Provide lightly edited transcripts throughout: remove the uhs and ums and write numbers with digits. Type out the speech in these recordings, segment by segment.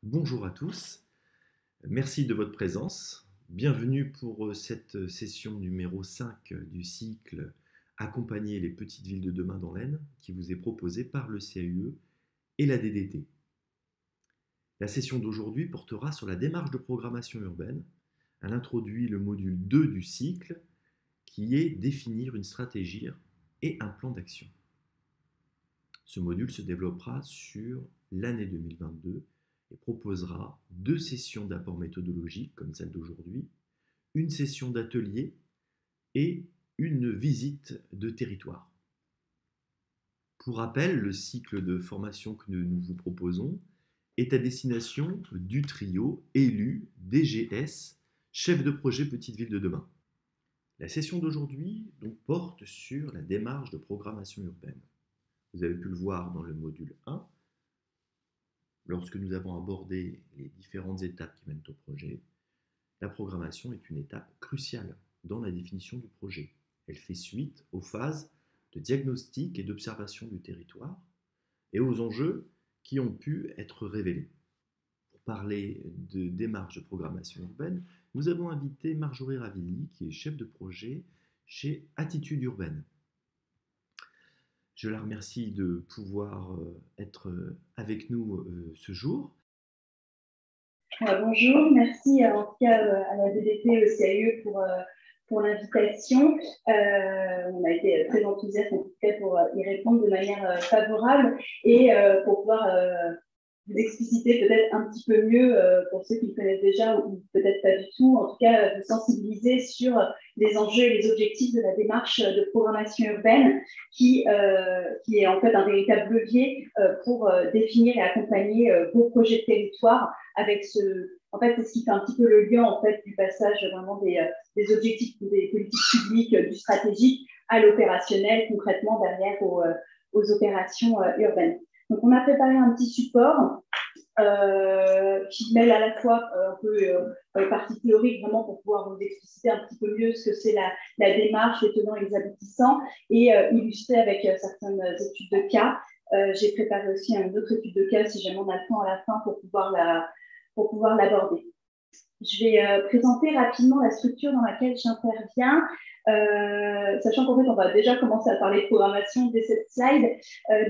Bonjour à tous, merci de votre présence. Bienvenue pour cette session numéro 5 du cycle Accompagner les petites villes de demain dans l'Aisne qui vous est proposée par le CAUE et la DDT. La session d'aujourd'hui portera sur la démarche de programmation urbaine. Elle introduit le module 2 du cycle qui est définir une stratégie et un plan d'action. Ce module se développera sur l'année 2022 et proposera 2 sessions d'apport méthodologique comme celle d'aujourd'hui, une session d'atelier et une visite de territoire. Pour rappel, le cycle de formation que nous vous proposons est à destination du trio élu DGS, chef de projet Petite Ville de demain. La session d'aujourd'hui porte sur la démarche de programmation urbaine. Vous avez pu le voir dans le module 1, lorsque nous avons abordé les différentes étapes qui mènent au projet. La programmation est une étape cruciale dans la définition du projet. Elle fait suite aux phases de diagnostic et d'observation du territoire et aux enjeux qui ont pu être révélés. Pour parler de démarche de programmation urbaine, nous avons invité Marjorie Ravilli, qui est chef de projet chez Attitude Urbaine. Je la remercie de pouvoir être avec nous ce jour. Bonjour, merci en tout cas à la DDT et au CAUE pour l'invitation. On a été très enthousiastes en tout cas pour y répondre de manière favorable et pour pouvoir vous expliciter peut-être un petit peu mieux pour ceux qui le connaissent déjà ou peut-être pas du tout, en tout cas vous sensibiliser sur les enjeux et les objectifs de la démarche de programmation urbaine qui est en fait un véritable levier pour définir et accompagner vos projets de territoire avec en fait, c'est ce qui fait un petit peu le lien en fait du passage vraiment des objectifs des politiques publiques, du stratégique à l'opérationnel concrètement derrière aux opérations urbaines. Donc, on a préparé un petit support qui mêle à la fois un peu partie théorique, vraiment pour pouvoir vous expliciter un petit peu mieux ce que c'est la démarche, les tenants et les aboutissants, et illustrer avec certaines études de cas. J'ai préparé aussi une autre étude de cas, si jamais on a le temps à la fin, pour pouvoir l'aborder. Je vais présenter rapidement la structure dans laquelle j'interviens, sachant qu'en fait, on va déjà commencer à parler de programmation dès cette slide.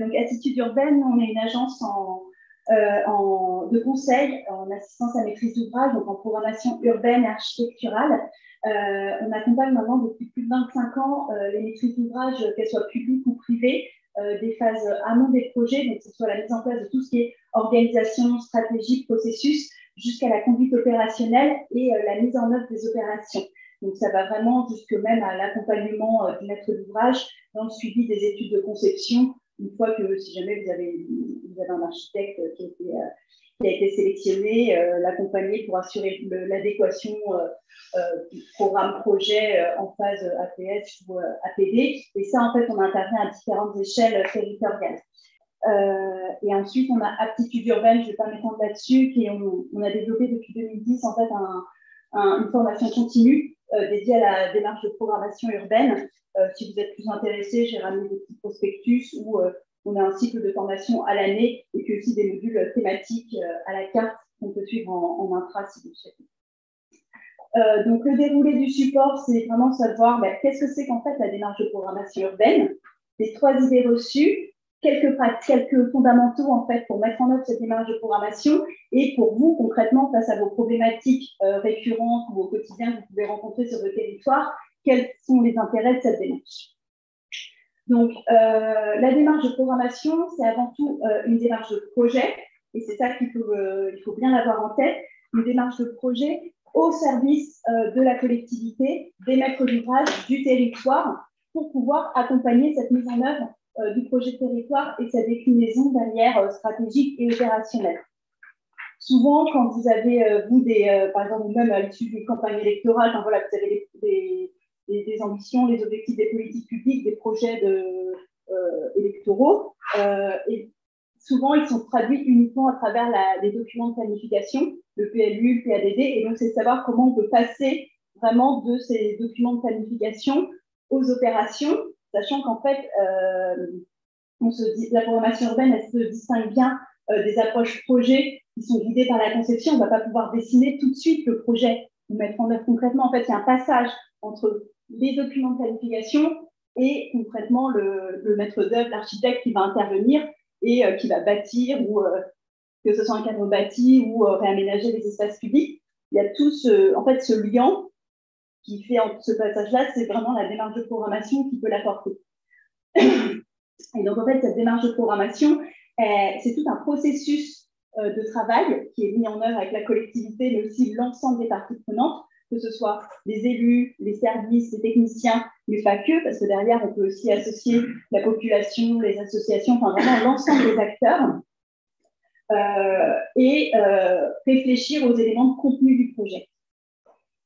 Donc, Attitude Urbaine, on est une agence de conseil en assistance à maîtrise d'ouvrage, donc en programmation urbaine et architecturale. On accompagne maintenant depuis plus de 25 ans les maîtrises d'ouvrage, qu'elles soient publiques ou privées, des phases amont des projets, donc que ce soit la mise en place de tout ce qui est organisation, stratégie, processus, jusqu'à la conduite opérationnelle et la mise en œuvre des opérations. Donc, ça va vraiment jusque même à l'accompagnement du maître d'ouvrage dans le suivi des études de conception, une fois que, si jamais vous avez un architecte qui a été sélectionné, l'accompagner pour assurer l'adéquation du programme projet en phase APS ou APD. Et ça, en fait, on intervient à différentes échelles territoriales. Et ensuite, on a Aptitude Urbaine, je ne vais pas m'étendre là-dessus, on a développé depuis 2010 en fait une formation continue dédiée à la démarche de programmation urbaine. Si vous êtes plus intéressé, j'ai ramené des petits prospectus où on a un cycle de formation à l'année et puis aussi des modules thématiques à la carte qu'on peut suivre en intra si vous le souhaitez. Donc, le déroulé du support, c'est vraiment savoir qu'est-ce que c'est qu'en fait la démarche de programmation urbaine, les 3 idées reçues, quelques fondamentaux en fait pour mettre en œuvre cette démarche de programmation et pour vous concrètement face à vos problématiques récurrentes ou au quotidien que vous pouvez rencontrer sur votre territoire, quels sont les intérêts de cette démarche. Donc la démarche de programmation, c'est avant tout une démarche de projet et c'est ça il faut bien l'avoir en tête, une démarche de projet au service de la collectivité, des maîtres d'ouvrage, du territoire pour pouvoir accompagner cette mise en œuvre du projet de territoire et sa déclinaison derrière stratégique et opérationnelle. Souvent, quand vous avez, par exemple, même à l'issue d'une campagne électorale, quand voilà, vous avez des ambitions, les objectifs des politiques publiques, des projets électoraux, et souvent, ils sont traduits uniquement à travers les documents de planification, le PLU, le PADD, et donc c'est de savoir comment on peut passer vraiment de ces documents de planification aux opérations, sachant qu'en fait, la programmation urbaine, elle se distingue bien des approches projets qui sont guidées par la conception. On ne va pas pouvoir dessiner tout de suite le projet ou mettre en œuvre concrètement. En fait, il y a un passage entre les documents de planification et concrètement le maître d'œuvre, l'architecte qui va intervenir et qui va bâtir ou que ce soit un cadre bâti ou réaménager les espaces publics. Il y a tout ce lien qui fait ce passage-là, c'est vraiment la démarche de programmation qui peut l'apporter. Et donc, en fait, cette démarche de programmation, c'est tout un processus de travail qui est mis en œuvre avec la collectivité, mais aussi l'ensemble des parties prenantes, que ce soit les élus, les services, les techniciens, mais pas que, parce que derrière, on peut aussi associer la population, les associations, enfin vraiment l'ensemble des acteurs, et réfléchir aux éléments de contenu du projet.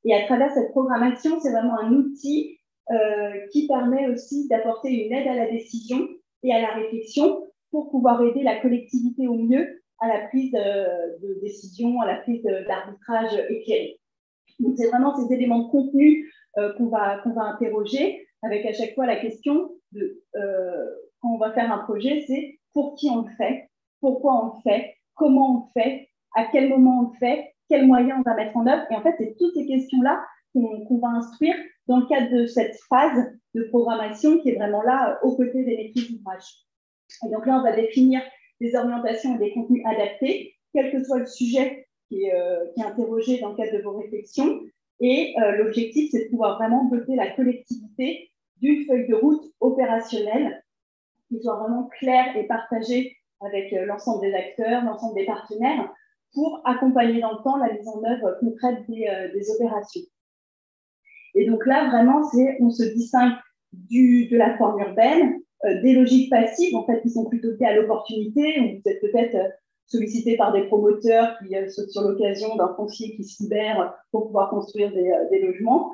Et à travers cette programmation, c'est vraiment un outil qui permet aussi d'apporter une aide à la décision et à la réflexion pour pouvoir aider la collectivité au mieux à la prise de décision, à la prise d'arbitrage éclairé. Donc, c'est vraiment ces éléments de contenu qu'on va interroger avec à chaque fois la question de quand on va faire un projet, c'est pour qui on le fait, pourquoi on le fait, comment on le fait, à quel moment on le fait, quels moyens on va mettre en œuvre. Et en fait, c'est toutes ces questions-là qu'on va instruire dans le cadre de cette phase de programmation qui est vraiment là aux côtés des maîtrises d'ouvrage. Et donc là, on va définir des orientations et des contenus adaptés, quel que soit le sujet qui est interrogé dans le cadre de vos réflexions. Et l'objectif, c'est de pouvoir vraiment doter la collectivité d'une feuille de route opérationnelle qui soit vraiment claire et partagée avec l'ensemble des acteurs, l'ensemble des partenaires, pour accompagner dans le temps la mise en œuvre concrète des opérations. Et donc là, vraiment, on se distingue de la forme urbaine, des logiques passives, en fait, qui sont plutôt liées à l'opportunité, où vous êtes peut-être sollicité par des promoteurs qui sautent sur l'occasion d'un foncier qui se libère pour pouvoir construire des logements,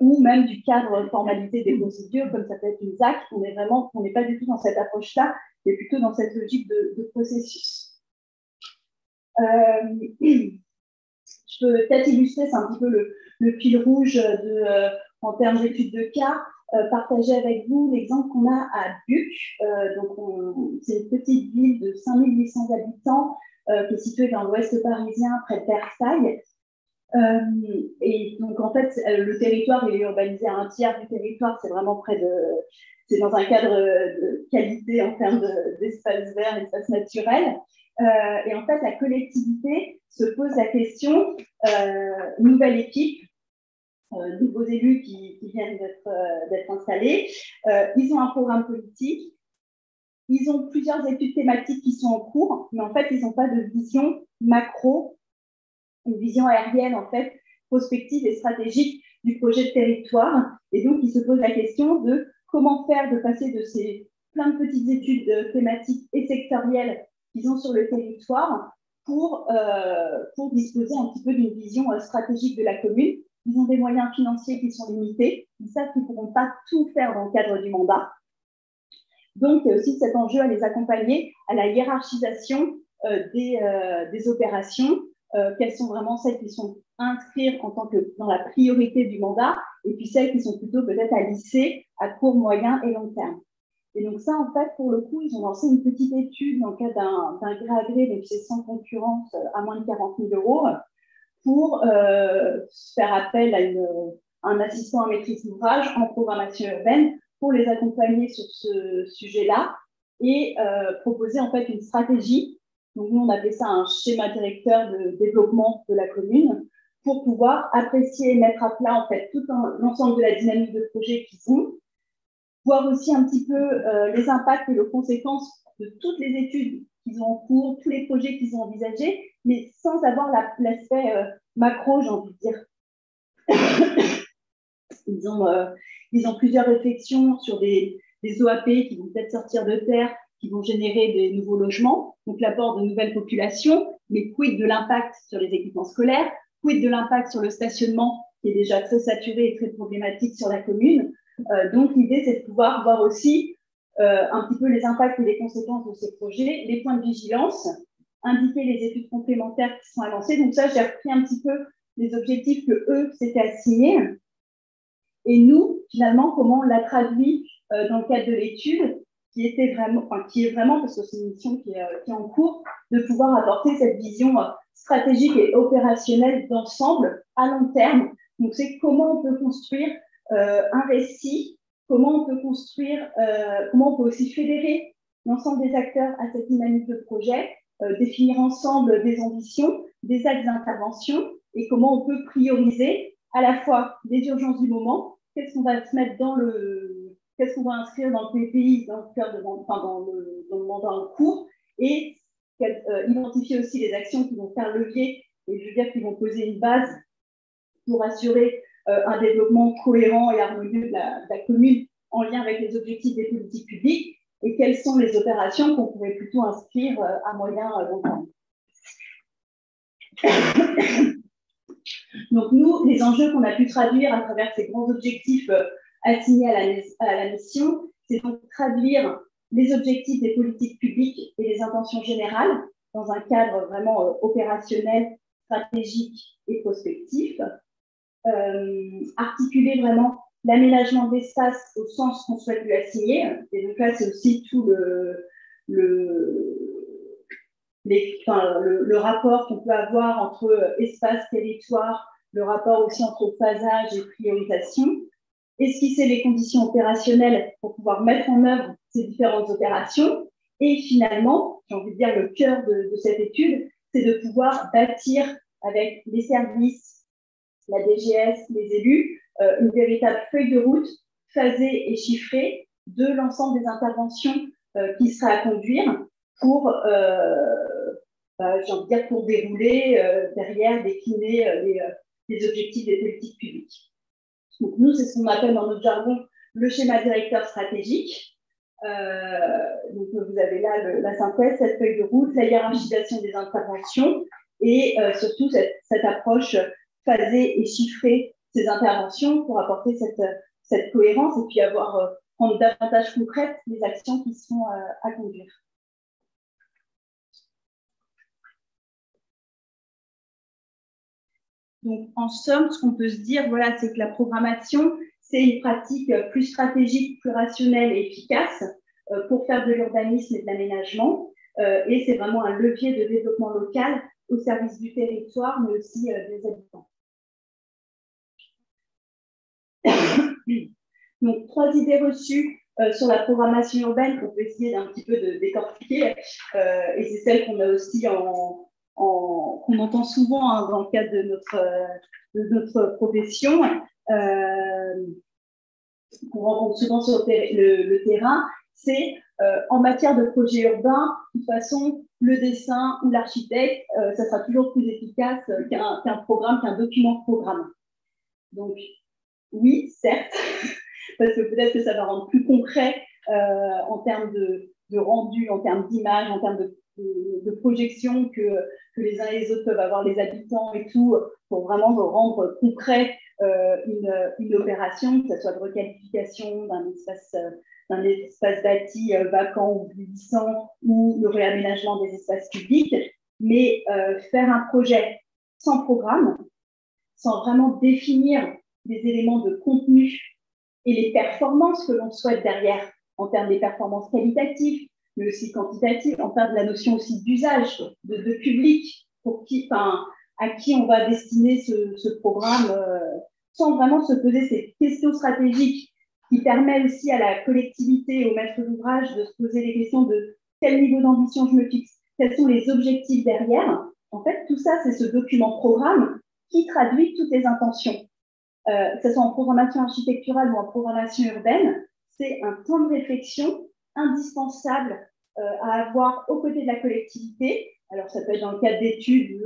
ou même du cadre formalité des procédures, comme ça peut être une ZAC. On n'est pas du tout dans cette approche-là, mais plutôt dans cette logique de processus. Je peux peut-être illustrer, c'est un petit peu le fil rouge en termes d'études de cas, partager avec vous l'exemple qu'on a à Buc. C'est une petite ville de 5800 habitants qui est située dans l'ouest parisien, près de Versailles. Et donc, en fait, le territoire il est urbanisé à un tiers du territoire, c'est vraiment c'est dans un cadre de qualité en termes d'espace vert, d'espace naturel. Et en fait, la collectivité se pose la question, nouvelle équipe, nouveaux élus qui viennent d'être installés, ils ont un programme politique, ils ont plusieurs études thématiques qui sont en cours, mais en fait, ils n'ont pas de vision macro, une vision aérienne, en fait, prospective et stratégique du projet de territoire. Et donc, ils se posent la question de comment faire de passer de ces plein de petites études thématiques et sectorielles qu'ils ont sur le territoire pour disposer un petit peu d'une vision stratégique de la commune. Ils ont des moyens financiers qui sont limités. Ils savent qu'ils ne pourront pas tout faire dans le cadre du mandat. Donc, il y a aussi cet enjeu à les accompagner à la hiérarchisation des opérations, quelles sont vraiment celles qui sont inscrites en tant que dans la priorité du mandat, et puis celles qui sont plutôt peut-être à lisser à court, moyen et long terme. Et donc ça, en fait, pour le coup, ils ont lancé une petite étude dans le cadre d'un gré à gré, donc c'est sans concurrence à moins de 40 000 euros, pour faire appel à un assistant à maîtrise d'ouvrage en programmation urbaine pour les accompagner sur ce sujet-là et proposer en fait une stratégie. Donc nous, on appelait ça un schéma directeur de développement de la commune pour pouvoir apprécier et mettre à plat en fait tout l'ensemble de la dynamique de projet qu'ils ont, voir aussi un petit peu les impacts et les conséquences de toutes les études qu'ils ont en cours, tous les projets qu'ils ont envisagés, mais sans avoir l'aspect macro, j'ai envie de dire. Ils ont plusieurs réflexions sur des OAP qui vont peut-être sortir de terre, qui vont générer des nouveaux logements, donc l'apport de nouvelles populations, mais quid de l'impact sur les équipements scolaires, quid de l'impact sur le stationnement, qui est déjà très saturé et très problématique sur la commune. Donc, l'idée, c'est de pouvoir voir aussi un petit peu les impacts et les conséquences de ces projets, les points de vigilance, indiquer les études complémentaires qui sont à lancer. Donc ça, j'ai repris un petit peu les objectifs que eux s'étaient assignés. Et nous, finalement, comment on l'a traduit dans le cadre de l'étude, qui était vraiment, enfin, qui est vraiment, parce que c'est une mission qui est en cours, de pouvoir apporter cette vision stratégique et opérationnelle d'ensemble à long terme. Donc, c'est comment on peut construire un récit, comment on peut construire, comment on peut aussi fédérer l'ensemble des acteurs à cette dynamique de projet, définir ensemble des ambitions, des axes d'intervention et comment on peut prioriser à la fois les urgences du moment, qu'est-ce qu'on va se mettre qu'est-ce qu'on va inscrire dans le PPI, dans le cœur dans le mandat en cours, et identifier aussi les actions qui vont faire levier, et je veux dire qui vont poser une base pour assurer un développement cohérent et harmonieux de la commune en lien avec les objectifs des politiques publiques, et quelles sont les opérations qu'on pourrait plutôt inscrire à moyen long terme. Donc nous, les enjeux qu'on a pu traduire à travers ces grands objectifs assignés à la mission, c'est donc traduire les objectifs des politiques publiques et les intentions générales dans un cadre vraiment opérationnel, stratégique et prospectif. Articuler vraiment l'aménagement d'espace au sens qu'on souhaite lui assigner. Et donc là, c'est aussi tout le rapport qu'on peut avoir entre espace, territoire, le rapport aussi entre phasage et priorisation, esquisser les conditions opérationnelles pour pouvoir mettre en œuvre ces différentes opérations. Et finalement, j'ai envie de dire le cœur de cette étude, c'est de pouvoir bâtir avec les services, la DGS, les élus, une véritable feuille de route phasée et chiffrée de l'ensemble des interventions qui sera à conduire pour, j'ai envie de dire, pour dérouler derrière, décliner les objectifs des politiques publiques. Donc nous, c'est ce qu'on appelle dans notre jargon le schéma directeur stratégique. Donc vous avez là la synthèse, cette feuille de route, la hiérarchisation des interventions et surtout cette approche phasée et chiffrée ces interventions pour apporter cette cohérence et puis rendre davantage concrètes les actions qui sont à conduire. Donc, en somme, ce qu'on peut se dire, voilà, c'est que la programmation, c'est une pratique plus stratégique, plus rationnelle et efficace pour faire de l'urbanisme et de l'aménagement. Et c'est vraiment un levier de développement local au service du territoire, mais aussi des habitants. Donc, 3 idées reçues sur la programmation urbaine qu'on peut essayer d'un petit peu de décortiquer. Et c'est celle qu'on a aussi qu'on entend souvent hein, dans le cadre de notre profession, qu'on rencontre souvent sur le terrain, c'est en matière de projet urbain, de toute façon, le dessin ou l'architecte, ça sera toujours plus efficace qu'un programme, qu'un document de programme. Donc, oui, certes, parce que peut-être que ça va rendre plus concret en termes de rendu, en termes d'image, en termes de projection que les uns et les autres peuvent avoir, les habitants et tout, pour vraiment rendre concret une opération, que ce soit de requalification d'un espace bâti vacant ou vieillissant ou le réaménagement des espaces publics. Mais faire un projet sans programme, sans vraiment définir les éléments de contenu et les performances que l'on souhaite derrière, en termes des performances qualitatives, mais aussi quantitatives, en termes de la notion aussi d'usage, de public, à qui on va destiner ce programme, sans vraiment se poser ces questions stratégiques qui permettent aussi à la collectivité, au maître d'ouvrage, de se poser les questions de quel niveau d'ambition je me fixe, quels sont les objectifs derrière. En fait, tout ça, c'est ce document programme qui traduit toutes les intentions. Que ce soit en programmation architecturale ou en programmation urbaine, c'est un temps de réflexion indispensable à avoir aux côtés de la collectivité. Alors, ça peut être dans le cadre d'études,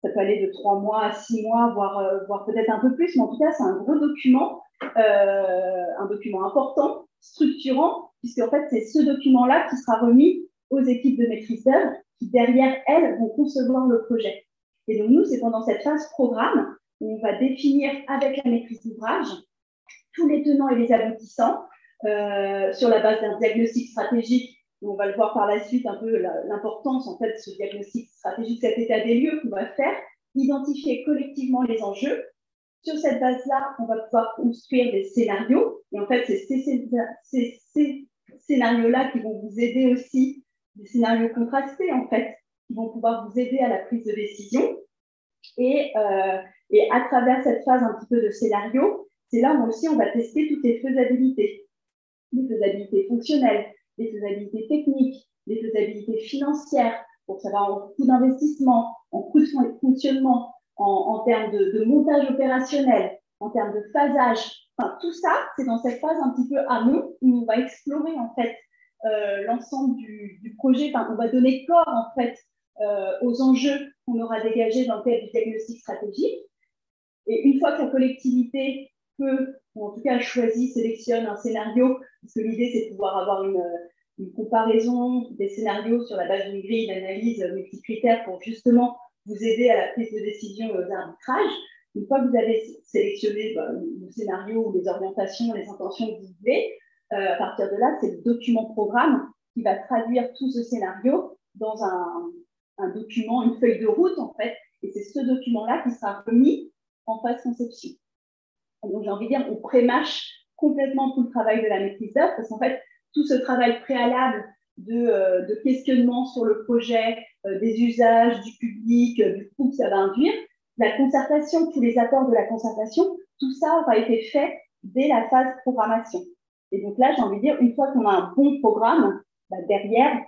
ça peut aller de 3 mois à 6 mois, voire peut-être un peu plus, mais en tout cas, c'est un gros document, un document important, structurant, puisque en fait, c'est ce document-là qui sera remis aux équipes de maîtrise d'œuvre qui, derrière elles, vont concevoir le projet. Et donc, nous, c'est pendant cette phase programme où on va définir avec la maîtrise d'ouvrage tous les tenants et les aboutissants sur la base d'un diagnostic stratégique. On va le voir par la suite un peu l'importance en fait de ce diagnostic stratégique, cet état des lieux qu'on va faire, identifier collectivement les enjeux. Sur cette base-là, on va pouvoir construire des scénarios. Et en fait, c'est ces scénarios-là qui vont vous aider aussi, des scénarios contrastés en fait, qui vont pouvoir vous aider à la prise de décision. Et à travers cette phase un petit peu de scénario, c'est là où aussi on va tester toutes les faisabilités fonctionnelles, les faisabilités techniques, les faisabilités financières, pour savoir en coût d'investissement, en coût de fonctionnement, en termes de montage opérationnel, en termes de phasage. Enfin, tout ça, c'est dans cette phase un petit peu amont où on va explorer en fait l'ensemble du projet. Enfin, on va donner corps en fait aux enjeux qu'on aura dégagés dans le cadre du diagnostic stratégique. Et une fois que la collectivité peut, ou en tout cas choisit, sélectionne un scénario, parce que l'idée c'est de pouvoir avoir une comparaison des scénarios sur la base d'une grille d'analyse multicritères pour justement vous aider à la prise de décision et aux arbitrages. Une fois que vous avez sélectionné le scénario ou les orientations, les intentions que vous voulez, à partir de là, c'est le document programme qui va traduire tout ce scénario dans un document, une feuille de route en fait, et c'est ce document-là qui sera remis en phase conception. Et donc j'ai envie de dire, on prémâche complètement tout le travail de la maîtrise d'œuvre, parce qu'en fait, tout ce travail préalable de questionnement sur le projet, des usages, du public, du coût que ça va induire, la concertation, tous les apports de la concertation, tout ça aura été fait dès la phase programmation. Et donc là, j'ai envie de dire, une fois qu'on a un bon programme, derrière,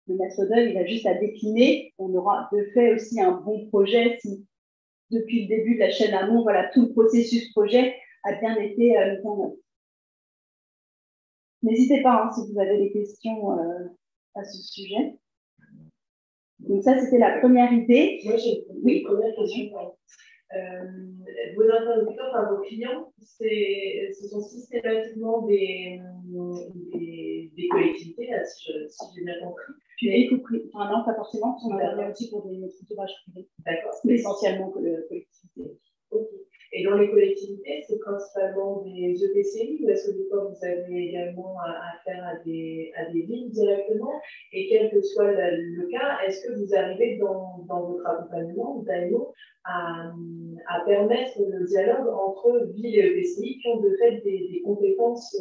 le maître d'œuvre, il a juste à décliner. On aura de fait aussi un bon projet si, depuis le début de la chaîne amont, voilà, tout le processus projet a bien été mis en œuvre. N'hésitez pas hein, si vous avez des questions à ce sujet. Donc ça, c'était la première idée. Moi, j'ai une première question. Vos interlocuteurs, enfin vos clients, ce sont systématiquement des collectivités, là, si j'ai bien compris. Y compris, enfin non, pas forcément, on intervient aussi pour des maîtrises d'ouvrage privés. D'accord. Mais essentiellement que les collectivités. Ok. Et dans les collectivités, c'est principalement des EPCI ou est-ce que des fois vous avez également affaire à des villes directement? Et quel que soit le cas, est-ce que vous arrivez dans votre accompagnement d'AMO à permettre le dialogue entre villes et EPCI qui ont de fait des compétences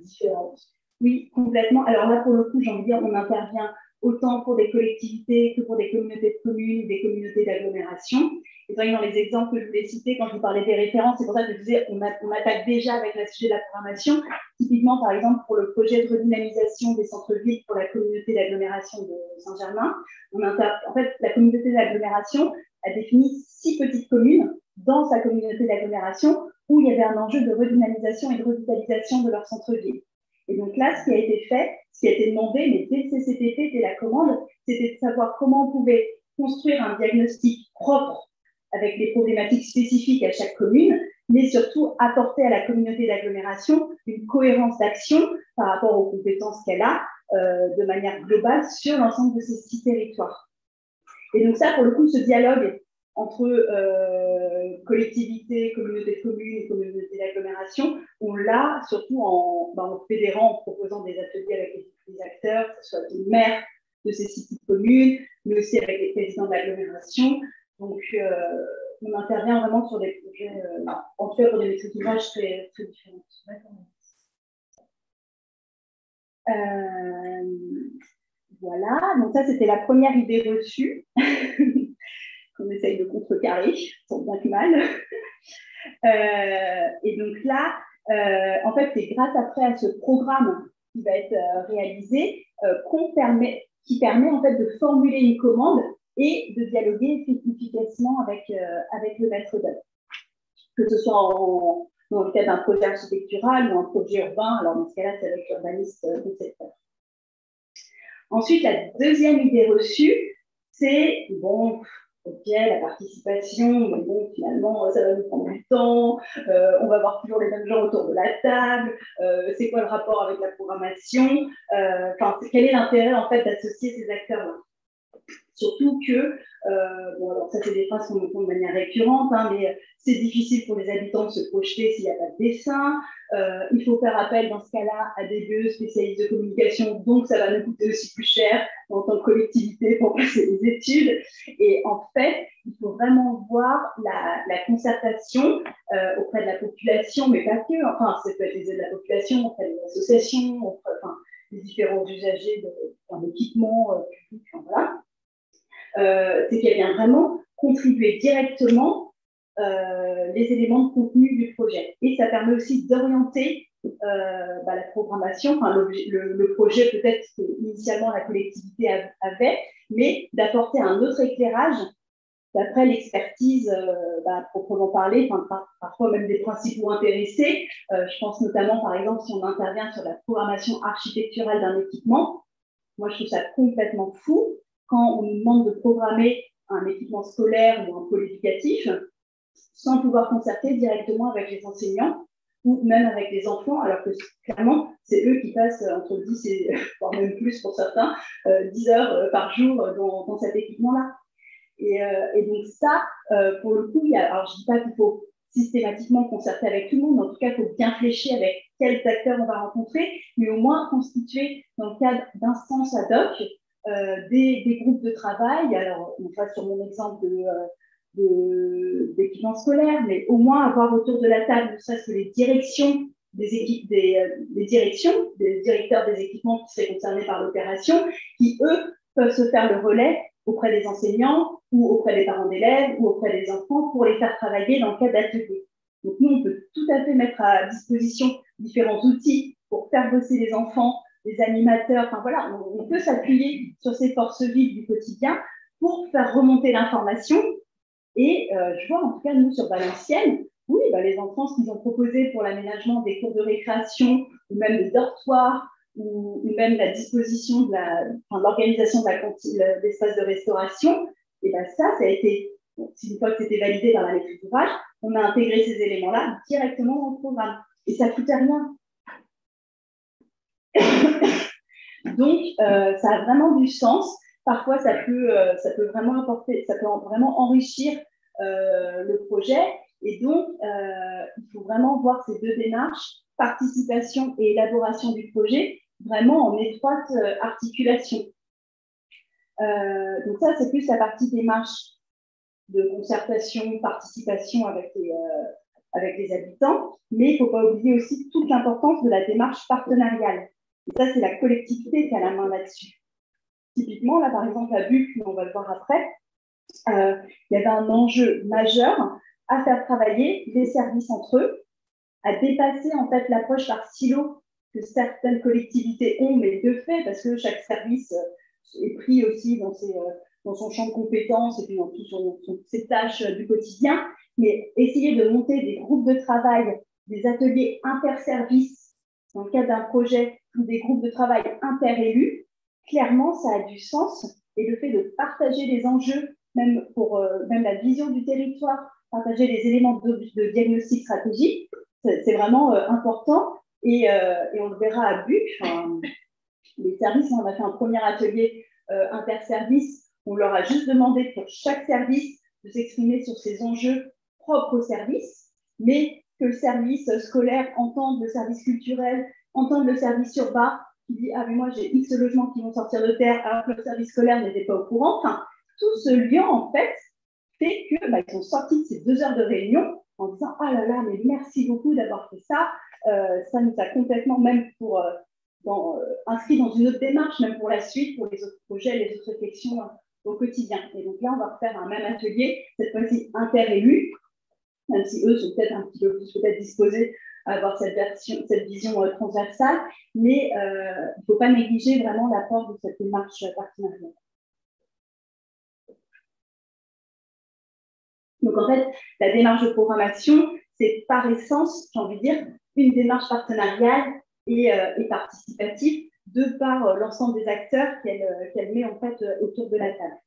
différentes? Oui, complètement. Alors là, pour le coup, j'ai envie de dire, on intervient autant pour des collectivités que pour des communautés de communes, des communautés d'agglomération. Et dans les exemples que je voulais citer, quand je vous parlais des références, c'est pour ça que je disais on attaque déjà avec le sujet de la programmation. Typiquement, par exemple, pour le projet de redynamisation des centres-villes pour la communauté d'agglomération de Saint-Germain, en fait, la communauté d'agglomération a défini 6 petites communes dans sa communauté d'agglomération où il y avait un enjeu de redynamisation et de revitalisation de leur centre-ville. Et donc là, ce qui a été fait, ce qui a été demandé, mais dès le CCTP, dès la commande, c'était de savoir comment on pouvait construire un diagnostic propre avec des problématiques spécifiques à chaque commune, mais surtout apporter à la communauté d'agglomération une cohérence d'action par rapport aux compétences qu'elle a de manière globale sur l'ensemble de ces 6 territoires. Et donc ça, pour le coup, ce dialogue entre collectivités, communautés de communes et communautés d'agglomération, on l'a surtout en fédérant, en proposant des ateliers avec les acteurs, que ce soit les maires de ces 6 petites communes, mais aussi avec les présidents d'agglomération. Donc, on intervient vraiment sur des projets, en tout cas pour des maîtrises d'ouvrage très, très différentes. Voilà, donc ça c'était la première idée reçue qu'on essaye de contrecarrer, tant bien que mal. Et donc là, en fait, c'est grâce après à ce programme qui va être réalisé qui permet en fait de formuler une commande et de dialoguer efficacement avec le maître d'œuvre. Que ce soit dans le cadre d'un projet architectural ou un projet urbain, alors dans ce cas-là, c'est avec l'urbaniste concepteur. Ensuite, la deuxième idée reçue, c'est, bon, ok, la participation, mais bon, finalement, ça va nous prendre du temps, on va avoir toujours les mêmes gens autour de la table, c'est quoi le rapport avec la programmation, quel est l'intérêt, en fait, d'associer ces acteurs-là? Surtout que, bon, alors ça, c'est des phrases qu'on entend de manière récurrente, hein, mais c'est difficile pour les habitants de se projeter s'il n'y a pas de dessin. Il faut faire appel dans ce cas-là à des BE spécialistes de communication, donc ça va nous coûter aussi plus cher en tant que collectivité pour passer les études. Et en fait, il faut vraiment voir la concertation auprès de la population, mais pas que. Enfin, ça peut être les aides de la population, auprès des associations, des différents usagers d'équipements publics, voilà, c'est qu'elle vient vraiment contribuer directement les éléments de contenu du projet. Et ça permet aussi d'orienter la programmation, enfin, le projet peut-être que initialement la collectivité avait, mais d'apporter un autre éclairage d'après l'expertise proprement parler, parfois même des principaux intéressés. Je pense notamment, par exemple, si on intervient sur la programmation architecturale d'un équipement, moi je trouve ça complètement fou quand on nous demande de programmer un équipement scolaire ou un pôle éducatif sans pouvoir concerter directement avec les enseignants ou même avec les enfants, alors que clairement, c'est eux qui passent entre 10 et, voire même plus pour certains, 10 heures par jour dans cet équipement-là. Et donc ça, pour le coup, alors je ne dis pas qu'il faut systématiquement concerter avec tout le monde, en tout cas, il faut bien flécher avec quels acteurs on va rencontrer, mais au moins constituer dans le cadre d'instances ad hoc des groupes de travail. Alors, on va sur mon exemple d'équipements scolaires, mais au moins avoir autour de la table, ne serait-ce que les directions des équipes, des directions, des directeurs des équipements qui seraient concernés par l'opération, qui, eux, peuvent se faire le relais auprès des enseignants ou auprès des parents d'élèves ou auprès des enfants pour les faire travailler dans le cadre d'ateliers. Donc nous, on peut tout à fait mettre à disposition différents outils pour faire bosser les enfants, les animateurs, enfin voilà, on peut s'appuyer sur ces forces vives du quotidien pour faire remonter l'information. Et je vois en tout cas, nous, sur Valenciennes, oui, les enfants, ce qu'ils ont proposé pour l'aménagement des cours de récréation ou même des dortoirs, ou même la disposition de l'organisation de l'espace de restauration, et ça a été, une fois que c'était validé par la maîtrise d'ouvrage, on a intégré ces éléments-là directement dans le programme. Et ça ne coûtait rien. Donc, ça a vraiment du sens. Parfois, ça peut vraiment apporter, ça peut vraiment enrichir le projet. Et donc, il faut vraiment voir ces deux démarches, participation et élaboration du projet, vraiment en étroite articulation. Donc ça, c'est plus la partie démarche de concertation, participation avec les habitants, mais il ne faut pas oublier aussi toute l'importance de la démarche partenariale. Et ça, c'est la collectivité qui a la main là-dessus. Typiquement, là, par exemple, à BUC, on va le voir après, il y avait un enjeu majeur à faire travailler les services entre eux, à dépasser en fait l'approche par silo que certaines collectivités ont, mais de fait, parce que chaque service est pris aussi dans son champ de compétences et puis dans toutes ses tâches du quotidien, mais essayer de monter des groupes de travail, des ateliers interservices dans le cadre d'un projet ou des groupes de travail interélus, clairement, ça a du sens. Et le fait de partager les enjeux, même pour même la vision du territoire, partager les éléments de diagnostic stratégique, c'est vraiment important. Et on le verra à BUC. Les services, on a fait un premier atelier interservice. On leur a juste demandé pour chaque service de s'exprimer sur ses enjeux propres au service, mais que le service scolaire entende le service culturel, entende le service urbain, qui dit « Ah, mais moi, j'ai X logements qui vont sortir de terre, alors que le service scolaire n'était pas au courant. » Enfin, tout ce lien, en fait, fait qu'ils sont sortis de ces 2 heures de réunion en disant « Ah là là, mais merci beaucoup d'avoir fait ça. Ça nous a complètement, même pour inscrit dans une autre démarche, même pour la suite, pour les autres projets, les autres réflexions au quotidien. » Et donc là, on va refaire un même atelier, cette fois-ci interélus, même si eux sont peut-être un petit peu plus disposés à avoir cette vision transversale, mais il ne faut pas négliger vraiment l'apport de cette démarche partenariale. Donc en fait, la démarche de programmation, c'est par essence, j'ai envie de dire, une démarche partenariale et participative de par l'ensemble des acteurs qu'elle met en fait autour de la table.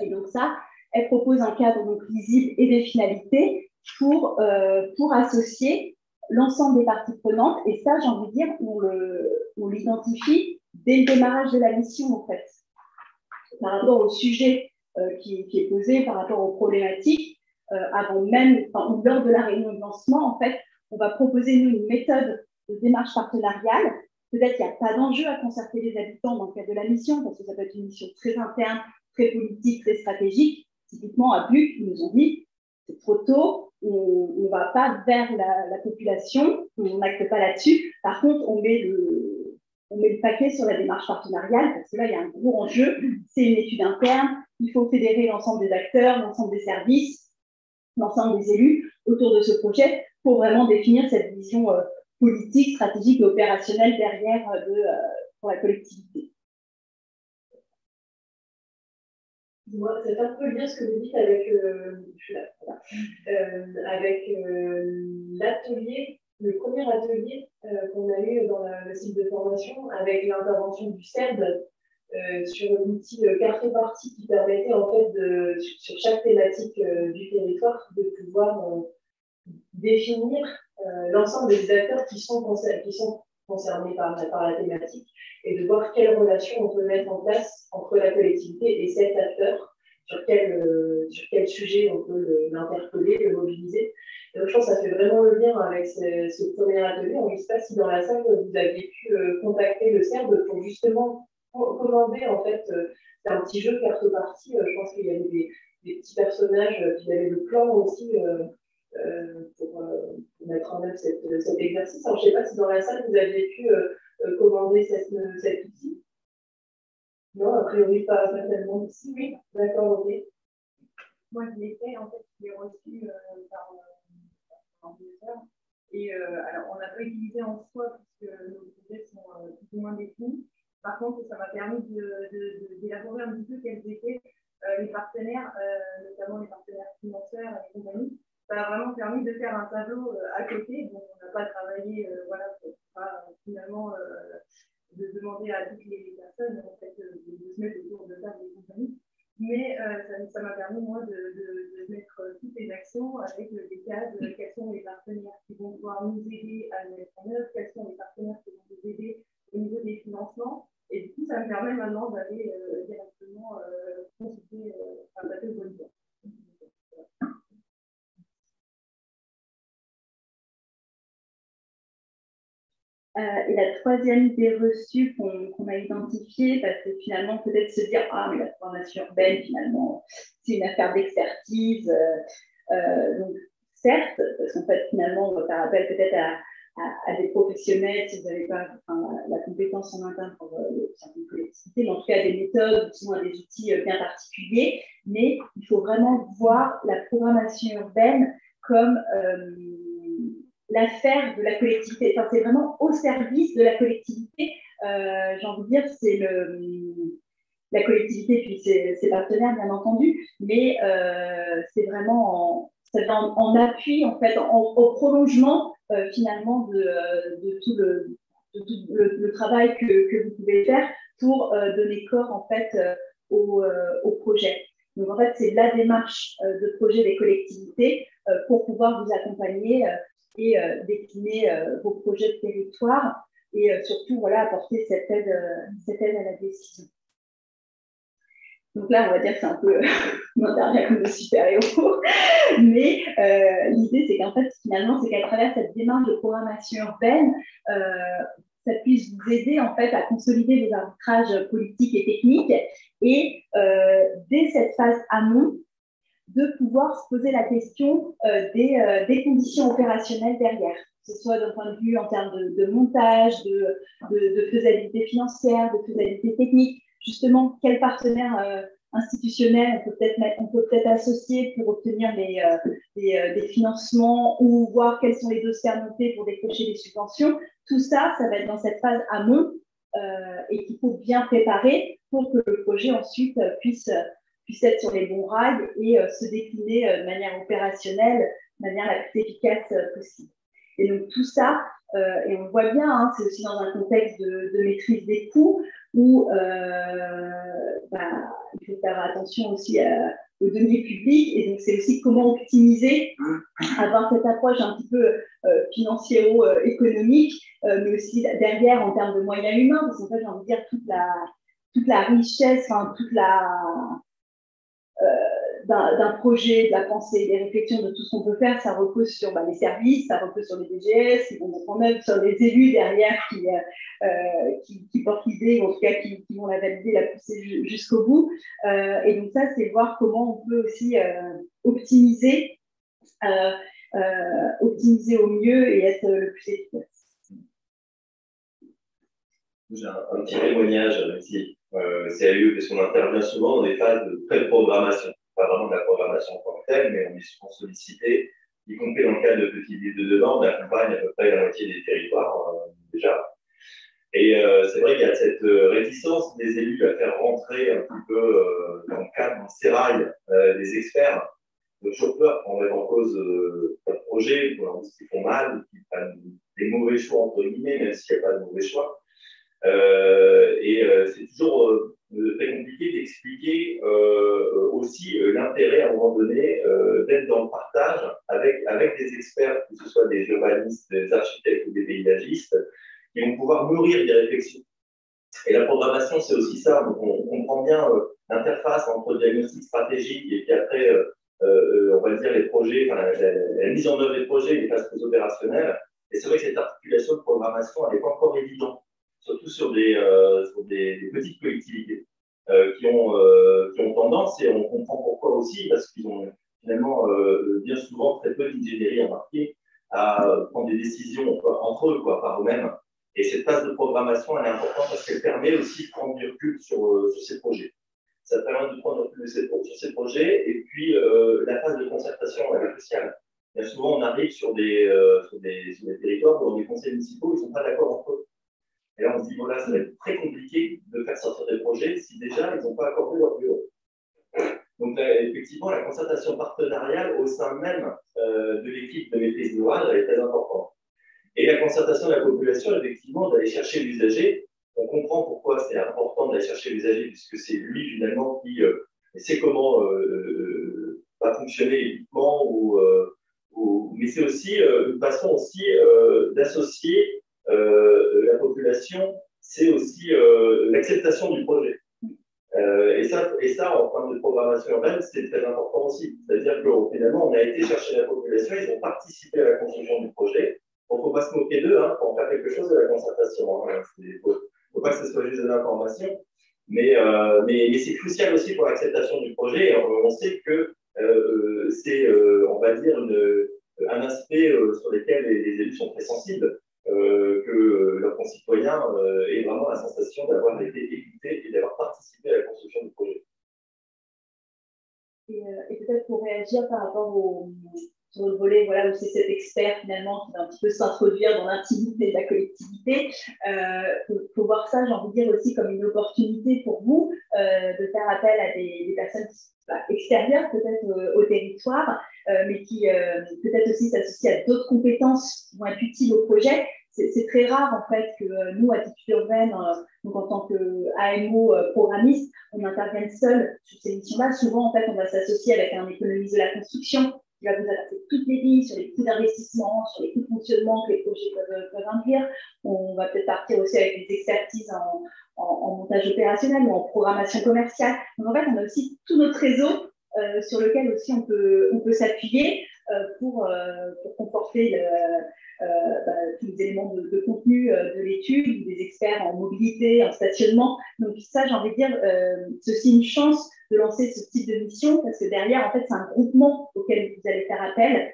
Et donc ça, elle propose un cadre donc lisible et des finalités pour associer l'ensemble des parties prenantes. Et ça, j'ai envie de dire, on l'identifie dès le démarrage de la mission, en fait, par rapport au sujet qui est posé, par rapport aux problématiques, avant même, ou lors de la réunion de lancement, en fait, on va proposer, nous, une méthode de démarche partenariale. Peut-être qu'il n'y a pas d'enjeu à concerter les habitants dans le cadre de la mission, parce que ça peut être une mission très interne, très politique, très stratégique. Typiquement, à BUC, ils nous ont dit, c'est trop tôt, on ne va pas vers la population, on n'acte pas là-dessus. Par contre, on met on met le paquet sur la démarche partenariale, parce que là, il y a un gros enjeu, c'est une étude interne, il faut fédérer l'ensemble des acteurs, l'ensemble des services, l'ensemble des élus autour de ce projet pour vraiment définir cette vision politique, stratégique et opérationnelle derrière pour la collectivité. C'est un peu bien ce que vous dites avec, l'atelier, le premier atelier qu'on a eu dans le cycle de formation avec l'intervention du CERD sur l'outil cartopartie qui permettait en fait sur chaque thématique du territoire de pouvoir définir l'ensemble des acteurs qui sont concernés par la thématique et de voir quelles relations on peut mettre en place entre la collectivité et cet acteur, sur quel sujet on peut l'interpeller, le mobiliser. Et donc, je pense que ça fait vraiment le lien avec ce premier atelier. Je ne sais pas si dans la salle, vous aviez pu contacter le CERD pour justement commander, en fait, c'est un petit jeu de cartopartie. Je pense qu'il y avait des petits personnages, puis il y avait le plan aussi pour mettre en œuvre cet exercice. Alors, je ne sais pas si dans la salle, vous aviez pu commander cet outil. Non, a priori, pas tellement ici. Oui, d'accord, ok. Moi, je l'ai fait, en fait, je l'ai reçu par ordinateur. Et alors, on n'a pas utilisé en soi, puisque nos projets sont plus ou moins définis. Par contre, ça m'a permis d'élaborer un petit peu quels étaient les partenaires, notamment les partenaires financiers et compagnie. Ça a vraiment permis de faire un tableau à côté. Donc, on n'a pas travaillé, voilà, pour pas finalement de demander à toutes les personnes en fait, de se mettre autour de table et compagnie. Mais ça m'a permis, moi, de mettre toutes les actions avec des cases, quels sont les partenaires qui vont pouvoir nous aider à le mettre en œuvre, quels sont les partenaires qui vont nous aider au niveau des financements. Et du coup, ça me permet maintenant d'aller directement consulter un papier de bonne voie. Et la troisième idée reçue qu'on a identifiée, parce que finalement, peut-être se dire, ah, mais la formation urbaine, finalement, c'est une affaire d'expertise. Donc, certes, parce qu'en fait, finalement, on va faire appel peut-être à des professionnels, si vous n'avez pas la compétence en interne pour certaines collectivités, mais en tout cas, des méthodes, ou des outils bien particuliers. Mais il faut vraiment voir la programmation urbaine comme l'affaire de la collectivité. Enfin, c'est vraiment au service de la collectivité. J'ai envie de dire, c'est la collectivité puis ses partenaires, bien entendu, mais c'est vraiment en appui, en fait, au prolongement, finalement, de tout le travail que vous pouvez faire pour donner corps, en fait, au projet. Donc, en fait, c'est la démarche de projet des collectivités pour pouvoir vous accompagner et décliner vos projets de territoire et surtout voilà, apporter cette aide à la décision. Donc là, on va dire que c'est un peu on intervient comme de super-héros, mais l'idée, c'est qu'en fait, finalement, c'est qu'à travers cette démarche de programmation urbaine, ça puisse vous aider en fait à consolider vos arbitrages politiques et techniques et dès cette phase amont, de pouvoir se poser la question des conditions opérationnelles derrière, que ce soit d'un point de vue en termes de montage, de faisabilité financière, de faisabilité technique, justement, quel partenaire institutionnel on peut peut-être associer pour obtenir des financements ou voir quels sont les dossiers à monter pour décrocher des subventions. Tout ça, ça va être dans cette phase amont et qu'il faut bien préparer pour que le projet ensuite puisse être sur les bons rails et se décliner de manière opérationnelle, de manière la plus efficace possible. Et donc tout ça, et on le voit bien, hein, c'est aussi dans un contexte de maîtrise des coûts où il faut faire attention aussi aux deniers publics. Et donc c'est aussi comment optimiser, avoir cette approche un petit peu financiero-économique, mais aussi derrière en termes de moyens humains, parce qu'en fait j'ai envie de dire toute la richesse, toute la d'un projet, de la pensée, des réflexions, de tout ce qu'on peut faire, ça repose sur les services, ça repose sur les DGS, qui vont mettre en œuvre, sur les élus derrière qui portent l'idée, ou en tout cas qui vont la valider, la pousser jusqu'au bout. Et donc ça, c'est voir comment on peut aussi optimiser au mieux et être le plus efficace. J'ai un petit témoignage ici, CAE, parce qu'on intervient souvent dans des phases de pré-programmation. Pas vraiment de la programmation en tant que telle, mais on est souvent sollicité, y compris dans le cadre de Petites Villes de demain. On accompagne à peu près la moitié des territoires déjà. Et c'est vrai qu'il y a cette réticence des élus à faire rentrer un petit peu dans le cadre, dans le sérail des experts. De toujours peur qu'on mette en cause un projet, qu'on dise qu'ils font mal, qu'ils prennent des mauvais choix, entre guillemets, même s'il n'y a pas de mauvais choix. C'est toujours très compliqué d'expliquer aussi l'intérêt à un moment donné d'être dans le partage avec des experts, que ce soit des urbanistes, des architectes ou des paysagistes, qui vont pouvoir nourrir des réflexions. Et la programmation, c'est aussi ça. On comprend bien l'interface entre diagnostic stratégique et puis après, on va dire, les projets, enfin, la mise en œuvre des projets, les phases plus opérationnelles. Et c'est vrai que cette articulation de programmation, elle n'est pas encore évidente, surtout sur des petites collectivités qui ont tendance, et on comprend pourquoi aussi, parce qu'ils ont finalement bien souvent très peu d'ingénierie embarquée, à prendre des décisions entre eux, par eux-mêmes. Et cette phase de programmation, elle est importante parce qu'elle permet aussi de prendre du recul sur ces projets. Ça permet de prendre du recul sur ces projets. Et puis, la phase de concertation, elle est cruciale. Bien souvent, on arrive sur des territoires où les conseils municipaux, ils ne sont pas d'accord entre eux. Et là, on se dit, voilà, ça va être très compliqué de faire sortir des projets si déjà, ils n'ont pas accordé leur bureau. Donc, là, effectivement, la concertation partenariale au sein même de l'équipe de maîtrise d'ouvrage, elle est très importante. Et la concertation de la population, effectivement, d'aller chercher l'usager. On comprend pourquoi c'est important d'aller chercher l'usager, puisque c'est lui, finalement, qui sait comment va fonctionner l'équipement, mais c'est aussi une façon aussi d'associer la population, c'est aussi l'acceptation du projet. Et ça, en termes de programmation urbaine, c'est très important aussi. C'est-à-dire que finalement, on a été chercher la population, ils ont participé à la construction du projet. Donc, il ne faut pas se moquer d'eux, hein, pour en faire quelque chose de la concertation. Hein. Il ne faut pas que ce soit juste de l'information. Mais c'est crucial aussi pour l'acceptation du projet. On sait que c'est, on va dire, un aspect sur lequel les élus sont très sensibles, que leurs concitoyens aient vraiment la sensation d'avoir été écoutés et d'avoir participé à la construction du projet. Et peut-être pour réagir par rapport sur le volet, voilà, où c'est cet expert finalement qui va un petit peu s'introduire dans l'intimité de la collectivité. Faut voir ça, j'ai envie de dire aussi, comme une opportunité pour vous de faire appel à des personnes extérieures peut-être au territoire, mais qui peut-être aussi s'associent à d'autres compétences qui vont être utiles au projet. C'est très rare en fait que nous, Attitude Urbaine, donc en tant qu'AMO programmiste, on intervienne seul sur ces missions-là. Souvent, en fait, on va s'associer avec un économiste de la construction qui va vous adapter toutes les lignes sur les coûts d'investissement, sur les coûts de fonctionnement que les projets peuvent induire. On va peut-être partir aussi avec des expertises en montage opérationnel ou en programmation commerciale. Donc en fait, on a aussi tout notre réseau sur lequel aussi on peut s'appuyer pour comporter tous les éléments de contenu de l'étude, des experts en mobilité, en stationnement. Donc ça, j'ai envie de dire, c'est aussi une chance de lancer ce type de mission parce que derrière, en fait, c'est un groupement auquel vous allez faire appel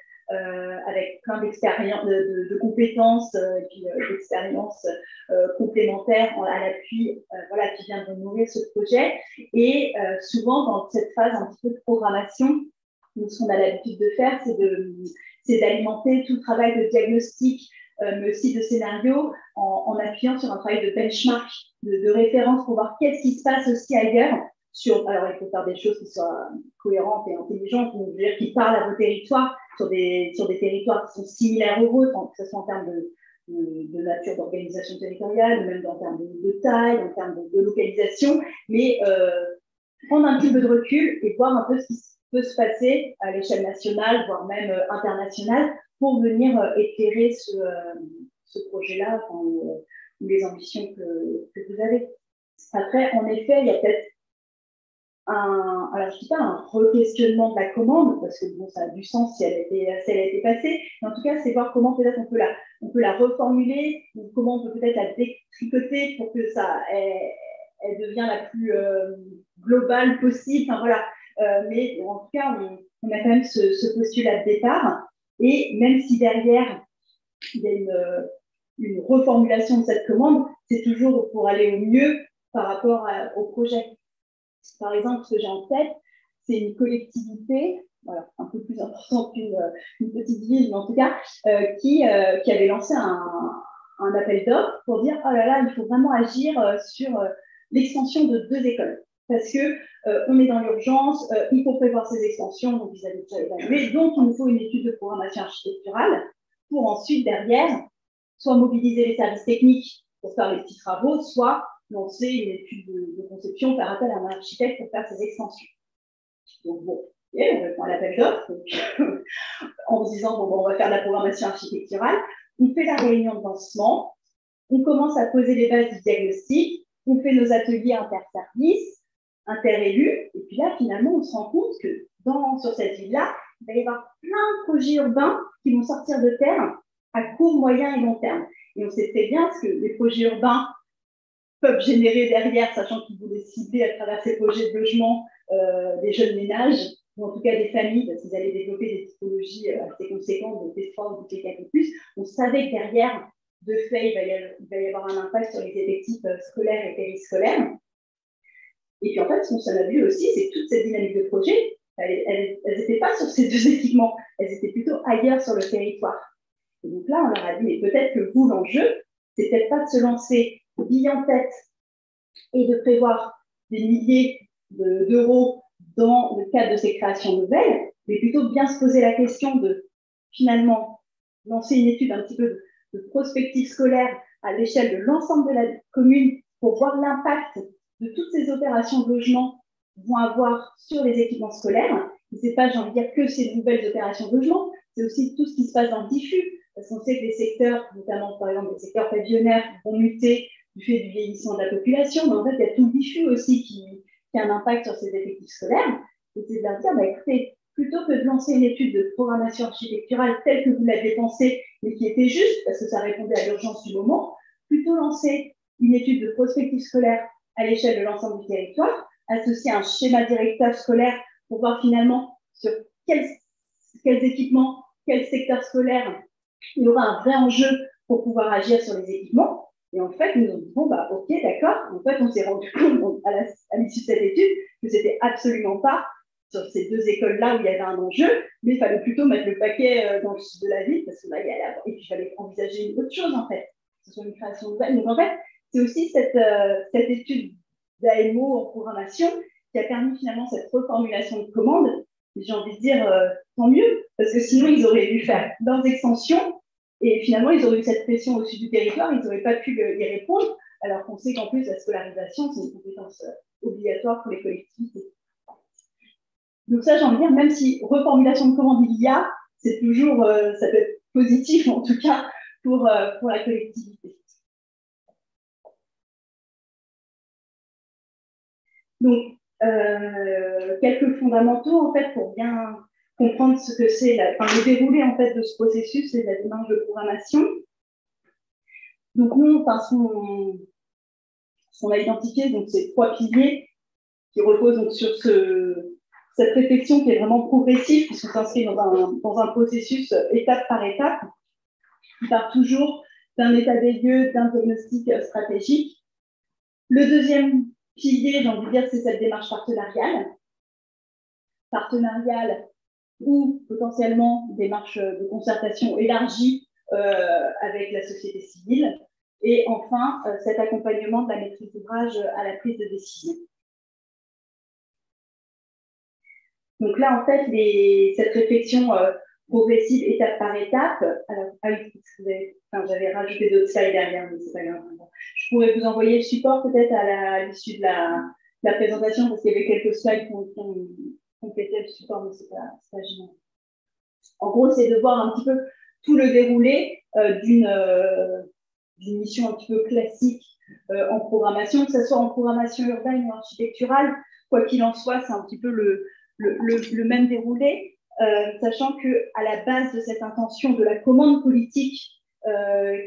avec plein d'expériences, de compétences et puis d'expériences complémentaires à l'appui, voilà, qui viennent de nourrir ce projet. Et souvent, dans cette phase un petit peu de programmation, donc, ce qu'on a l'habitude de faire, c'est d'alimenter tout le travail de diagnostic, mais aussi de scénario, en appuyant sur un travail de benchmark, de référence pour voir qu'est-ce qui se passe aussi ailleurs. Alors, il faut faire des choses qui soient cohérentes et intelligentes, donc, je veux dire, qui parlent à vos territoires, sur des territoires qui sont similaires aux vôtres, que ce soit en termes de nature d'organisation territoriale, ou même en termes de taille, en termes de localisation, mais prendre un petit peu de recul et voir un peu ce qui peut se passer à l'échelle nationale, voire même internationale, pour venir éclairer ce projet-là, ou les ambitions que vous avez. Après, en effet, il y a peut-être alors je ne dis pas un re-questionnement de la commande, parce que bon, ça a du sens si elle a été passée, mais en tout cas, c'est voir comment peut-être on peut la reformuler, ou comment on peut peut-être la détricoter pour que elle devienne la plus globale possible. Enfin, voilà. Mais en tout cas, on a quand même ce postulat de départ, et même si derrière, il y a une reformulation de cette commande, c'est toujours pour aller au mieux par rapport au projet. Par exemple, ce que j'ai en tête, c'est une collectivité, voilà, un peu plus importante qu'une petite ville, mais en tout cas, qui avait lancé un appel d'offres pour dire, oh là là, il faut vraiment agir sur l'extension de 2 écoles. Parce que on est dans l'urgence, il faut prévoir ces extensions, donc ils avaient déjà évalué, donc il nous faut une étude de programmation architecturale pour ensuite, derrière, soit mobiliser les services techniques pour faire les petits travaux, soit lancer une étude de conception, faire appel à un architecte pour faire ces extensions. Donc bon, on répond à l'appel d'offres, en se disant, bon, on va faire de la programmation architecturale, on fait la réunion de lancement, on commence à poser les bases du diagnostic, on fait nos ateliers interservices, interélus, et puis là, finalement, on se rend compte que sur cette ville-là, il va y avoir plein de projets urbains qui vont sortir de terre à court, moyen et long terme. Et on sait très bien ce que les projets urbains peuvent générer derrière, sachant qu'ils voulaient cibler à travers ces projets de logement des jeunes ménages, ou en tout cas des familles, parce qu'ils allaient développer des typologies assez conséquentes, de T3 ou de T4+. On savait que derrière, de fait, il va y avoir un impact sur les effectifs scolaires et périscolaires. Et puis en fait, ce qu'on a vu aussi, c'est que toute cette dynamique de projet, elles n'étaient pas sur ces 2 équipements, elles étaient plutôt ailleurs sur le territoire. Et donc là, on leur a dit, mais peut-être que vous, l'enjeu, c'est peut-être pas de se lancer bille en tête et de prévoir des milliers d'euros dans le cadre de ces créations nouvelles, mais plutôt bien se poser la question de finalement lancer une étude un petit peu de prospective scolaire à l'échelle de l'ensemble de la commune pour voir l'impact de toutes ces opérations de logement vont avoir sur les équipements scolaires. Et c'est pas, j'ai envie de dire, que ces nouvelles opérations de logement, c'est aussi tout ce qui se passe dans le diffus, parce qu'on sait que les secteurs, notamment par exemple les secteurs pavillonnaires, vont muter du fait du vieillissement de la population, mais en fait, il y a tout le diffus aussi qui a un impact sur ces effectifs scolaires. Et c'est de leur dire, bah, écoutez, plutôt que de lancer une étude de programmation architecturale telle que vous l'aviez pensée, mais qui était juste, parce que ça répondait à l'urgence du moment, plutôt lancer une étude de prospective scolaire à l'échelle de l'ensemble du territoire, associer un schéma directeur scolaire pour voir finalement sur quels équipements, quel secteur scolaire il y aura un vrai enjeu pour pouvoir agir sur les équipements. Et en fait, nous avons dit, bon, bah, ok, d'accord. En fait, on s'est rendu compte à l'issue de cette étude que c'était absolument pas sur ces 2 écoles-là où il y avait un enjeu, mais il fallait plutôt mettre le paquet dans le sud de la ville, parce que là, et puis il fallait envisager une autre chose, en fait, que ce soit une création nouvelle. Donc, en fait, c'est aussi cette étude d'AMO en programmation qui a permis finalement cette reformulation de commande. Et j'ai envie de dire, tant mieux, parce que sinon, ils auraient dû faire leurs extensions et finalement, ils auraient eu cette pression au-dessus du territoire, ils n'auraient pas pu y répondre, alors qu'on sait qu'en plus, la scolarisation, c'est une compétence obligatoire pour les collectivités. Donc ça, j'ai envie de dire, même si reformulation de commande il y a, c'est toujours, ça peut être positif, en tout cas, pour la collectivité. Donc, quelques fondamentaux, en fait, pour bien comprendre ce que c'est, le déroulé, en fait, de ce processus et de la démarche de programmation. Donc, nous, ce qu'on a identifié, donc, ces 3 piliers qui reposent donc, sur cette réflexion qui est vraiment progressive, puisqu'on s'inscrit dans un processus étape par étape, qui part toujours d'un état des lieux, d'un diagnostic stratégique. Le deuxième pilier, j'ai envie de dire, c'est cette démarche partenariale. Partenariale ou potentiellement démarche de concertation élargie avec la société civile. Et enfin, cet accompagnement de la maîtrise d'ouvrage à la prise de décision. Donc là, en fait, cette réflexion progressive étape par étape, alors, j'avais rajouté d'autres slides derrière, mais c'est pas grave. Je pourrais vous envoyer le support peut-être à l'issue de la présentation, parce qu'il y avait quelques slides qui ont complété le support, mais c'est pas gênant. En gros, c'est de voir un petit peu tout le déroulé d'une mission un petit peu classique en programmation, que ce soit en programmation urbaine ou architecturale, quoi qu'il en soit, c'est un petit peu le même déroulé, sachant qu'à la base de cette intention de la commande politique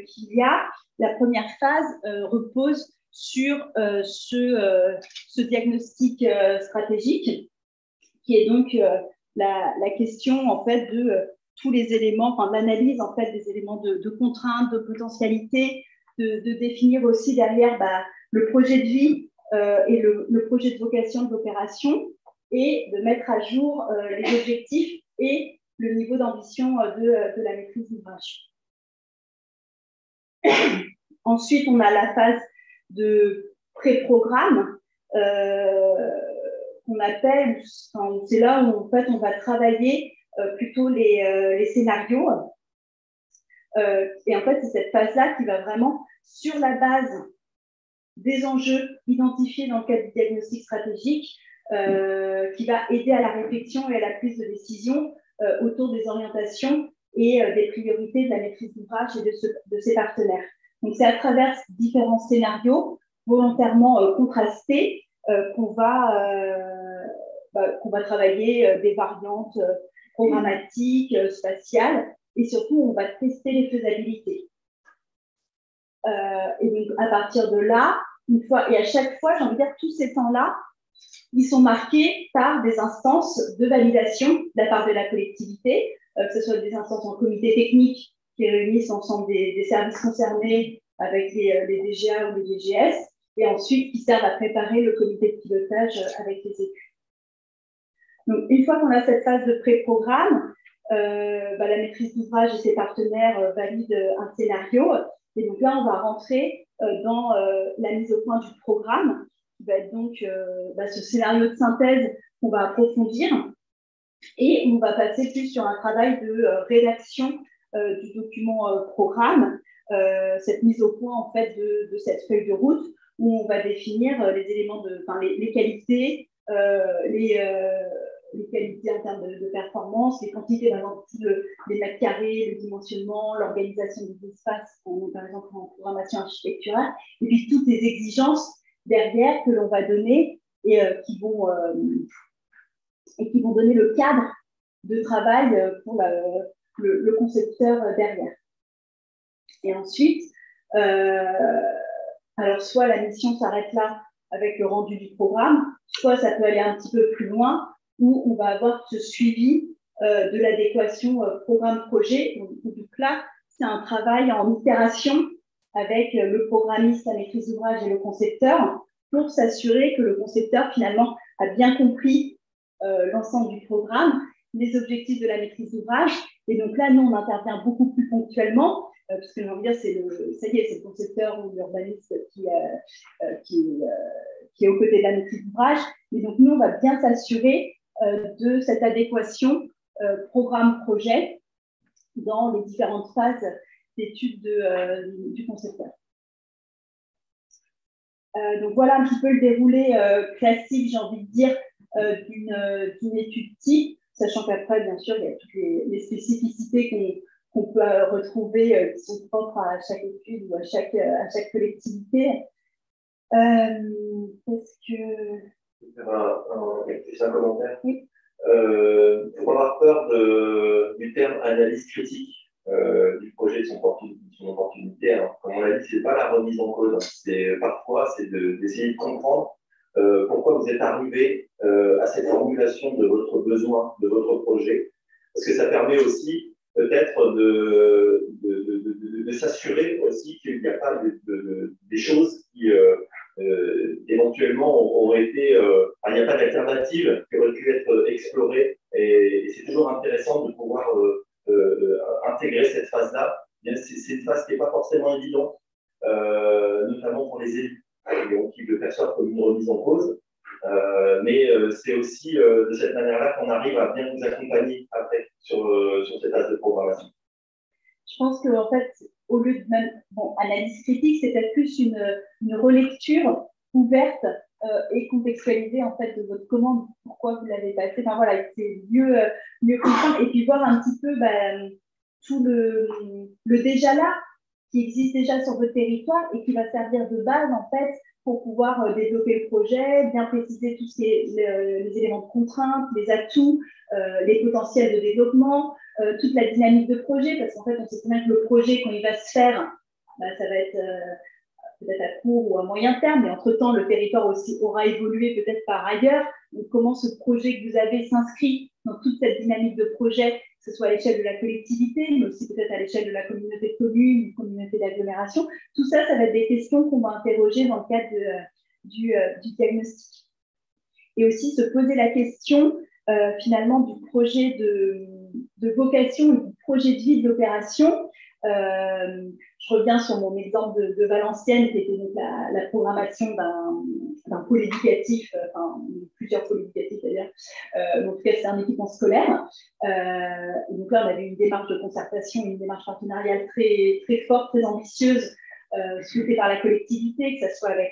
qu'il y a, la première phase repose sur ce diagnostic stratégique, qui est donc la question en fait de tous les éléments, enfin, l'analyse en fait des éléments de contraintes, de potentialité, de définir aussi derrière le projet de vie et le projet de vocation de l'opération, et de mettre à jour les objectifs et le niveau d'ambition de la maîtrise d'ouvrage. Ensuite, on a la phase de pré-programme qu'on appelle, c'est là où en fait on va travailler plutôt les scénarios. Et en fait, c'est cette phase-là qui va vraiment, sur la base des enjeux identifiés dans le cadre du diagnostic stratégique, qui va aider à la réflexion et à la prise de décision autour des orientations et des priorités de la maîtrise d'ouvrage et de ses partenaires. Donc, c'est à travers différents scénarios volontairement contrastés qu'on va travailler des variantes programmatiques, spatiales, et surtout, on va tester les faisabilités. Et donc, à partir de là, une fois, et à chaque fois, j'ai envie de dire, tous ces temps-là, ils sont marqués par des instances de validation de la part de la collectivité, que ce soit des instances en comité technique qui réunissent l'ensemble des services concernés avec les DGA ou les DGS, et ensuite qui servent à préparer le comité de pilotage avec les équipes. Donc, une fois qu'on a cette phase de pré-programme, la maîtrise d'ouvrage et ses partenaires valident un scénario. Et donc là, on va rentrer dans la mise au point du programme, qui va être donc ce scénario de synthèse qu'on va approfondir. Et on va passer plus sur un travail de rédaction du document programme, cette mise au point en fait de cette feuille de route, où on va définir les éléments les qualités, les qualités en termes de performance, les quantités d'inventaire, les mètres carrés, le dimensionnement, l'organisation des espaces, par exemple en programmation architecturale, et puis toutes les exigences derrière que l'on va donner et qui vont donner le cadre de travail pour le concepteur derrière. Et ensuite, alors soit la mission s'arrête là avec le rendu du programme, soit ça peut aller un petit peu plus loin, où on va avoir ce suivi de l'adéquation programme-projet. Donc là, c'est un travail en itération avec le programmiste, la maîtrise d'ouvrage et le concepteur, pour s'assurer que le concepteur, finalement, a bien compris l'ensemble du programme, les objectifs de la maîtrise d'ouvrage. Et donc là, nous, on intervient beaucoup plus ponctuellement, parce que j'ai envie de dire, c'est le concepteur ou l'urbaniste qui est aux côtés de la maîtrise d'ouvrage. Et donc, nous, on va bien s'assurer de cette adéquation programme-projet dans les différentes phases d'études du concepteur. Donc, voilà un petit peu le déroulé classique, j'ai envie de dire, d'une étude type, sachant qu'après, bien sûr, il y a toutes les spécificités qu'on peut retrouver qui sont propres à chaque étude ou à chaque collectivité. Est-ce que... Faire un commentaire. Oui. Il faut avoir peur du terme analyse critique du projet de son opportunité. Hein. Comme on l'a dit, ce n'est pas la remise en cause. Parfois, c'est d'essayer de comprendre pourquoi vous êtes arrivé à cette formulation de votre besoin, de votre projet. Parce que ça permet aussi peut-être de s'assurer aussi qu'il n'y a pas des choses qui éventuellement auraient été... il n'y a pas d'alternative qui aurait pu être explorée. Et c'est toujours intéressant de pouvoir intégrer cette phase-là. C'est une phase qui n'est pas forcément évidente, notamment pour les élus, qui le perçoivent comme une remise en cause. Mais c'est aussi de cette manière-là qu'on arrive à bien vous accompagner après sur cette phase de programmation. Je pense qu'en fait, au lieu de même analyse critique, c'est peut-être plus une relecture ouverte et contextualisée en fait de votre commande, pourquoi vous l'avez passée. Enfin voilà, c'est mieux comprendre et puis voir un petit peu tout le déjà là qui existe déjà sur votre territoire et qui va servir de base en fait pour pouvoir développer le projet, bien préciser tous les éléments de contrainte, les atouts, les potentiels de développement, toute la dynamique de projet, parce qu'en fait, on sait très bien que le projet, quand il va se faire, ça va être peut-être à court ou à moyen terme, mais entre-temps, le territoire aussi aura évolué peut-être par ailleurs. Donc, comment ce projet que vous avez s'inscrit dans toute cette dynamique de projet ce soit à l'échelle de la collectivité, mais aussi peut-être à l'échelle de la communauté de communes, une communauté d'agglomération. Tout ça, ça va être des questions qu'on va interroger dans le cadre du diagnostic. Et aussi se poser la question finalement du projet de vocation et du projet de vie de l'opération. Je reviens sur mon exemple de Valenciennes, qui était donc la programmation d'un pôle éducatif, enfin plusieurs pôles éducatifs d'ailleurs, en tout cas c'est un équipement scolaire. Et donc là on avait une démarche de concertation, une démarche partenariale très, très forte, très ambitieuse, souhaitée par la collectivité, que ce soit avec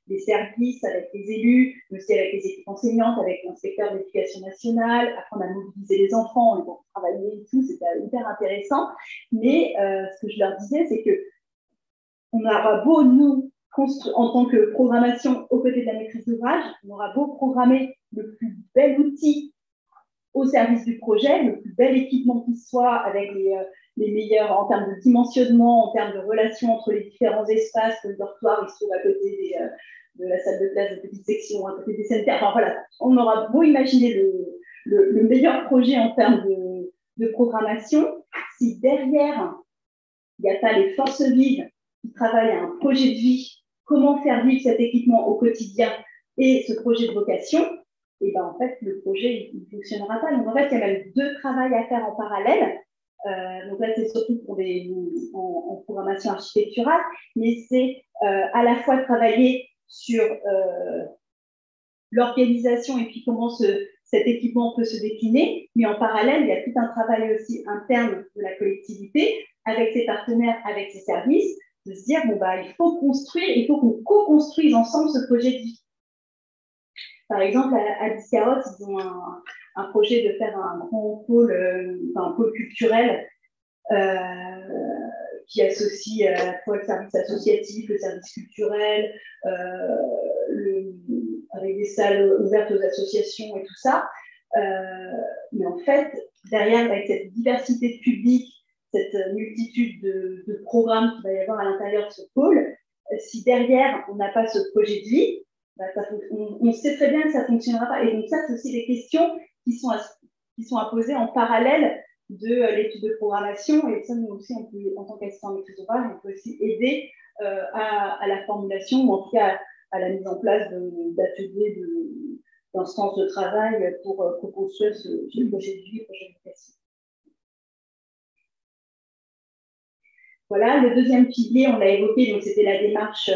les services, avec les élus, mais aussi avec les équipes enseignantes, avec l'inspecteur de l'éducation nationale. Après, on a mobilisé les enfants, on les a travaillé et tout, c'était hyper intéressant. Mais ce que je leur disais, c'est que on aura beau, nous, en tant que programmation aux côtés de la maîtrise d'ouvrage, on aura beau programmer le plus bel outil au service du projet, le plus bel équipement qui soit, avec les meilleurs en termes de dimensionnement, en termes de relations entre les différents espaces, le dortoir, il se trouve à côté de la salle de classe de petite section, à côté des sanitaires. Enfin voilà, on aura beau imaginer le meilleur projet en termes de programmation, si derrière, il n'y a pas les forces vives qui travaillent à un projet de vie, comment faire vivre cet équipement au quotidien et ce projet de vocation, et ben en fait, le projet ne fonctionnera pas. Donc en fait, il y a même deux travails à faire en parallèle. Donc là, c'est surtout pour en programmation architecturale, mais c'est à la fois travailler sur l'organisation et puis comment cet équipement peut se décliner, mais en parallèle, il y a tout un travail aussi interne de la collectivité avec ses partenaires, avec ses services, de se dire, bon, bah, il faut construire, il faut qu'on co-construise ensemble ce projet de vie. Par exemple, à Biscarrosse, ils ont un projet de faire un grand pôle, un pôle culturel qui associe à la fois le service associatif, le service culturel, avec des salles ouvertes aux associations et tout ça. Mais en fait, derrière, avec cette diversité de publics, cette multitude de programmes qu'il va y avoir à l'intérieur de ce pôle, si derrière, on n'a pas ce projet de vie, bah, on sait très bien que ça ne fonctionnera pas. Et donc ça, c'est aussi des questions qui sont à poser en parallèle de l'étude de programmation. Et ça, nous aussi, on peut, en tant qu'assistant maîtrise d'ouvrage, on peut aussi aider à la formulation, ou en tout cas à la mise en place d'ateliers, d'instances de travail pour construire ce projet de vie, projet d'éducation. Voilà, le deuxième pilier, on l'a évoqué, donc c'était la démarche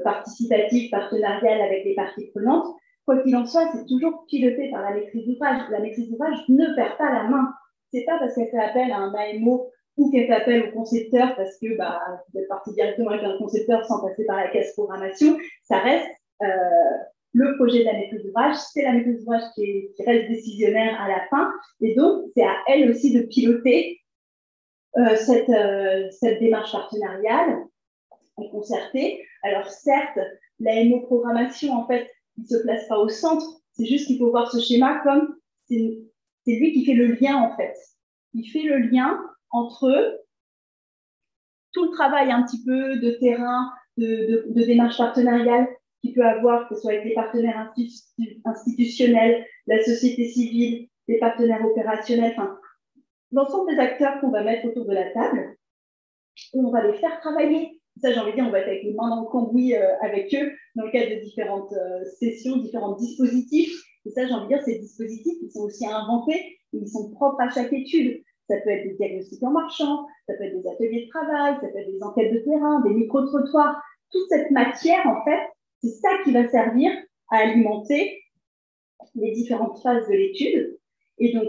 participative, partenariale avec les parties prenantes. Quoi qu'il en soit, c'est toujours piloté par la maîtrise d'ouvrage. La maîtrise d'ouvrage ne perd pas la main. C'est pas parce qu'elle fait appel à un AMO ou qu'elle fait appel au concepteur parce que vous êtes parti directement avec un concepteur sans passer par la case programmation. Ça reste le projet de la maîtrise d'ouvrage. C'est la maîtrise d'ouvrage qui reste décisionnaire à la fin. Et donc, c'est à elle aussi de piloter cette démarche partenariale et concertée. Alors certes, l'AMO programmation, en fait, il ne se place pas au centre. C'est juste qu'il faut voir ce schéma comme c'est lui qui fait le lien, en fait. Il fait le lien entre tout le travail un petit peu de terrain, de démarche partenariale qu'il peut avoir, que ce soit avec les partenaires institutionnels, la société civile, les partenaires opérationnels, enfin, l'ensemble des acteurs qu'on va mettre autour de la table, on va les faire travailler. Ça, j'ai envie de dire, on va être avec les mains dans le cambouis avec eux dans le cadre de différentes sessions, différents dispositifs. Et ça, j'ai envie de dire, ces dispositifs, ils sont aussi inventés, ils sont propres à chaque étude. Ça peut être des diagnostics en marchant, ça peut être des ateliers de travail, ça peut être des enquêtes de terrain, des micro-trottoirs. Toute cette matière, en fait, c'est ça qui va servir à alimenter les différentes phases de l'étude. Et donc,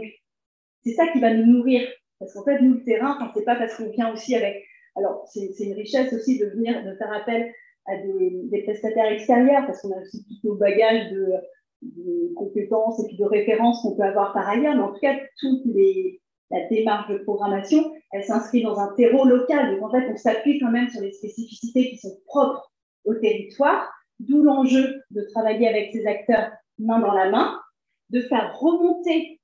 c'est ça qui va nous nourrir. Parce qu'en fait, nous, le terrain, c'est pas parce qu'on vient aussi avec... Alors, c'est une richesse aussi de faire appel à des prestataires extérieurs, parce qu'on a aussi tous nos bagages de compétences et puis de références qu'on peut avoir par ailleurs. Mais en tout cas, la démarche de programmation, elle s'inscrit dans un terreau local. Donc, en fait, on s'appuie quand même sur les spécificités qui sont propres au territoire, d'où l'enjeu de travailler avec ces acteurs main dans la main, de faire remonter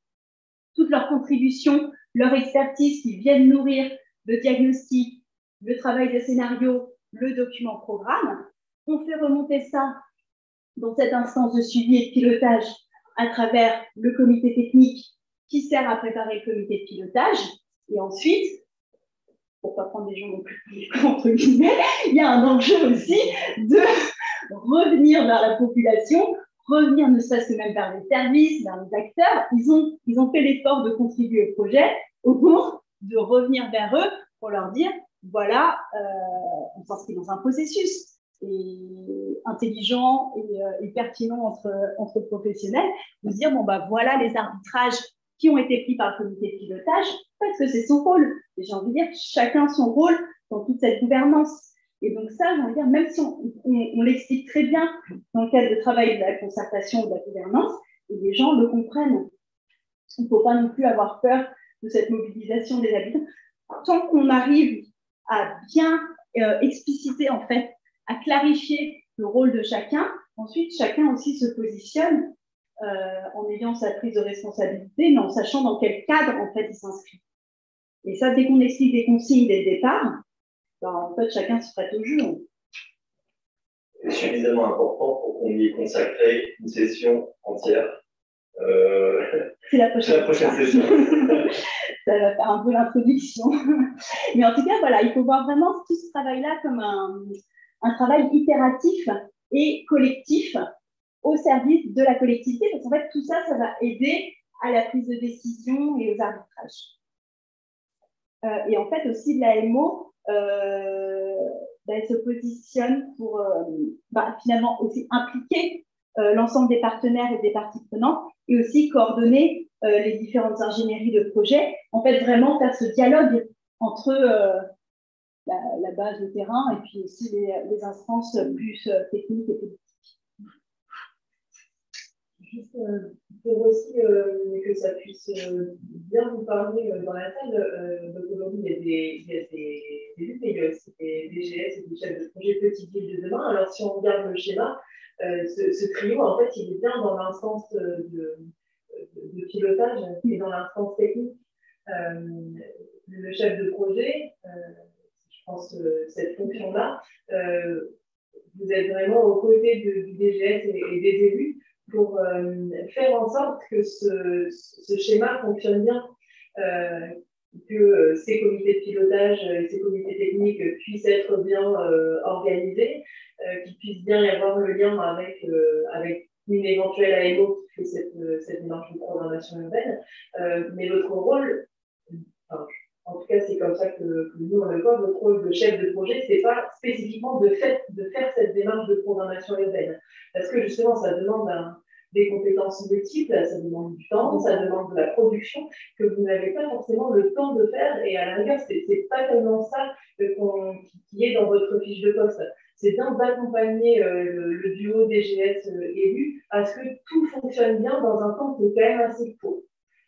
toutes leurs contributions, leur expertise qui viennent nourrir le diagnostic, le travail de scénario, le document programme. On fait remonter ça dans cette instance de suivi et de pilotage à travers le comité technique qui sert à préparer le comité de pilotage. Et ensuite, pour ne pas prendre des gens non plus entre guillemets, il y a un enjeu aussi de revenir vers la population, revenir ne serait-ce que même vers les services, vers les acteurs. Ils ont fait l'effort de contribuer au projet, au cours de revenir vers eux pour leur dire, voilà, on s'inscrit dans un processus intelligent et pertinent entre professionnels, de se dire, bon, bah, voilà les arbitrages qui ont été pris par le comité de pilotage, parce que c'est son rôle. Et j'ai envie de dire, chacun son rôle dans toute cette gouvernance. Et donc ça, j'ai envie de dire, même si on l'explique très bien dans le cadre de travail de la concertation ou de la gouvernance, et les gens le comprennent. Il ne faut pas non plus avoir peur de cette mobilisation des habitants. Tant qu'on arrive à bien expliciter, en fait, à clarifier le rôle de chacun, ensuite, chacun aussi se positionne en ayant sa prise de responsabilité, mais en sachant dans quel cadre, en fait, il s'inscrit. Et ça, dès qu'on explique des consignes dès le départ, ben, en fait, chacun se prête au jeu. C'est suffisamment important pour qu'on y ait consacré une session entière. C'est la prochaine session. Ça va faire un peu l'introduction. Mais en tout cas, voilà, il faut voir vraiment tout ce travail-là comme un travail itératif et collectif au service de la collectivité, parce qu'en fait, tout ça, ça va aider à la prise de décision et aux arbitrages. Et en fait, aussi, l'AMO, elle se positionne pour finalement aussi impliquer l'ensemble des partenaires et des parties prenantes et aussi coordonner les différentes ingénieries de projet, en fait, vraiment faire ce dialogue entre la base de terrain et puis aussi les instances plus techniques et politiques. Juste pour aussi que ça puisse bien vous parler dans la salle, donc aujourd'hui il y a des élus, mais il y a aussi des DGS et des chefs de projet Petites Villes de demain. Alors si on regarde le schéma, ce trio, en fait, il est bien dans l'instance de pilotage et dans l'instance technique. Le chef de projet, je pense cette fonction-là, vous êtes vraiment aux côtés du DGS et des élus pour faire en sorte que ce schéma fonctionne bien, que ces comités de pilotage et ces comités techniques puissent être bien organisés, qu'il puisse bien y avoir le lien avec une éventuelle AMO qui fait cette démarche de programmation urbaine. Mais votre rôle, enfin, en tout cas c'est comme ça que nous on le voit, votre rôle de chef de projet, c'est pas spécifiquement de faire cette démarche de programmation urbaine. Parce que justement, ça demande des compétences multiples, ça demande du temps, ça demande de la production que vous n'avez pas forcément le temps de faire. Et à la rigueur, c'est pas tellement ça qui est dans votre fiche de poste. C'est bien d'accompagner le duo DGS élu à ce que tout fonctionne bien dans un temps qui est quand même assez court.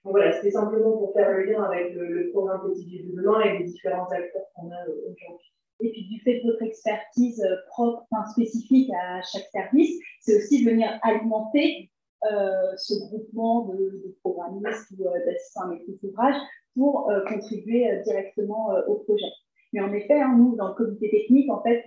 Donc voilà, c'était simplement pour faire le lien avec le programme Petites Villes de demain et les différents acteurs qu'on a aujourd'hui. Et puis du fait de votre expertise propre, spécifique à chaque service, c'est aussi de venir alimenter ce groupement de programmistes ou d'assistants à maîtrise d'ouvrage pour contribuer directement au projet. Mais en effet, nous, dans le comité technique, en fait,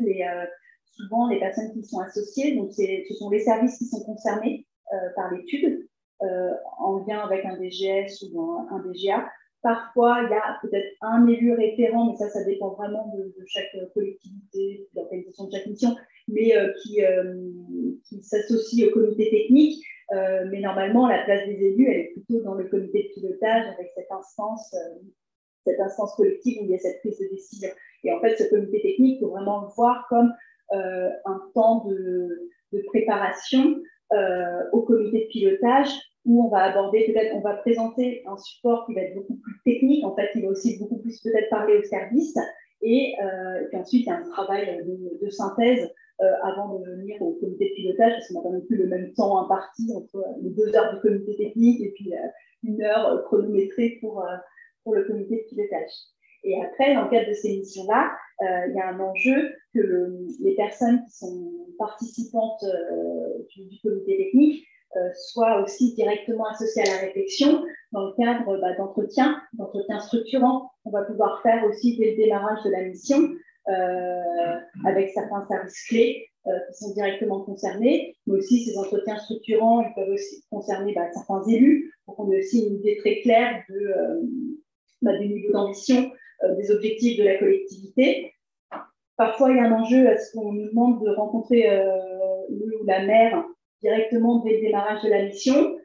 souvent les personnes qui sont associées, donc ce sont les services qui sont concernés par l'étude, en lien avec un DGS ou un DGA. Parfois, il y a peut-être un élu référent, mais ça dépend vraiment de chaque collectivité, de l'organisation de chaque mission, mais qui s'associe au comité technique. Mais normalement, la place des élus, elle est plutôt dans le comité de pilotage avec cette instance collective où il y a cette prise de décision. Et en fait, ce comité technique, il faut vraiment le voir comme un temps de préparation au comité de pilotage où on va aborder, on va présenter un support qui va être beaucoup plus technique. En fait, il va aussi beaucoup plus peut-être parler au service. Et puis ensuite, il y a un travail de synthèse avant de venir au comité de pilotage, parce qu'on n'a pas non plus le même temps imparti entre les 2 heures du comité technique et puis 1 heure chronométrée pour le comité de pilotage. Et après, dans le cadre de ces missions-là, il y a un enjeu que les personnes qui sont participantes du comité technique soient aussi directement associées à la réflexion dans le cadre d'entretiens structurants. On va pouvoir faire aussi dès le démarrage de la mission avec certains services clés qui sont directement concernés, mais aussi ces entretiens structurants, ils peuvent aussi concerner certains élus, pour qu'on ait aussi une idée très claire du niveau d'ambition, des objectifs de la collectivité. Parfois, il y a un enjeu à ce qu'on nous demande de rencontrer le ou la maire directement dès le démarrage de la mission.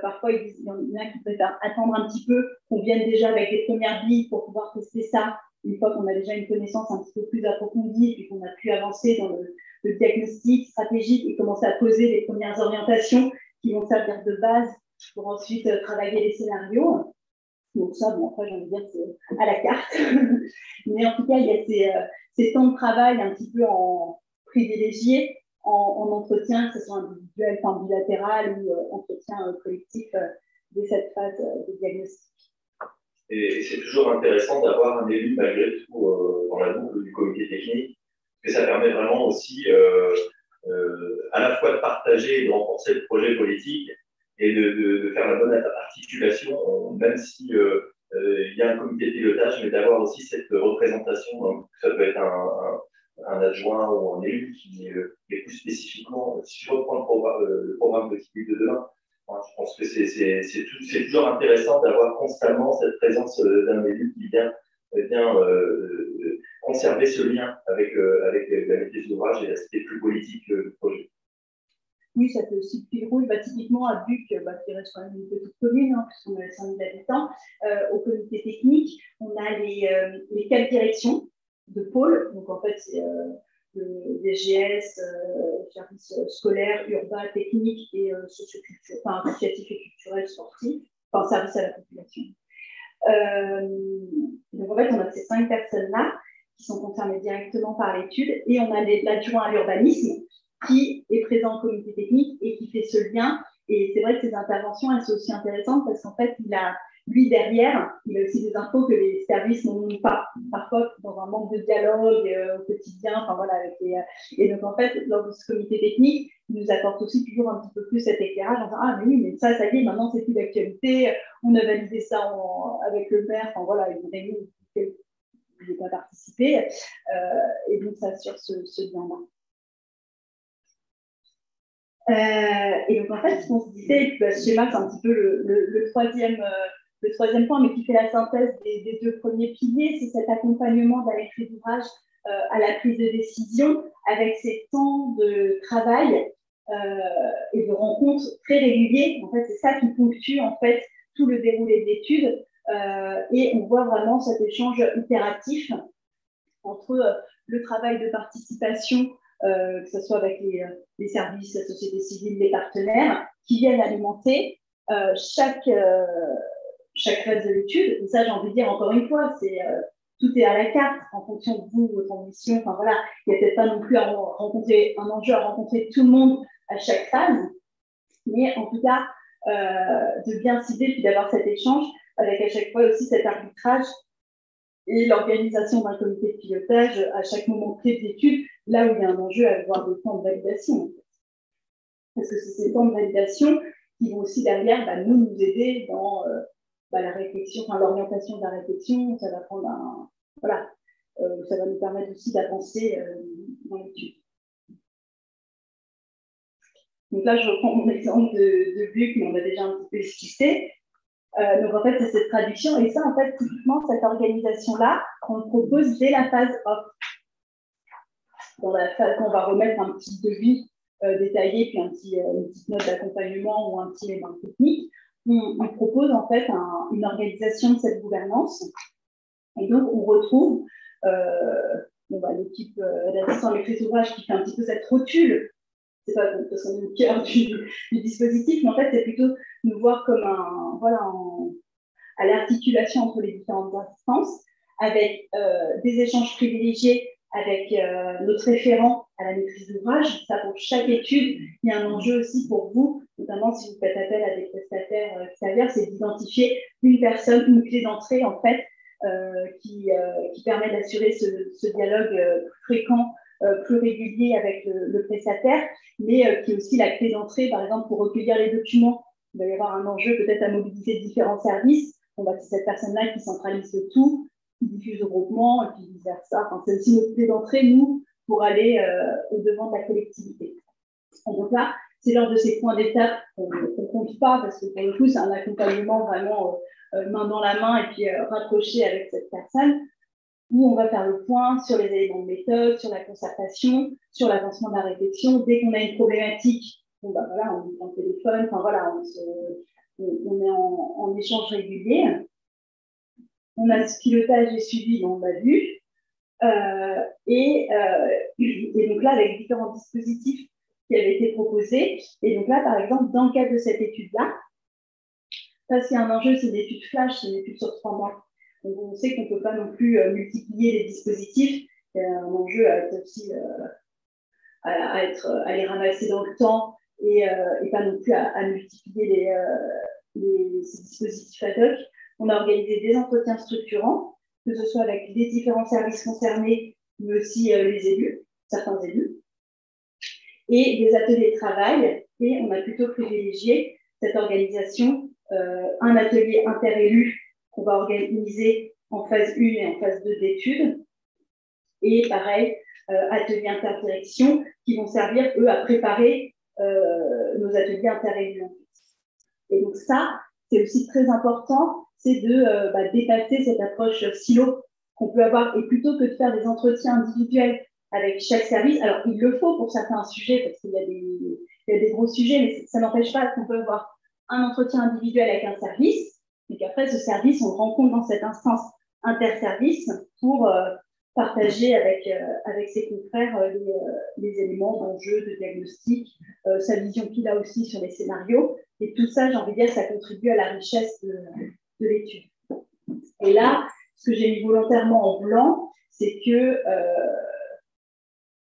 Parfois, il y en a qui préfèrent attendre un petit peu qu'on vienne déjà avec des premières billes pour pouvoir tester ça une fois qu'on a déjà une connaissance un petit peu plus approfondie et puis qu'on a pu avancer dans le diagnostic stratégique et commencer à poser les premières orientations qui vont servir de base pour ensuite travailler les scénarios. Donc ça, après, j'ai envie de dire, c'est à la carte. Mais en tout cas, il y a ces temps de travail un petit peu en privilégié en entretien, que ce soit individuel, enfin bilatéral ou entretien collectif dès cette phase de diagnostic. Et c'est toujours intéressant d'avoir un élu malgré tout dans la boucle du comité technique, parce que ça permet vraiment aussi à la fois de partager et de renforcer le projet politique et de faire la bonne articulation, même si il y a un comité de pilotage, mais d'avoir aussi cette représentation. Donc, ça peut être un adjoint ou un élu qui est plus spécifiquement, si je reprends le programme de Civil de demain, je pense que c'est toujours intéressant d'avoir constamment cette présence d'un élu qui vient conserver ce lien avec la maîtrise d'ouvrage et l'aspect plus politique du projet. Oui, ça fait aussi le fil rouge. Typiquement, à Buc, qui reste quand même une petite commune, puisqu'on a 5 000 habitants, au comité technique, on a les 4 directions de pôle. Donc, en fait, c'est le DGS, service scolaire, urbain, technique et associatif et culturel, sportif, service à la population. Donc, en fait, on a ces 5 personnes-là qui sont concernées directement par l'étude et on a l'adjoint à l'urbanisme qui est présent au comité technique et qui fait ce lien. Et c'est vrai que ces interventions, elles sont aussi intéressantes parce qu'en fait, lui, derrière, il a aussi des infos que les services n'ont pas. Parfois, dans un manque de dialogue au quotidien, et donc, en fait, lors de ce comité technique, il nous apporte aussi toujours un petit peu plus cet éclairage en disant « Ah, mais oui, mais ça y est, maintenant, c'est plus d'actualité. On a validé ça avec le maire. » Une réunion où je n'ai pas participé. Et donc, ça assure ce lien-là. Et donc, en fait, ce qu'on se disait, ce schéma, c'est un petit peu le troisième point, mais qui fait la synthèse des 2 premiers piliers, c'est cet accompagnement de la maîtrise d'ouvrage à la prise de décision, avec ces temps de travail et de rencontres très réguliers. En fait, c'est ça qui ponctue en fait tout le déroulé de l'étude, et on voit vraiment cet échange itératif entre le travail de participation, que ce soit avec les services, la société civile, les partenaires, qui viennent alimenter chaque phase de l'étude. Et ça, j'ai envie de dire encore une fois, tout est à la carte en fonction de vous, votre ambition. Il n'y a peut-être pas non plus un enjeu à rencontrer tout le monde à chaque phase, mais en tout cas, de bien cibler puis d'avoir cet échange avec à chaque fois aussi cet arbitrage et l'organisation d'un comité de pilotage à chaque moment clé de l'étude, là où il y a un enjeu à avoir des temps de validation. En fait. Parce que c'est ces temps de validation qui vont aussi derrière nous aider dans la réflexion, l'orientation de la réflexion. Ça va prendre ça va nous permettre aussi d'avancer dans l'étude. Donc là, je reprends mon exemple de Buc, mais on a déjà un petit peu esquissé. Donc en fait, c'est cette traduction. Et ça, en fait, typiquement, cette organisation-là, on le propose dès la phase off. Dans la phase, on va remettre un petit devis détaillé, puis une petite note d'accompagnement ou un petit élément technique. On propose en fait une organisation de cette gouvernance. Et donc, on retrouve l'équipe d'assistants maîtrise d'ouvrage qui fait un petit peu cette rotule. C'est pas de toute façon le cœur du dispositif, mais en fait, c'est plutôt nous voir comme à l'articulation entre les différentes instances, avec des échanges privilégiés avec notre référent à la maîtrise d'ouvrage. Ça, pour chaque étude, il y a un enjeu aussi pour vous, notamment si vous faites appel à des prestataires extérieurs, c'est d'identifier une personne, une clé d'entrée, en fait, qui permet d'assurer ce dialogue fréquent, plus régulier avec le prestataire, mais qui est aussi la clé d'entrée, par exemple, pour recueillir les documents. Il va y avoir un enjeu peut-être à mobiliser différents services. C'est cette personne-là qui centralise le tout, qui diffuse au groupement, et puis vice-versa. C'est aussi notre clé d'entrée, nous, pour aller au-devant de la collectivité. Et donc là, c'est lors de ces points d'étape qu'on ne compte pas, parce que pour le coup, c'est un accompagnement vraiment main dans la main et puis rapproché avec cette personne, où on va faire le point sur les éléments de méthode, sur la concertation, sur l'avancement de la réflexion. Dès qu'on a une problématique, bon, bah, voilà, on prend le téléphone, enfin, voilà, on est en échange régulier. On a ce pilotage et suivi, on l'a vu. Et donc là, avec différents dispositifs qui avaient été proposés. Et donc là, par exemple, dans le cadre de cette étude-là, parce qu'il y a un enjeu, c'est une étude flash, c'est une étude sur 3 mois. Donc on sait qu'on ne peut pas non plus multiplier les dispositifs. Il y a un enjeu à être aussi à les ramasser dans le temps et pas non plus à multiplier ces dispositifs ad hoc. On a organisé des entretiens structurants, que ce soit avec les différents services concernés, mais aussi les élus, certains élus, et des ateliers de travail. Et on a plutôt privilégié cette organisation, un atelier interélus qu'on va organiser en phase 1 et en phase 2 d'études. Et pareil, ateliers interdirection qui vont servir, eux, à préparer nos ateliers interélus. Et donc ça, c'est aussi très important, c'est de dépasser cette approche silo qu'on peut avoir. Et plutôt que de faire des entretiens individuels avec chaque service, alors il le faut pour certains sujets, parce qu'il y a des gros sujets, mais ça n'empêche pas qu'on peut avoir un entretien individuel avec un service, et qu'après ce service, on le rencontre dans cette instance interservice pour partager avec ses confrères les éléments d'enjeu, de diagnostic, sa vision qu'il a aussi sur les scénarios. Et tout ça, j'ai envie de dire, ça contribue à la richesse de l'étude. Et là, ce que j'ai mis volontairement en blanc, c'est que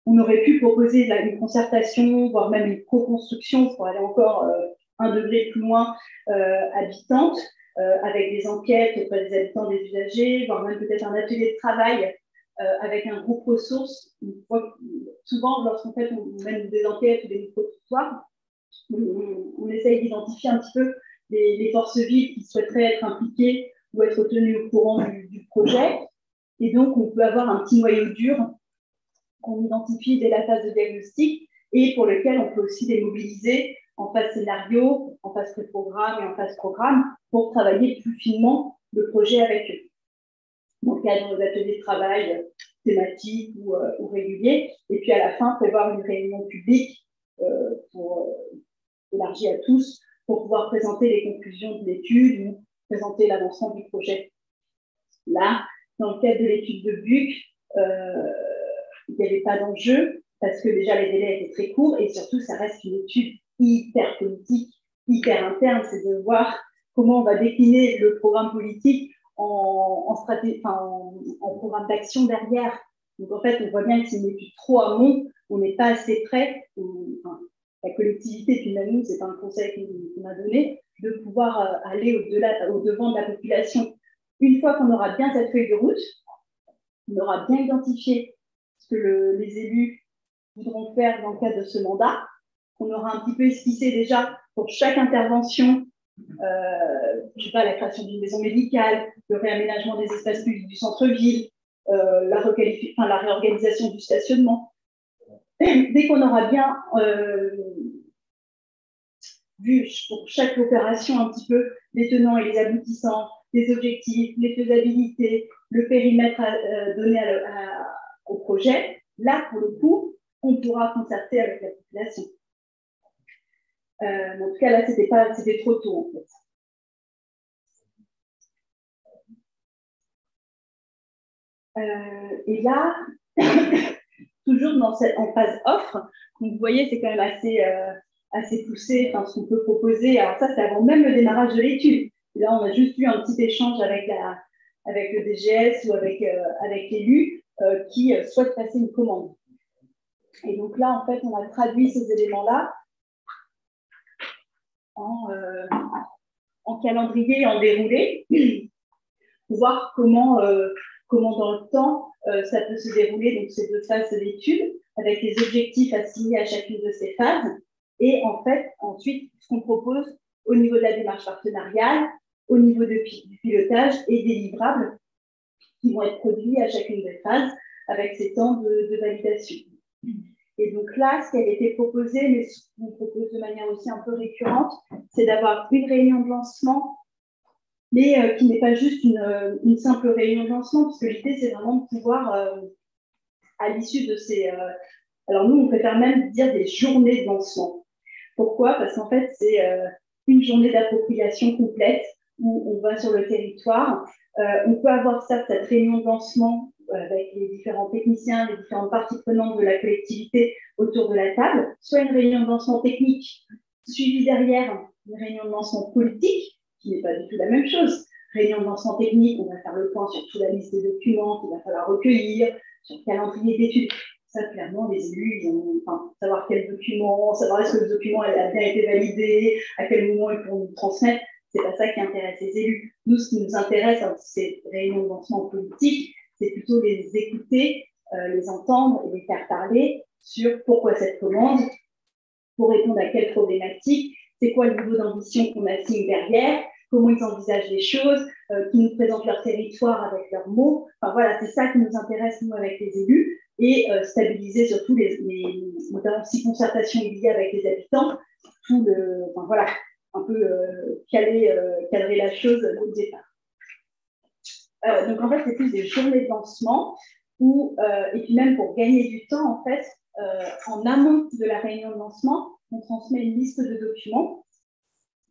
on aurait pu proposer une concertation, voire même une co-construction pour aller encore un degré plus loin, habitante, avec des enquêtes auprès des habitants, des usagers, voire même peut-être un atelier de travail avec un groupe ressources. Souvent, lorsqu'on fait on mène des enquêtes ou des micro-trottoirs, on essaye d'identifier un petit peu les forces vives qui souhaiteraient être impliquées ou être tenues au courant du projet. Et donc, on peut avoir un petit noyau dur qu'on identifie dès la phase de diagnostic et pour lequel on peut aussi les mobiliser en phase scénario, en phase pré-programme et en phase programme pour travailler plus finement le projet avec eux. Dans le cadre de nos ateliers de travail thématiques ou réguliers. Et puis à la fin, prévoir une réunion publique élargie à tous pour pouvoir présenter les conclusions de l'étude ou présenter l'avancement du projet. Là, dans le cadre de l'étude de BUC, il n'y avait pas d'enjeu parce que déjà les délais étaient très courts et surtout ça reste une étude hyper politique, hyper interne, c'est de voir comment on va décliner le programme politique en programme d'action derrière. Donc en fait, on voit bien que c'est une étude trop amont, on n'est pas assez près, la collectivité, puis même nous, c'est un conseil qu'on m'a donné, de pouvoir aller au-devant de la population. Une fois qu'on aura bien cette feuille de route, on aura bien identifié ce que les élus voudront faire dans le cadre de ce mandat, qu'on aura un petit peu esquissé déjà pour chaque intervention, je sais pas, la création d'une maison médicale, le réaménagement des espaces publics du centre-ville, la réorganisation du stationnement. Dès qu'on aura bien vu pour chaque opération un petit peu les tenants et les aboutissants, les objectifs, les faisabilités, le périmètre donné au projet, là, pour le coup, on pourra concerter avec la population. En tout cas, là, c'était trop tôt, en fait. Et là, toujours en phase offre, donc vous voyez, c'est quand même assez poussé, ce qu'on peut proposer. Alors ça, c'est avant même le démarrage de l'étude. Là, on a juste eu un petit échange avec le DGS ou avec l'élu qui souhaite passer une commande. Et donc là, en fait, on a traduit ces éléments-là en calendrier, en déroulé, pour voir comment dans le temps ça peut se dérouler, donc ces 2 phases de l'étude, avec les objectifs assignés à chacune de ces phases. Et en fait, ensuite, ce qu'on propose au niveau de la démarche partenariale, au niveau du pilotage et des livrables qui vont être produits à chacune des phases avec ces temps de validation. Et donc là, ce qui avait été proposé, mais ce qu'on propose de manière aussi un peu récurrente, c'est d'avoir une réunion de lancement, mais qui n'est pas juste une simple réunion de lancement, parce que l'idée, c'est vraiment de pouvoir, à l'issue de ces... alors nous, on préfère même dire des journées de lancement. Pourquoi? Parce qu'en fait, c'est une journée d'appropriation complète où on va sur le territoire. On peut avoir ça, cette réunion de lancement avec les différents techniciens, les différentes parties prenantes de la collectivité autour de la table, soit une réunion de lancement technique suivie derrière une réunion de lancement politique, qui n'est pas du tout la même chose. Réunion de lancement technique, on va faire le point sur toute la liste des documents qu'il va falloir recueillir, sur le calendrier d'études. Ça, clairement, les élus, ils ont, enfin, savoir quel document, savoir est-ce que le document a bien été validé, à quel moment ils pourront nous transmettre, c'est pas ça qui intéresse les élus. Nous, ce qui nous intéresse à ces réunions de lancement politique, c'est plutôt les écouter, les entendre et les faire parler sur pourquoi cette commande, pour répondre à quelle problématique, c'est quoi le niveau d'ambition qu'on assigne derrière, comment ils envisagent les choses, qui nous présentent leur territoire avec leurs mots. Enfin voilà, c'est ça qui nous intéresse, nous, avec les élus, et stabiliser surtout notamment si concertation il y a avec les habitants, enfin voilà, un peu cadrer la chose au départ. Donc en fait, c'est plus des journées de lancement, et puis même pour gagner du temps, en fait, en amont de la réunion de lancement, on transmet une liste de documents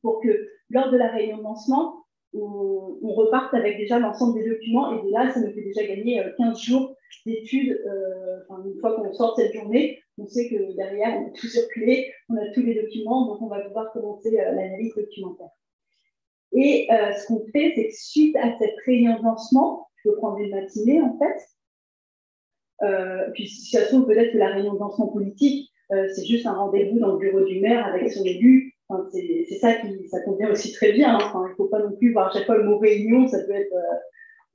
pour que lors de la réunion de lancement, on reparte avec déjà l'ensemble des documents, et là, ça nous fait déjà gagner 15 jours d'études. Une fois qu'on sort cette journée, on sait que derrière, on a tout circulé, on a tous les documents, donc on va pouvoir commencer l'analyse documentaire. Et ce qu'on fait, c'est que suite à cette réunion de lancement, je peux prendre une matinée en fait, puis si ça se trouve, peut-être que la réunion de lancement politique, c'est juste un rendez-vous dans le bureau du maire avec son élu. Enfin, c'est ça ça convient aussi très bien. Hein. Enfin, il ne faut pas non plus voir à chaque fois le mot réunion, ça peut être,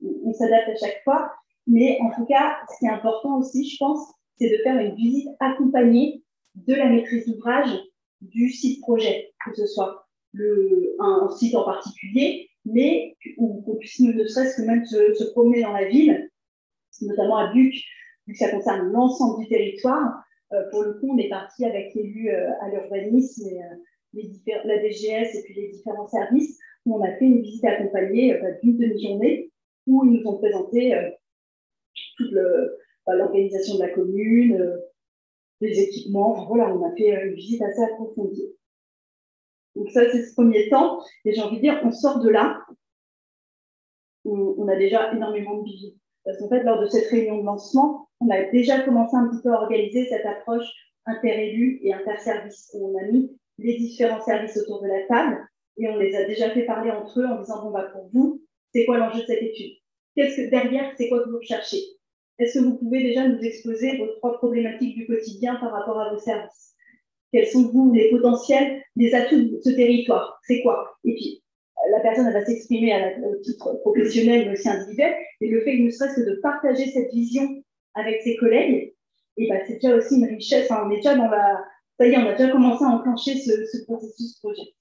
on s'adapte à chaque fois. Mais en tout cas, ce qui est important aussi, je pense, c'est de faire une visite accompagnée de la maîtrise d'ouvrage du site projet, que ce soit un site en particulier, mais qu'on puisse ne serait-ce que même se promener dans la ville, notamment à Buc, vu que ça concerne l'ensemble du territoire. Pour le coup, on est parti avec l'élu à l'urbanisme, la DGS et puis les différents services, où on a fait une visite accompagnée d'une demi-journée, où ils nous ont présenté toute l'organisation de la commune, les équipements. Enfin, voilà, on a fait une visite assez approfondie. Donc ça, c'est ce premier temps. Et j'ai envie de dire, on sort de là, on a déjà énormément de billes. Parce qu'en fait, lors de cette réunion de lancement, on a déjà commencé un petit peu à organiser cette approche interélus et interservices, où on a mis les différents services autour de la table et on les a déjà fait parler entre eux en disant, bon, bah, pour vous, c'est quoi l'enjeu de cette étude? Derrière, c'est quoi que vous recherchez? Est-ce que vous pouvez déjà nous exposer vos 3 problématiques du quotidien par rapport à vos services? Quels sont, vous, les potentiels, les atouts de ce territoire? C'est quoi? Et puis, la personne elle va s'exprimer à titre professionnel, mais aussi individuel, et le fait, ne serait-ce que de partager cette vision avec ses collègues, et ben, c'est déjà aussi une richesse. Enfin, on est déjà ça y est, on a déjà commencé à enclencher ce processus projet.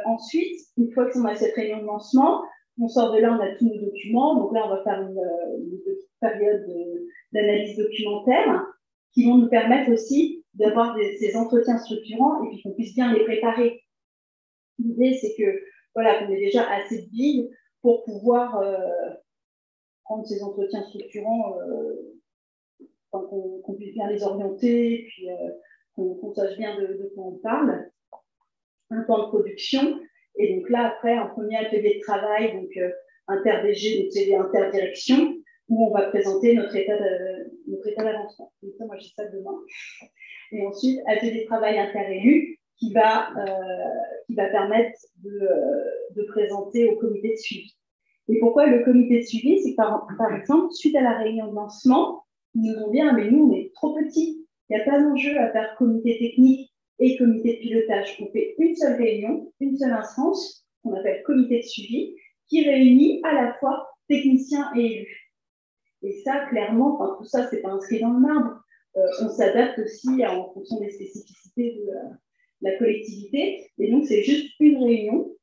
Ensuite, une fois qu'on a cette réunion de lancement, on sort de là, on a tous nos documents. Donc là, on va faire une petite période d'analyse documentaire qui vont nous permettre aussi d'avoir ces entretiens structurants et puis qu'on puisse bien les préparer. L'idée, c'est que voilà, qu'on ait déjà assez de billes pour pouvoir prendre ces entretiens structurants, qu'on puisse bien les orienter, puis qu'on sache bien de quoi on parle. Un temps de production. Et donc là, après, un premier atelier de travail, donc inter-DG, donc c'est l'interdirection, où on va présenter notre état d'avancement. Donc ça, moi, j'ai ça demain. Et ensuite, atelier de travail inter-élu qui va permettre de présenter au comité de suivi. Et pourquoi le comité de suivi? C'est que, par exemple, suite à la réunion de lancement, ils nous ont dit, mais nous, on est trop petits. Il n'y a pas d'enjeu à faire comité technique et comité de pilotage. On fait une seule réunion, une seule instance, qu'on appelle comité de suivi, qui réunit à la fois techniciens et élus. Et ça, clairement, tout ça, c'est pas inscrit dans le marbre. On s'adapte aussi en fonction des spécificités de la collectivité. Et donc, c'est juste une réunion.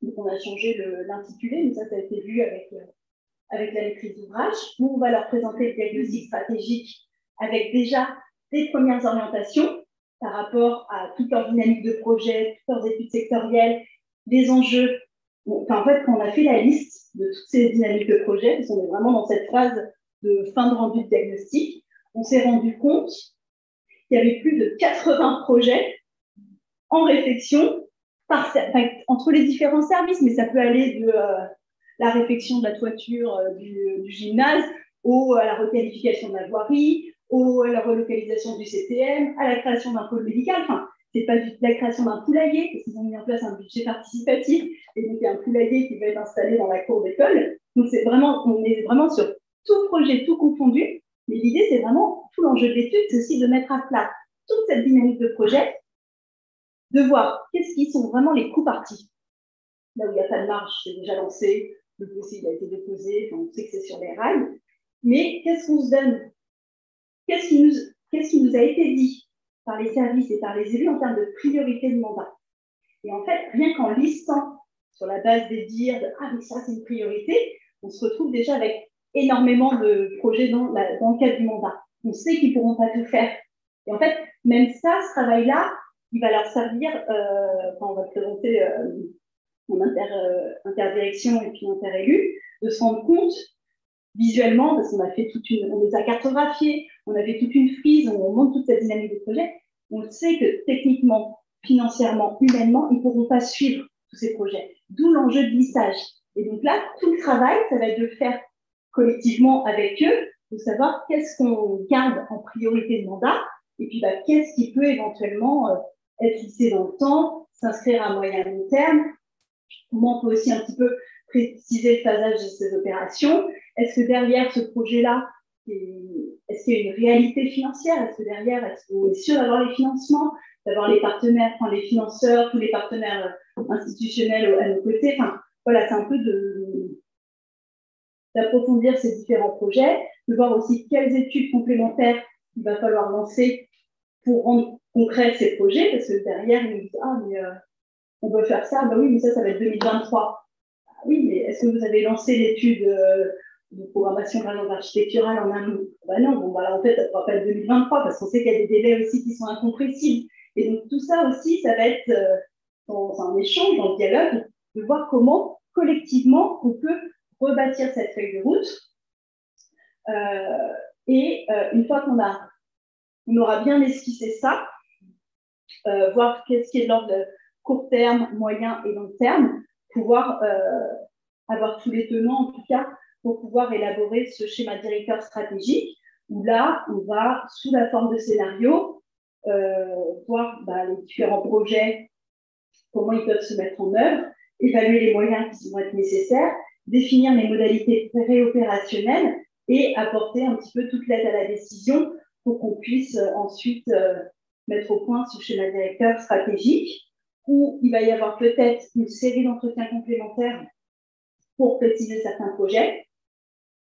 Donc, on a changé l'intitulé, mais ça a été vu avec la maîtrise d'ouvrage, où on va leur présenter le diagnostic stratégique avec déjà des premières orientations par rapport à toute leur dynamique de projet, toutes leurs études sectorielles, les enjeux. Enfin, en fait, quand on a fait la liste de toutes ces dynamiques de projet, parce qu'on est vraiment dans cette phase de fin de rendu de diagnostic, on s'est rendu compte qu'il y avait plus de 80 projets en réflexion entre les différents services, mais ça peut aller de la réfection de la toiture du gymnase, à la requalification de la voirie, à la relocalisation du CTM, à la création d'un pôle médical. Enfin, c'est pas du tout la création d'un poulailler, parce qu'ils ont mis en place un budget participatif, et donc il y a un poulailler qui va être installé dans la cour d'école. Donc on est vraiment sur tout projet, tout confondu. Mais l'idée, c'est vraiment, tout l'enjeu de l'étude, c'est aussi de mettre à plat toute cette dynamique de projet, de voir qu'est-ce qui sont vraiment les coûts partis. Là où il n'y a pas de marge, c'est déjà lancé, le dossier a été déposé, on sait que c'est sur les rails. Mais qu'est-ce qu'on se donne? Qu'est-ce qui nous a été dit par les services et par les élus en termes de priorité de mandat? Et en fait, rien qu'en listant sur la base des dires de « Ah, mais ça, c'est une priorité », on se retrouve déjà avec énormément de projets dans le cadre du mandat. On sait qu'ils ne pourront pas tout faire. Et en fait, même ça, ce travail-là, il va leur servir, quand on va présenter en interdirection et puis inter-élu, de se rendre compte visuellement, parce qu'on a fait on les a cartographiés, on a fait toute une frise, on montre toute cette dynamique de projet. On sait que techniquement, financièrement, humainement, ils ne pourront pas suivre tous ces projets. D'où l'enjeu de lissage. Et donc là, tout le travail, ça va être de le faire collectivement avec eux, de savoir qu'est-ce qu'on garde en priorité de mandat, et puis qu'est-ce qui peut éventuellement être lissé dans le temps, s'inscrire à moyen et long terme. Comment on peut aussi un petit peu préciser le phasage de ces opérations. Est-ce que derrière ce projet-là, est-ce qu'il y a une réalité financière? Est-ce que derrière, est-ce qu'on est sûr d'avoir les financements, d'avoir les partenaires, enfin les financeurs, tous les partenaires institutionnels à nos côtés? Enfin, voilà, c'est un peu d'approfondir ces différents projets, de voir aussi quelles études complémentaires il va falloir lancer pour rendre concrets ces projets, parce que derrière, ils nous disent « Ah, mais on veut faire ça, bah oui, mais ça va être 2023. » Ah oui, mais est-ce que vous avez lancé l'étude de programmation architecturale en amont? Ben non, bon, voilà, en fait, ça ne pourra pas être 2023, parce qu'on sait qu'il y a des délais aussi qui sont incompressibles. Et donc, tout ça aussi, ça va être dans un échange, dans le dialogue, de voir comment, collectivement, on peut rebâtir cette feuille de route. Une fois on aura bien esquissé ça, voir qu'est-ce qui est de l'ordre de court terme, moyen et long terme, pouvoir avoir tous les tenants, en tout cas, pour pouvoir élaborer ce schéma directeur stratégique, où là, on va, sous la forme de scénario, voir les différents projets, comment ils peuvent se mettre en œuvre, évaluer les moyens qui vont être nécessaires, définir les modalités préopérationnelles et apporter un petit peu toute l'aide à la décision pour qu'on puisse ensuite mettre au point ce schéma directeur stratégique, où il va y avoir peut-être une série d'entretiens complémentaires pour préciser certains projets,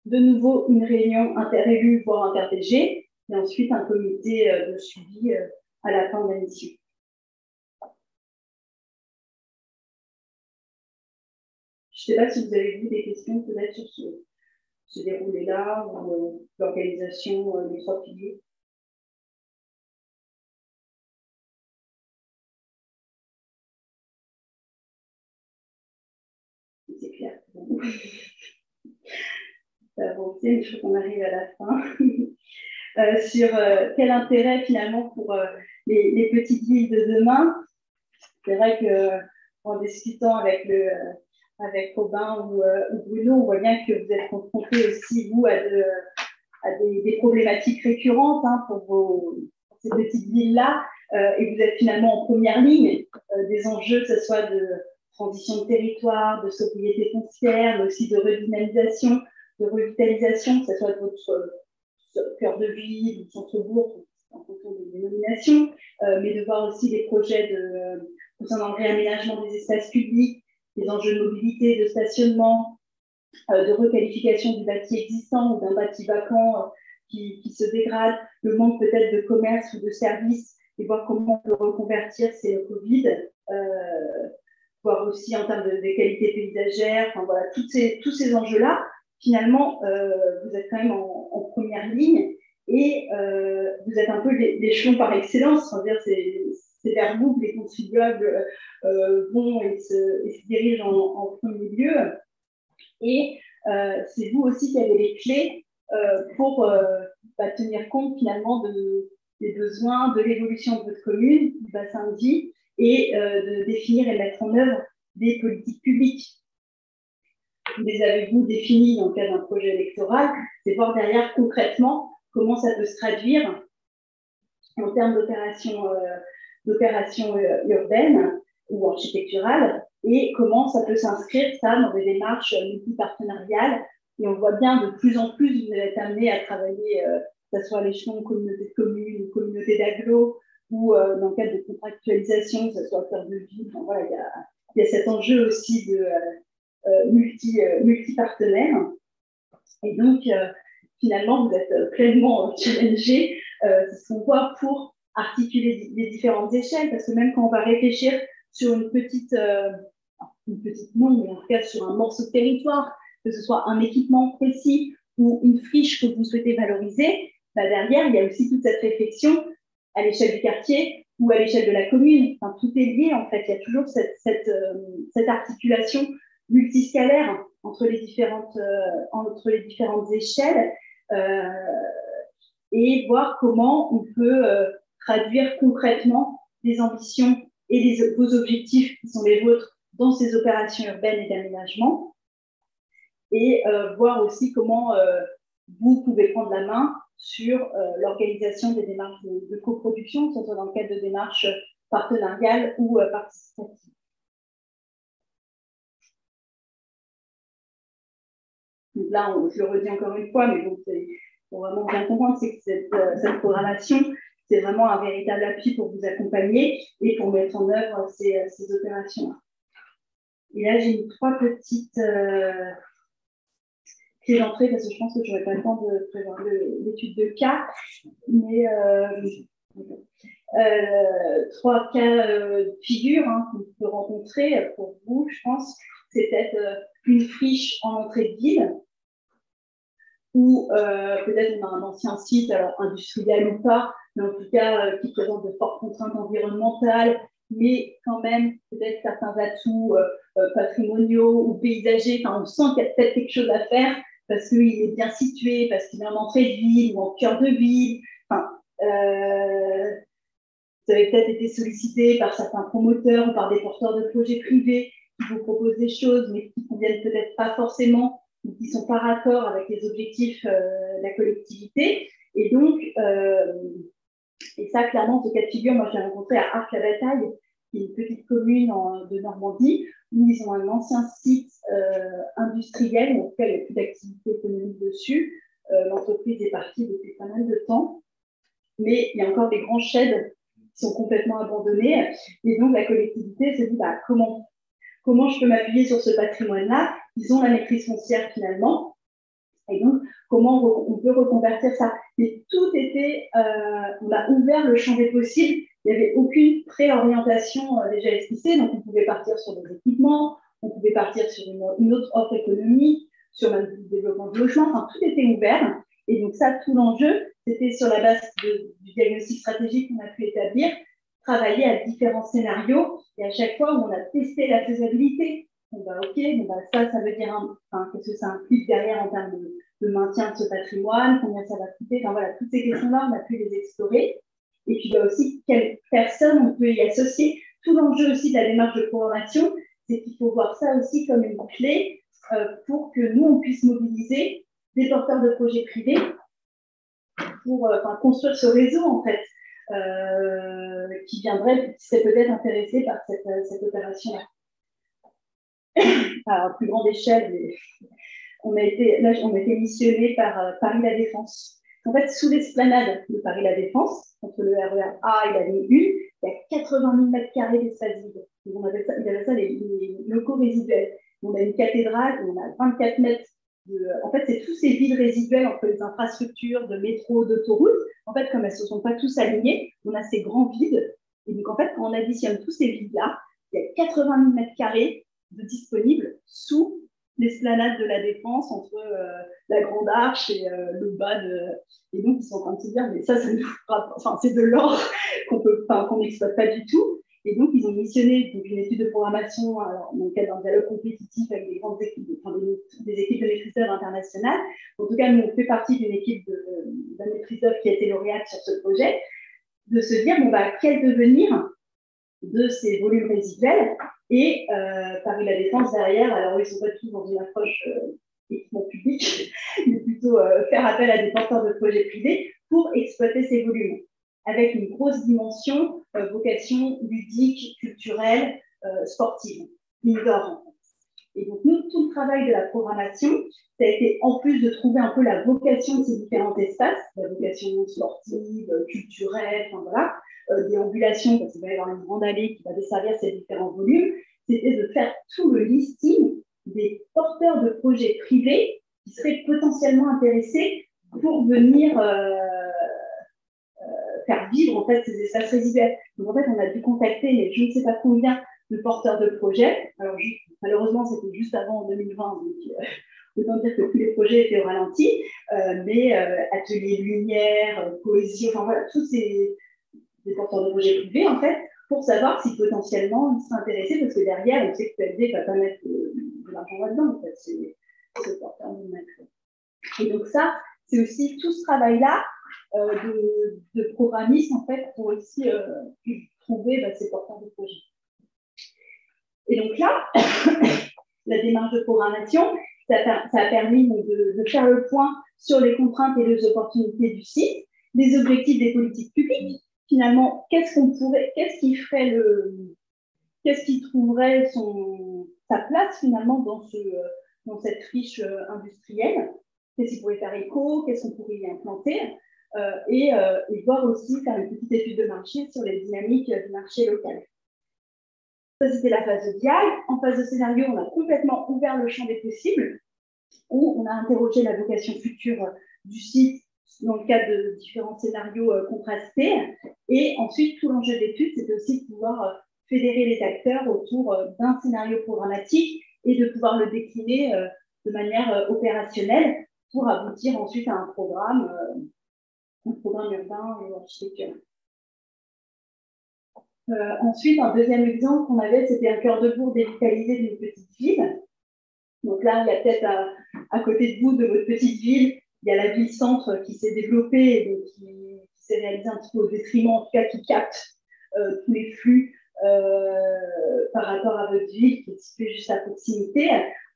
de nouveau une réunion inter-élus, voire inter-DG, et ensuite un comité de suivi à la fin de la mission. Je ne sais pas si vous avez vu des questions peut-être sur ce déroulé-là, ou l'organisation des 3 piliers. C'est clair. Ça avance, mais je crois qu'on arrive à la fin. Sur quel intérêt finalement pour les petites villes de demain. C'est vrai qu'en discutant avec Robin ou Bruno, on voit bien que vous êtes confrontés aussi, vous, à des problématiques récurrentes pour ces petites villes-là, et vous êtes finalement en première ligne des enjeux, que ce soit de transition de territoire, de sobriété foncière, mais aussi de redynamisation, de revitalisation, que ce soit de votre cœur de ville, du centre-bourg, en fonction des dénominations, mais de voir aussi des projets concernant le réaménagement des espaces publics, des enjeux de mobilité, de stationnement, de requalification du bâti existant ou d'un bâti vacant qui se dégrade, le manque peut-être de commerce ou de services, et voir comment on peut reconvertir ces Covid, voir aussi en termes de qualité paysagère, enfin voilà, tous ces enjeux-là, finalement, vous êtes quand même en première ligne, Et vous êtes un peu l'échelon par excellence, c'est-à-dire c'est vers vous que les contribuables vont et se dirigent en premier lieu. Et c'est vous aussi qui avez les clés pour tenir compte finalement des besoins, de l'évolution de votre commune, du bassin de vie, et de définir et mettre en œuvre des politiques publiques. Vous les avez-vous définies dans le cadre d'un projet électoral, c'est voir derrière concrètement comment ça peut se traduire en termes d'opérations urbaines ou architecturales, et comment ça peut s'inscrire, ça, dans des démarches multipartenariales. Et on voit bien de plus en plus, vous allez être amené à travailler, que ce soit à l'échelon communauté de communes ou communauté d'agglo, ou dans le cadre de contractualisation, que ce soit à cœur de ville. Enfin, voilà, il y a cet enjeu aussi de multipartenaire. Et donc, finalement, vous êtes pleinement challengé, c'est ce qu'on voit pour articuler les différentes échelles, parce que même quand on va réfléchir sur une petite non, mais en tout cas sur un morceau de territoire, que ce soit un équipement précis ou une friche que vous souhaitez valoriser, derrière, il y a aussi toute cette réflexion à l'échelle du quartier ou à l'échelle de la commune. Enfin, tout est lié, en fait. Il y a toujours cette articulation multiscalaire entre les différentes échelles et voir comment on peut traduire concrètement les ambitions et vos objectifs qui sont les vôtres dans ces opérations urbaines et d'aménagement, et voir aussi comment vous pouvez prendre la main sur l'organisation des démarches de coproduction, que ce soit dans le cadre de démarches partenariales ou participatives. Donc là, je le redis encore une fois, mais bon, pour vraiment bien comprendre, c'est que cette programmation, c'est vraiment un véritable appui pour vous accompagner et pour mettre en œuvre ces opérations-là. Et là, j'ai mis 3 petites clés d'entrée, parce que je pense que je n'aurai pas le temps de prévoir l'étude de cas, mais 3 cas de figure qu'on peut rencontrer pour vous, je pense. C'est peut-être une friche en entrée de ville, ou peut-être on a un ancien site, alors industriel ou pas, mais en tout cas qui présente de fortes contraintes environnementales, mais quand même peut-être certains atouts patrimoniaux ou paysagers. Enfin, on sent qu'il y a peut-être quelque chose à faire parce qu'il est bien situé, parce qu'il est en entrée de ville ou en cœur de ville. Enfin, vous avez peut-être été sollicité par certains promoteurs ou par des porteurs de projets privés qui vous proposent des choses, mais qui ne conviennent peut-être pas forcément, ou qui ne sont pas raccord avec les objectifs de la collectivité. Et donc, et ça, clairement, ce cas de figure, moi, je l'ai rencontré à Arques-la-Bataille, qui est une petite commune de Normandie, où ils ont un ancien site industriel, où en tout cas, il n'y a plus d'activité économique dessus. L'entreprise est partie depuis pas mal de temps, mais il y a encore des grands sheds qui sont complètement abandonnés. Et donc, la collectivité se dit, comment je peux m'appuyer sur ce patrimoine-là? Ils ont la maîtrise foncière finalement. Et donc, comment on peut reconvertir ça? Mais tout était, on a ouvert le champ des possibles. Il n'y avait aucune préorientation déjà esquissée. Donc, on pouvait partir sur des équipements, on pouvait partir sur une autre offre économique, sur le développement de logement. Enfin, tout était ouvert. Et donc, ça, tout l'enjeu, c'était sur la base du diagnostic stratégique qu'on a pu établir, travailler à différents scénarios. Et à chaque fois, on a testé la faisabilité. Ça veut dire qu'est-ce que ça implique derrière en termes de maintien de ce patrimoine, combien ça va coûter. Enfin, voilà, toutes ces questions-là, on a pu les explorer. Et puis, aussi, quelles personnes on peut y associer. Tout l'enjeu aussi de la démarche de programmation, c'est qu'il faut voir ça aussi comme une clé pour que nous, on puisse mobiliser des porteurs de projets privés pour construire ce réseau, en fait, qui serait peut-être intéressé par cette opération-là. À plus grande échelle, on a été missionné par Paris La Défense. En fait, sous l'esplanade de Paris La Défense, entre le RER A et la ligne 1, il y a 80 000 m² d'espace vide. Ils appellent ça les locaux résiduels. On a une cathédrale, on a 24 mètres en fait, c'est tous ces vides résiduels entre les infrastructures de métro, d'autoroute. En fait, comme elles ne se sont pas tous alignées, on a ces grands vides. Et donc, en fait, quand on additionne tous ces vides-là, il y a 80 000 m² de disponibles sous les l'esplanade de la Défense entre la Grande Arche et le bas de... Et donc, ils sont en train de se dire, mais ça nous fera... Enfin, c'est de l'or qu'on n'exploite pas du tout. Et donc, ils ont missionné donc, une étude de programmation alors, dans le cadre d'un dialogue compétitif avec des grandes équipes, des équipes de maîtrise-œuvre internationales. En tout cas, nous, on fait partie d'une équipe d'un maîtrise-œuvre qui a été lauréate sur ce projet, de se dire, bon, bah, quel devenir de ces volumes résiduels et Paris La Défense derrière, alors ils sont pas tous dans une approche équipement public, mais plutôt faire appel à des porteurs de projets privés pour exploiter ces volumes, avec une grosse dimension vocation ludique, culturelle, sportive, indoor. Et donc nous, tout le travail de la programmation, ça a été en plus de trouver un peu la vocation de ces différents espaces, la vocation sportive, culturelle, enfin voilà, déambulation, parce qu'il va y avoir une grande allée qui va desservir ces différents volumes, c'était de faire tout le listing des porteurs de projets privés qui seraient potentiellement intéressés pour venir faire vivre en fait ces espaces résiduels. Donc en fait, on a dû contacter, mais je ne sais pas combien de porteurs de projets. Alors malheureusement, c'était juste avant en 2020, donc autant dire que tous les projets étaient au ralenti, mais ateliers lumière, cohésion, enfin voilà, tous ces porteurs de projets privés en fait, pour savoir si potentiellement ils seraient intéressés, parce que derrière, on sait que PLD ne va pas mettre de l'argent là-dedans, en fait, c'est le porteur de mettre. Et donc ça, c'est aussi tout ce travail-là de programmisme, en fait, pour aussi trouver ces porteurs de projets. Et donc là, la démarche de programmation, ça a permis de faire le point sur les contraintes et les opportunités du site, les objectifs des politiques publiques. Finalement, qu'est-ce qui trouverait sa place finalement dans cette friche industrielle? Qu'est-ce qui pourrait faire écho? Qu'est-ce qu'on pourrait y implanter? Et voir aussi faire une petite étude de marché sur les dynamiques du marché local. Ça, c'était la phase de dialogue. En phase de scénario, on a complètement ouvert le champ des possibles, où on a interrogé la vocation future du site dans le cadre de différents scénarios contrastés. Et ensuite, tout l'enjeu d'étude, c'était aussi de pouvoir fédérer les acteurs autour d'un scénario programmatique et de pouvoir le décliner de manière opérationnelle pour aboutir ensuite à un programme urbain et architectural. Ensuite, un deuxième exemple qu'on avait, c'était un cœur de bourg dévitalisé d'une petite ville. Donc là, il y a peut-être à côté de vous, de votre petite ville, il y a la ville-centre qui s'est développée et donc qui s'est réalisée un petit peu au détriment, en tout cas qui capte tous les flux par rapport à votre ville qui est située juste à proximité.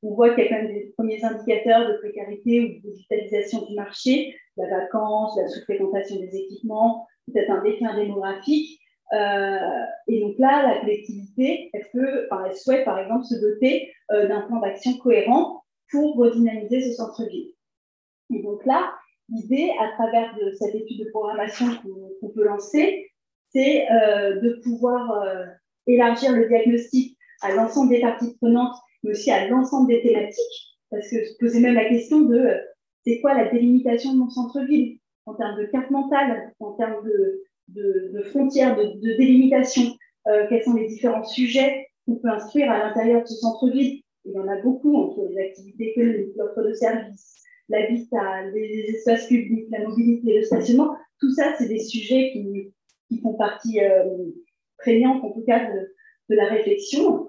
On voit qu'il y a quand même des premiers indicateurs de précarité ou de digitalisation du marché, la vacance, la sous-fréquentation des équipements, peut-être un déclin démographique. Et donc là, la collectivité, elle souhaite par exemple se doter d'un plan d'action cohérent pour redynamiser ce centre-ville. Et donc là, l'idée, à travers de cette étude de programmation qu'on peut lancer, c'est de pouvoir élargir le diagnostic à l'ensemble des parties prenantes, mais aussi à l'ensemble des thématiques, parce que se poser même la question de c'est quoi la délimitation de mon centre-ville en termes de carte mentale, en termes de frontières, de délimitation, quels sont les différents sujets qu'on peut instruire à l'intérieur de ce centre-ville. Il y en a beaucoup entre les activités économiques, l'offre de services, l'habitat, les espaces publics, la mobilité, le stationnement. Tout ça, c'est des sujets qui font partie prégnante, en tout cas, de la réflexion.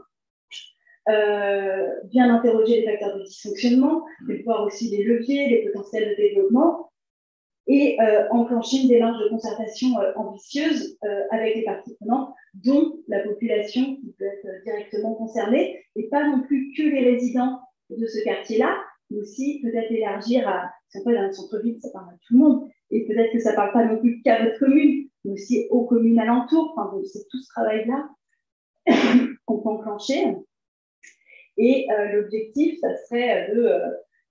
Bien interroger les facteurs de dysfonctionnement, mais voir aussi les leviers, les potentiels de développement, et enclencher une démarche de concertation ambitieuse avec les parties prenantes, dont la population qui peut être directement concernée, et pas non plus que les résidents de ce quartier-là, mais aussi peut-être élargir à, si on fait dans un centre-ville, ça parle à tout le monde, et peut-être que ça ne parle pas non plus qu'à votre commune, mais aussi aux communes alentours. Enfin, donc c'est tout ce travail-là qu'on peut enclencher. Et l'objectif, ça serait de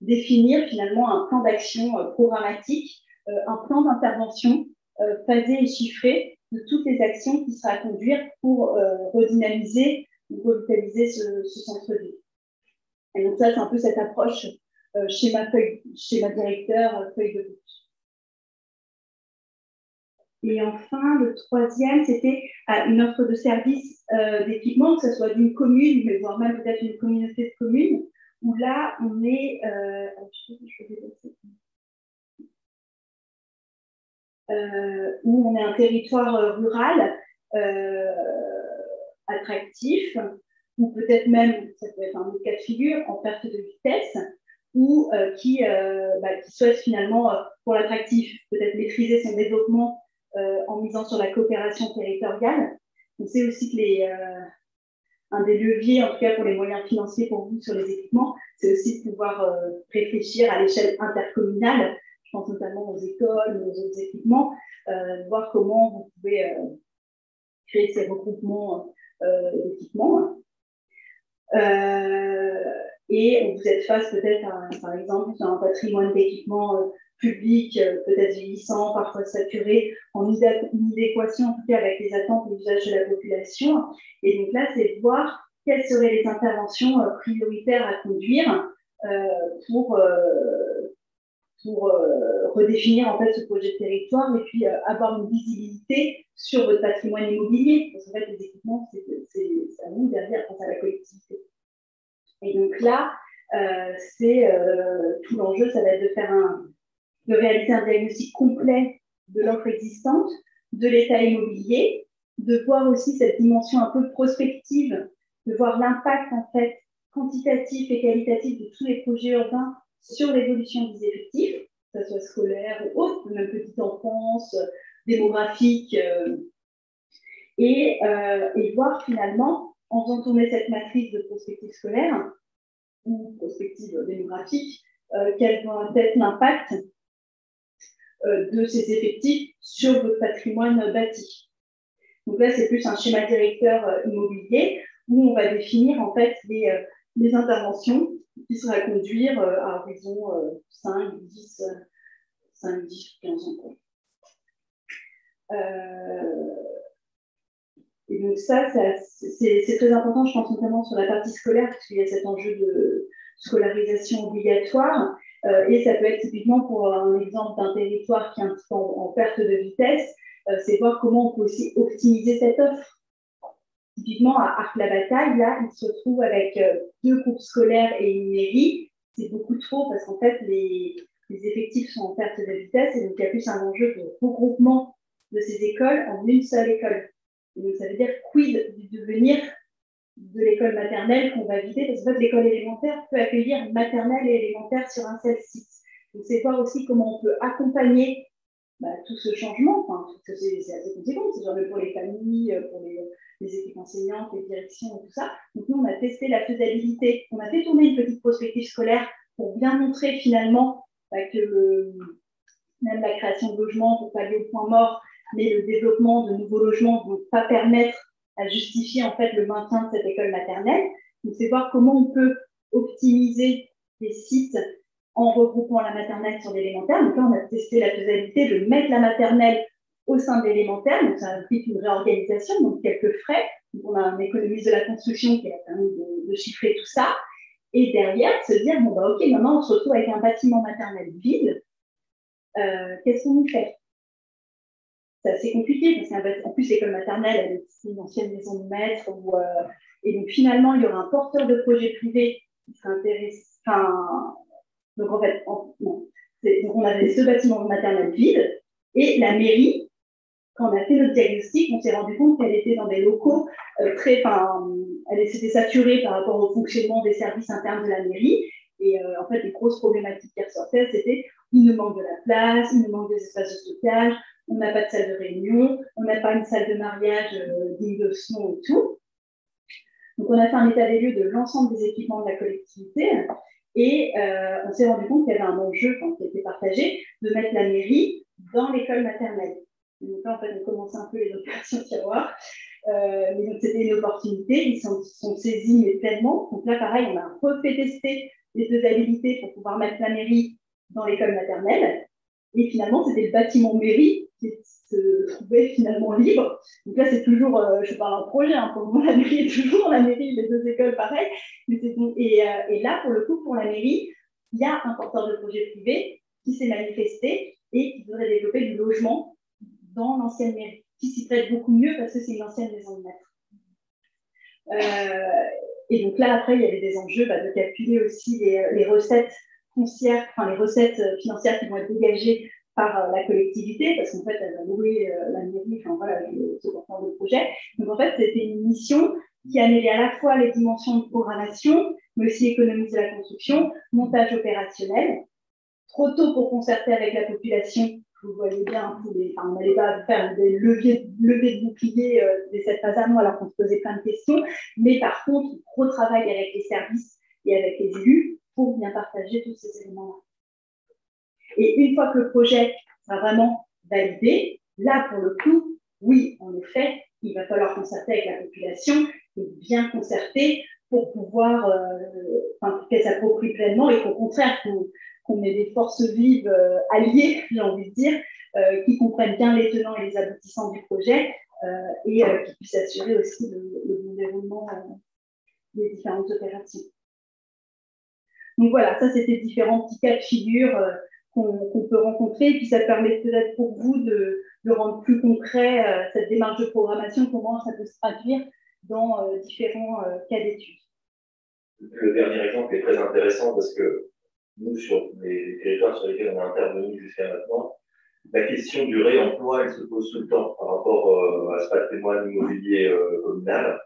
définir finalement un plan d'action programmatique, un plan d'intervention phasé et chiffré de toutes les actions qui sera à conduire pour redynamiser ou revitaliser ce centre-ville. Et donc ça, c'est un peu cette approche schéma directeur, feuille de route. Et enfin, le troisième, c'était une offre de service d'équipement, que ce soit d'une commune, mais voire même peut-être une communauté de communes, où là, on est... où on est un territoire rural attractif, ou peut-être même, ça peut être un autre cas de figure, en perte de vitesse, ou qui souhaite finalement, pour l'attractif, peut-être maîtriser son développement en misant sur la coopération territoriale. On sait aussi que un des leviers, en tout cas pour les moyens financiers pour vous sur les équipements, c'est aussi de pouvoir réfléchir à l'échelle intercommunale. Je pense notamment aux écoles, aux autres équipements, voir comment vous pouvez créer ces regroupements d'équipements. Et vous êtes face peut-être, par exemple, à un patrimoine d'équipements publics, peut-être vieillissant, parfois saturé, en inadéquation en tout cas avec les attentes et l'usage de la population. Et donc là, c'est de voir quelles seraient les interventions prioritaires à conduire pour redéfinir en fait ce projet de territoire et puis avoir une visibilité sur votre patrimoine immobilier. Parce qu'en fait, les équipements, c'est à nous derrière, face à la collectivité. Et donc là, tout l'enjeu, ça va être de réaliser un diagnostic complet de l'offre existante, de l'état immobilier, de voir aussi cette dimension un peu prospective, de voir l'impact en fait quantitatif et qualitatif de tous les projets urbains sur l'évolution des effectifs, que ce soit scolaire ou autre, même petite enfance, démographique, et voir finalement, en faisant tourner cette matrice de prospective scolaire ou prospective démographique, quel va être l'impact de ces effectifs sur votre patrimoine bâti. Donc là, c'est plus un schéma directeur immobilier où on va définir en fait les interventions qui seraient à conduire à horizon 5, 10, 15 ans. Et donc ça, c'est très important, je pense notamment sur la partie scolaire, parce qu'il y a cet enjeu de scolarisation obligatoire. Et ça peut être typiquement pour un exemple d'un territoire qui est un petit peu en perte de vitesse, c'est voir comment on peut aussi optimiser cette offre. Typiquement, à Arc-la-Bataille, là, il se retrouve avec 2 groupes scolaires et une mairie. C'est beaucoup trop parce qu'en fait, les effectifs sont en perte de vitesse et donc il y a plus un enjeu de regroupement de ces écoles en une seule école. Et donc, ça veut dire quid du devenir de l'école maternelle qu'on va vider, parce que l'école élémentaire peut accueillir maternelle et élémentaire sur un seul site. Donc, c'est voir aussi comment on peut accompagner tout ce changement. Enfin, c'est assez conséquent, c'est genre pour les familles, pour les équipes enseignantes, les directions et tout ça. Donc, nous, on a testé la faisabilité. On a fait tourner une petite prospective scolaire pour bien montrer finalement que même la création de logements pour pallier au point mort, mais le développement de nouveaux logements ne vont pas permettre à justifier en fait le maintien de cette école maternelle. Donc, c'est voir comment on peut optimiser les sites en regroupant la maternelle sur l'élémentaire. Donc là, on a testé la faisabilité de mettre la maternelle au sein de l'élémentaire. Donc, ça implique une réorganisation, donc quelques frais. Donc, on a un économiste de la construction qui a permis de chiffrer tout ça. Et derrière, se dire, OK, maintenant, on se retrouve avec un bâtiment maternel vide. Qu'est-ce qu'on y fait? C'est assez compliqué, parce qu'en plus, l'école maternelle, elle est une ancienne maison de maître. Et donc, finalement, il y aura un porteur de projet privé qui sera intéressé. Donc, en fait, donc on avait ce bâtiment maternel vide et la mairie, quand on a fait notre diagnostic, on s'est rendu compte qu'elle était dans des locaux elle s'était saturée par rapport au fonctionnement des services internes de la mairie. Et en fait, les grosses problématiques qui ressortaient, c'était il nous manque de la place, il nous manque des espaces de stockage, on n'a pas de salle de réunion, on n'a pas une salle de mariage digne de ce nom et tout. Donc, on a fait un état des lieux de l'ensemble des équipements de la collectivité et on s'est rendu compte qu'il y avait un enjeu qui était partagé de mettre la mairie dans l'école maternelle. Donc là, en fait, on commençait un peu les opérations tiroirs. Mais donc, c'était une opportunité. Ils sont saisis, mais pleinement. Donc là, pareil, on a refait tester les faisabilités pour pouvoir mettre la mairie dans l'école maternelle. Et finalement, c'était le bâtiment mairie qui se trouvait finalement libre. Donc là, c'est toujours, je parle en projet, pour le moment, la mairie est toujours la mairie, les 2 écoles, pareil. Et là, pour le coup, pour la mairie, il y a un porteur de projet privé qui s'est manifesté et qui voudrait développer du logement dans l'ancienne mairie, qui s'y prête beaucoup mieux parce que c'est une ancienne maison de maître. Et donc là, après, il y avait des enjeux de calculer aussi les recettes foncières, enfin les recettes financières qui vont être dégagées par la collectivité, parce qu'en fait, elle va louer la mairie, enfin voilà, ce porteur de projet. Donc en fait, c'était une mission qui a mêlé à la fois les dimensions de programmation, mais aussi économie de la construction, montage opérationnel. Trop tôt pour concerter avec la population. Vous voyez bien, on n'allait pas faire des levées de bouclier dès cette phase amont alors qu'on se posait plein de questions. Mais par contre, gros travail avec les services et avec les élus pour bien partager tous ces éléments-là. Et une fois que le projet sera vraiment validé, là, pour le coup, oui, en effet, il va falloir concerter avec la population et bien concerter pour pouvoir qu'elle s'approprie pleinement et qu'au contraire, qu'on ait des forces vives alliées, j'ai envie de dire, qui comprennent bien les tenants et les aboutissants du projet et qui puissent assurer aussi le bon déroulement des différentes opérations. Donc voilà, ça c'était différents petits cas de figure qu'on peut rencontrer, et puis ça permet peut-être pour vous de rendre plus concret cette démarche de programmation, comment ça peut se traduire dans différents cas d'études. Le dernier exemple est très intéressant parce que nous, sur les territoires sur lesquels on a intervenu jusqu'à maintenant, la question du réemploi, elle se pose tout le temps par rapport à ce patrimoine immobilier communal.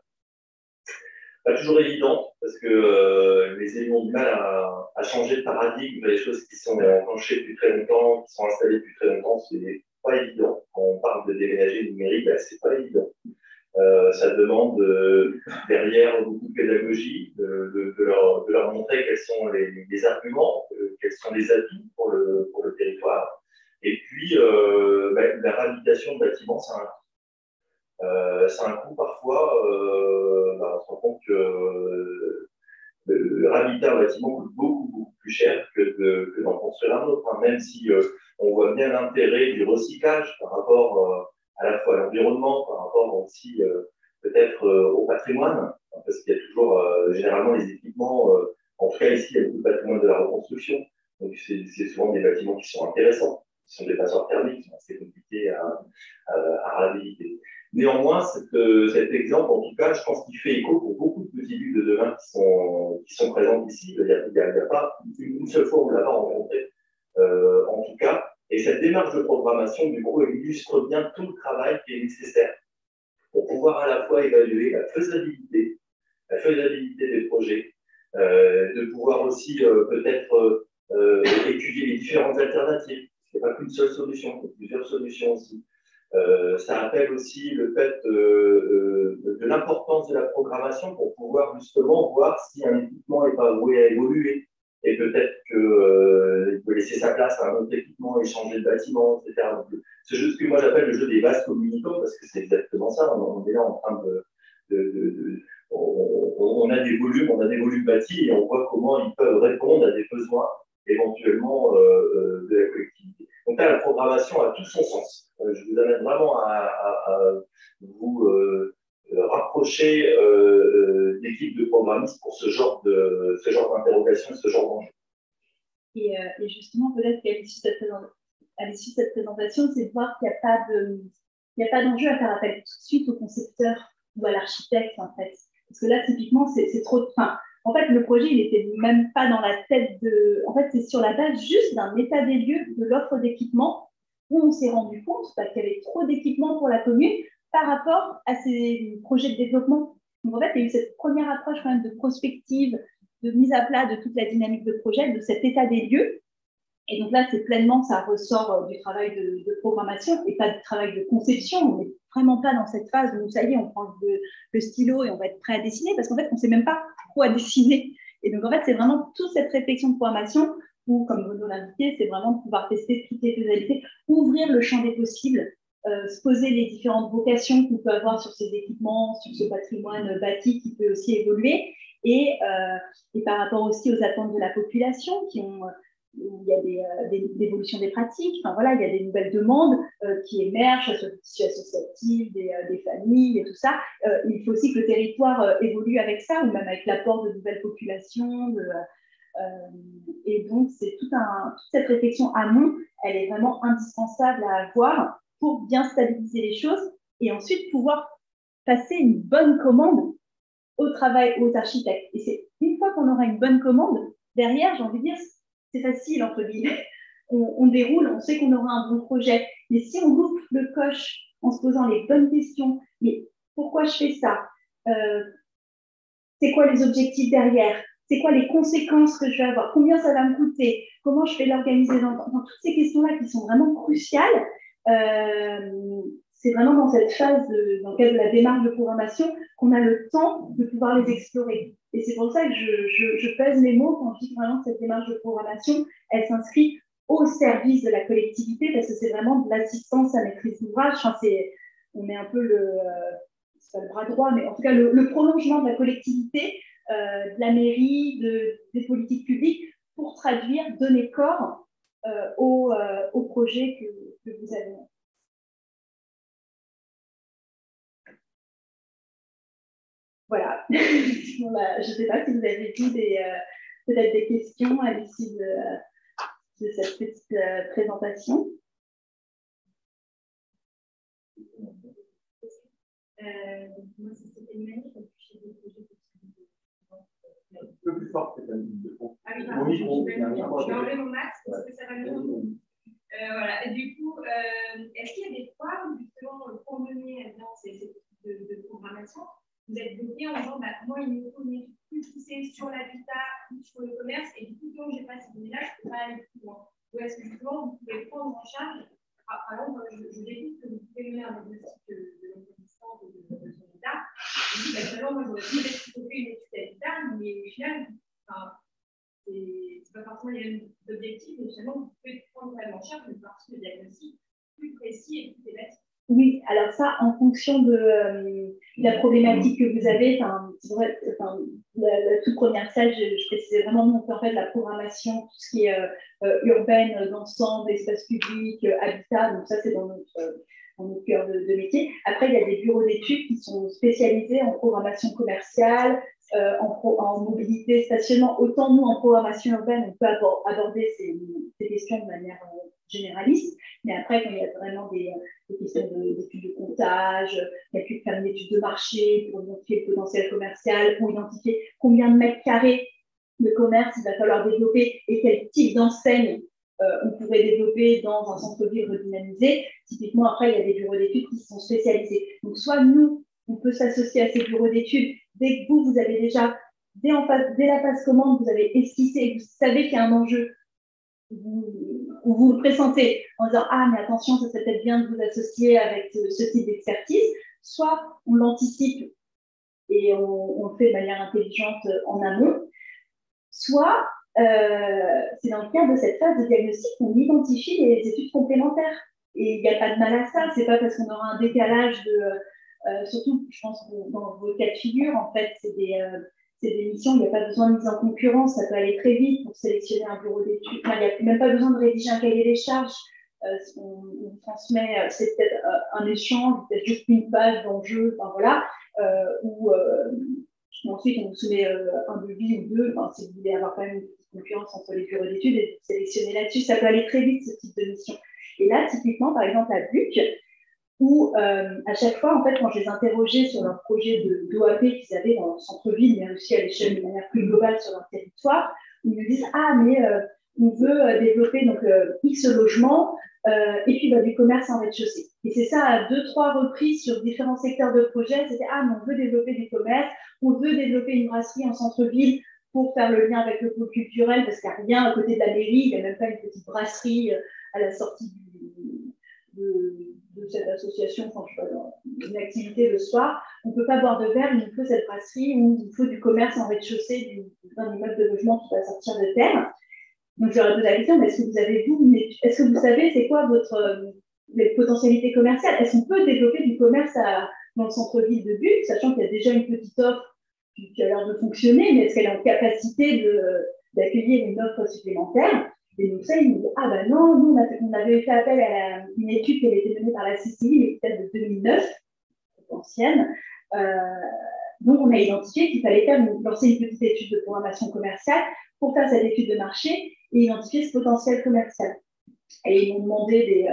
Pas toujours évidente parce que les élus ont du mal à changer de paradigme. Les choses qui sont enclenchées depuis très longtemps, qui sont installées depuis très longtemps, c'est pas évident. Quand on parle de déménager le numérique, c'est pas évident. Ça demande derrière beaucoup de pédagogie, de leur montrer quels sont les arguments, quels sont les atouts pour le territoire. Et puis, la réhabilitation de bâtiments, c'est un coût parfois, on se rend compte que le réhabiliter un bâtiment coûte beaucoup plus cher que d'en construire un autre, hein, même si on voit bien l'intérêt du recyclage par rapport à la fois à l'environnement, par rapport aussi peut-être au patrimoine, parce qu'il y a toujours généralement les équipements, en tout cas ici, il y a beaucoup de patrimoine de la reconstruction, donc c'est souvent des bâtiments qui sont intéressants, qui sont des passoires thermiques, qui sont assez compliqués à réhabiliter. Néanmoins, cet exemple, en tout cas, je pense qu'il fait écho pour beaucoup de petits villes de demain qui sont présentes ici. Il n'y a pas une seule fois où on ne l'a pas rencontré, en tout cas. Et cette démarche de programmation, du coup, elle illustre bien tout le travail qui est nécessaire pour pouvoir à la fois évaluer la faisabilité des projets, de pouvoir aussi peut-être étudier les différentes alternatives. Il n'y a pas qu'une seule solution, il y a plusieurs solutions aussi. Ça rappelle aussi le fait de l'importance de la programmation pour pouvoir justement voir si un équipement n'est pas voué à évoluer et peut-être qu'il peut laisser sa place à un autre équipement et changer de bâtiment, etc. Donc, c'est juste ce que moi j'appelle le jeu des vases communicants parce que c'est exactement ça. On est là en train on a des volumes bâtis et on voit comment ils peuvent répondre à des besoins éventuellement de la collectivité. Donc là, la programmation a tout son sens. Je vous amène vraiment à vous rapprocher d'équipes de programmistes pour ce genre d'interrogation, ce genre d'enjeu. Et justement, peut-être qu'à l'issue de cette présentation, c'est de voir qu'il n'y a pas d'enjeu à faire appel tout de suite au concepteur ou à l'architecte, en fait. Parce que là, typiquement, c'est trop de... En fait, le projet, il n'était même pas dans la tête de... En fait, c'est sur la base juste d'un état des lieux de l'offre d'équipement où on s'est rendu compte qu'il y avait trop d'équipements pour la commune par rapport à ces projets de développement. Donc, en fait, il y a eu cette première approche quand même de prospective, de mise à plat de toute la dynamique de projet, de cet état des lieux. Et donc là, c'est pleinement, ça ressort du travail de programmation et pas du travail de conception. On n'est vraiment pas dans cette phase où, ça y est, on prend le stylo et on va être prêt à dessiner parce qu'en fait, on ne sait même pas quoi dessiner. Et donc, en fait, c'est vraiment toute cette réflexion de programmation où, comme Bruno l'a indiqué, c'est vraiment de pouvoir tester toutes les faisabilités, ouvrir le champ des possibles, se poser les différentes vocations qu'on peut avoir sur ces équipements, sur ce patrimoine bâti qui peut aussi évoluer et par rapport aussi aux attentes de la population où il y a des évolutions des pratiques, enfin voilà, il y a des nouvelles demandes qui émergent sur le tissu associatif, des familles et tout ça. Il faut aussi que le territoire évolue avec ça, ou même avec l'apport de nouvelles populations. Et donc, c'est toute cette réflexion amont, elle est vraiment indispensable à avoir pour bien stabiliser les choses et ensuite pouvoir passer une bonne commande au travail, aux architectes. Et c'est une fois qu'on aura une bonne commande, derrière, j'ai envie de dire, c'est facile, entre guillemets. On déroule, on sait qu'on aura un bon projet. Mais si on loupe le coche en se posant les bonnes questions, mais pourquoi je fais ça? C'est quoi les objectifs derrière? C'est quoi les conséquences que je vais avoir? Combien ça va me coûter? Comment je vais l'organiser dans toutes ces questions-là qui sont vraiment cruciales. C'est vraiment dans cette phase, dans le cadre de la démarche de programmation, qu'on a le temps de pouvoir les explorer. Et c'est pour ça que je pèse mes mots quand je dis vraiment que cette démarche de programmation, elle s'inscrit au service de la collectivité, parce que c'est vraiment de l'assistance à maîtrise d'ouvrage. Enfin, on est un peu c'est pas le bras droit, mais en tout cas le prolongement de la collectivité, de la mairie, des politiques publiques, pour traduire, donner corps au projet que vous avez. Voilà. Je ne sais pas si vous avez vu peut-être des questions à l'issue de cette petite présentation. Moi, c'était une année, parce que j'ai des projets Un peu plus fort, c'est un micro. Ah oui, Mon micro, il y a un micro. je vais enlever mon masque parce que ça va mieux. Voilà. Et du coup, est-ce qu'il y a des fois où, justement, pour mener ces types de programmation, vous êtes bloqué en disant, moi, il me faut une étude plus poussée sur l'habitat ou sur le commerce, et du coup, quand je n'ai pas ces données-là, je ne peux pas aller plus loin. Ou est-ce que, justement, vous pouvez prendre en charge, par exemple, je découvre que vous pouvez mener un diagnostic de l'existence de son habitat. Et puis, finalement, moi, j'aurais pu développer une étude d'habitat, mais au final, c'est pas forcément les mêmes objectifs, mais finalement, vous pouvez prendre vraiment en charge une partie de diagnostic plus précis et plus thématique. Oui, alors ça, en fonction de la problématique que vous avez, c'est vrai, la toute première salle, je précisais vraiment, nous, on fait en fait la programmation, tout ce qui est urbaine, d'ensemble, espace public, habitat, donc ça, c'est dans notre cœur de métier. Après, il y a des bureaux d'études qui sont spécialisés en programmation commerciale, en mobilité, stationnement. Autant nous, en programmation urbaine, on peut aborder ces questions de manière généraliste, mais après, quand il y a vraiment des questions d'études de comptage, faire une étude de marché pour identifier le potentiel commercial, pour identifier combien de mètres carrés de commerce il va falloir développer et quel type d'enseigne on pourrait développer dans un centre-ville redynamisé. Typiquement, après, il y a des bureaux d'études qui sont spécialisés. Donc, soit nous, on peut s'associer à ces bureaux d'études dès que vous avez déjà, dès la phase commande, vous avez esquissé, vous savez qu'il y a un enjeu, vous le pressentez en disant « Ah, mais attention, ça serait peut-être bien de vous associer avec ce type d'expertise », soit on l'anticipe et on le fait de manière intelligente en amont, soit c'est dans le cadre de cette phase de diagnostic qu'on identifie les études complémentaires. Et il n'y a pas de mal à ça, c'est pas parce qu'on aura un décalage surtout, je pense que dans vos cas de figure, en fait, c'est des missions, il n'y a pas besoin de mise en concurrence, ça peut aller très vite pour sélectionner un bureau d'études. Il n'y a même pas besoin de rédiger un cahier des charges. On transmet, c'est peut-être un échange, peut-être juste une page d'enjeu, enfin voilà, où ensuite on vous soumet un devis ou deux, si vous voulez avoir quand même une petite concurrence entre les bureaux d'études et vous sélectionnez là-dessus, ça peut aller très vite ce type de mission. Et là, typiquement, par exemple, à Buc, où à chaque fois, en fait, quand je les interrogeais sur leur projet d'OAP qu'ils avaient dans leur centre-ville, mais aussi à l'échelle de manière plus globale sur leur territoire, ils me disent « Ah, mais on veut développer donc, X logements et puis du commerce en rez-de-chaussée. » Et c'est ça à 2-3 reprises sur différents secteurs de projet. C'était « Ah, mais on veut développer du commerce, on veut développer une brasserie en centre-ville pour faire le lien avec le pôle culturel, parce qu'il n'y a rien à côté de la mairie, il n'y a même pas une petite brasserie à la sortie de cette association, enfin, je sais pas, une activité le soir, on ne peut pas boire de verre, il nous faut cette brasserie ou il faut du commerce en rez-de-chaussée d'un immeuble de logement qui va sortir de terre. » Donc, je leur ai posé la question, mais est-ce que vous avez, est-ce que vous savez c'est quoi votre potentialité commerciale? Est-ce qu'on peut développer du commerce dans le centre-ville de Buc, sachant qu'il y a déjà une petune offre qui a l'air de fonctionner, mais est-ce qu'elle est en capacité d'accueillir une offre supplémentaire? Et donc ça, ils nous disent « Ah ben non, nous, on avait fait appel à une étude qui avait été menée par la CCI, mais peut-être de 2009, ancienne. Donc, on a identifié qu'il fallait lancer une petite étude de programmation commerciale pour faire cette étude de marché et identifier ce potentiel commercial. » Et ils m'ont demandé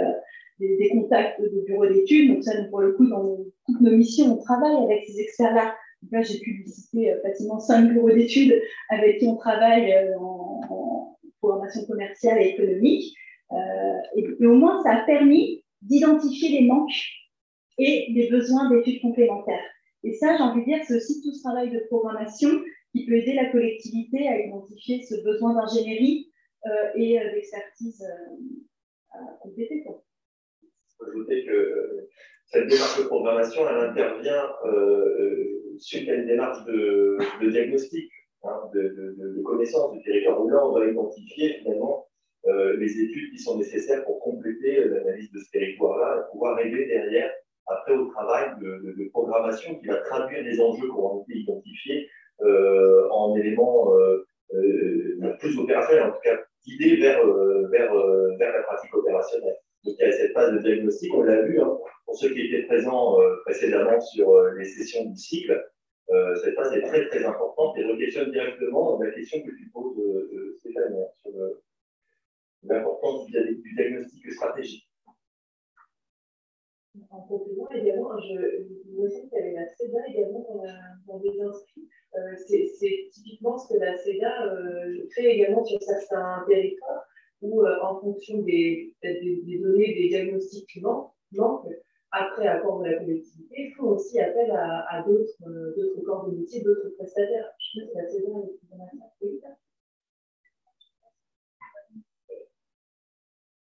des contacts de bureaux d'études. Donc ça, pour le coup, dans toutes nos missions, on travaille avec ces experts-là Là, j'ai pu lui citer facilement 5 bureaux d'études avec qui on travaille en programmation commerciale et économique. Et au moins, ça a permis d'identifier les manques et les besoins d'études complémentaires. Et ça, j'ai envie de dire, c'est aussi tout ce travail de programmation qui peut aider la collectivité à identifier ce besoin d'ingénierie et d'expertise à compléter. Je peux ajouter que cette démarche de programmation, elle intervient suite à une démarche de diagnostic, de connaissance du territoire. Où là, on va identifier finalement les études qui sont nécessaires pour compléter l'analyse de ce territoire-là et pouvoir régler derrière, après, au travail de programmation qui va traduire les enjeux qui ont été identifiés en éléments plus opérationnels, en tout cas guidés vers la pratique opérationnelle. Donc, il y a cette phase de diagnostic, on l'a vu, hein, pour ceux qui étaient présents précédemment sur les sessions du cycle, cette phase est très très importante et re-questionne directement la question que tu poses, Stéphane, sur l'importance du diagnostic stratégique. En complément, également, je me semble qu'il y avait la CEDA également dans les inscrits. C'est typiquement ce que la CEDA fait également sur certains territoires où, en fonction des données, des diagnostics qui manquent, après accord de la collectivité, il faut aussi appel à d'autres corps de métier, d'autres prestataires. Je pense que la CEDA est plus oui.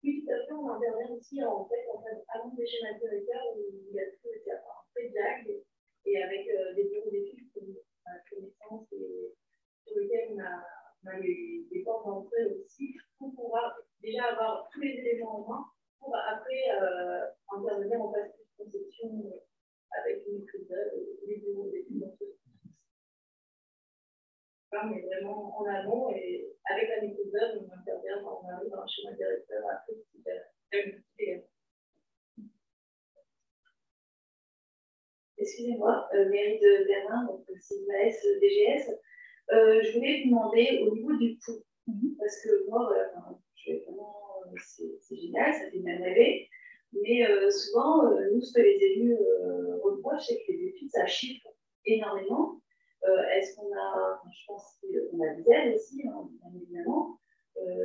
Oui, tout à fait, on intervient aussi en fait avant des schémas directeurs où il y a tout été fait diag et avec des bureaux d'études comme la connaissance et sur lesquels on a des portes d'entrée aussi pour pouvoir déjà avoir tous les éléments en main pour après intervenir en phase de conception avec une maîtrise d'œuvre et les bureaux d'études. Mais vraiment en amont et avec la maîtrise d'œuvre, on intervient quand on arrive dans un schéma directeur après. Excusez-moi, Mairie de Berlin, donc CIMAS, DGS. Je voulais vous demander au niveau du coût, parce que moi, voilà, vraiment, c'est génial, ça fait même rêver, mais souvent, nous, ce que les élus reprochent, c'est que les études, ça chiffre énormément. Est-ce qu'on a, je pense qu'on a des aides aussi, hein, bien évidemment.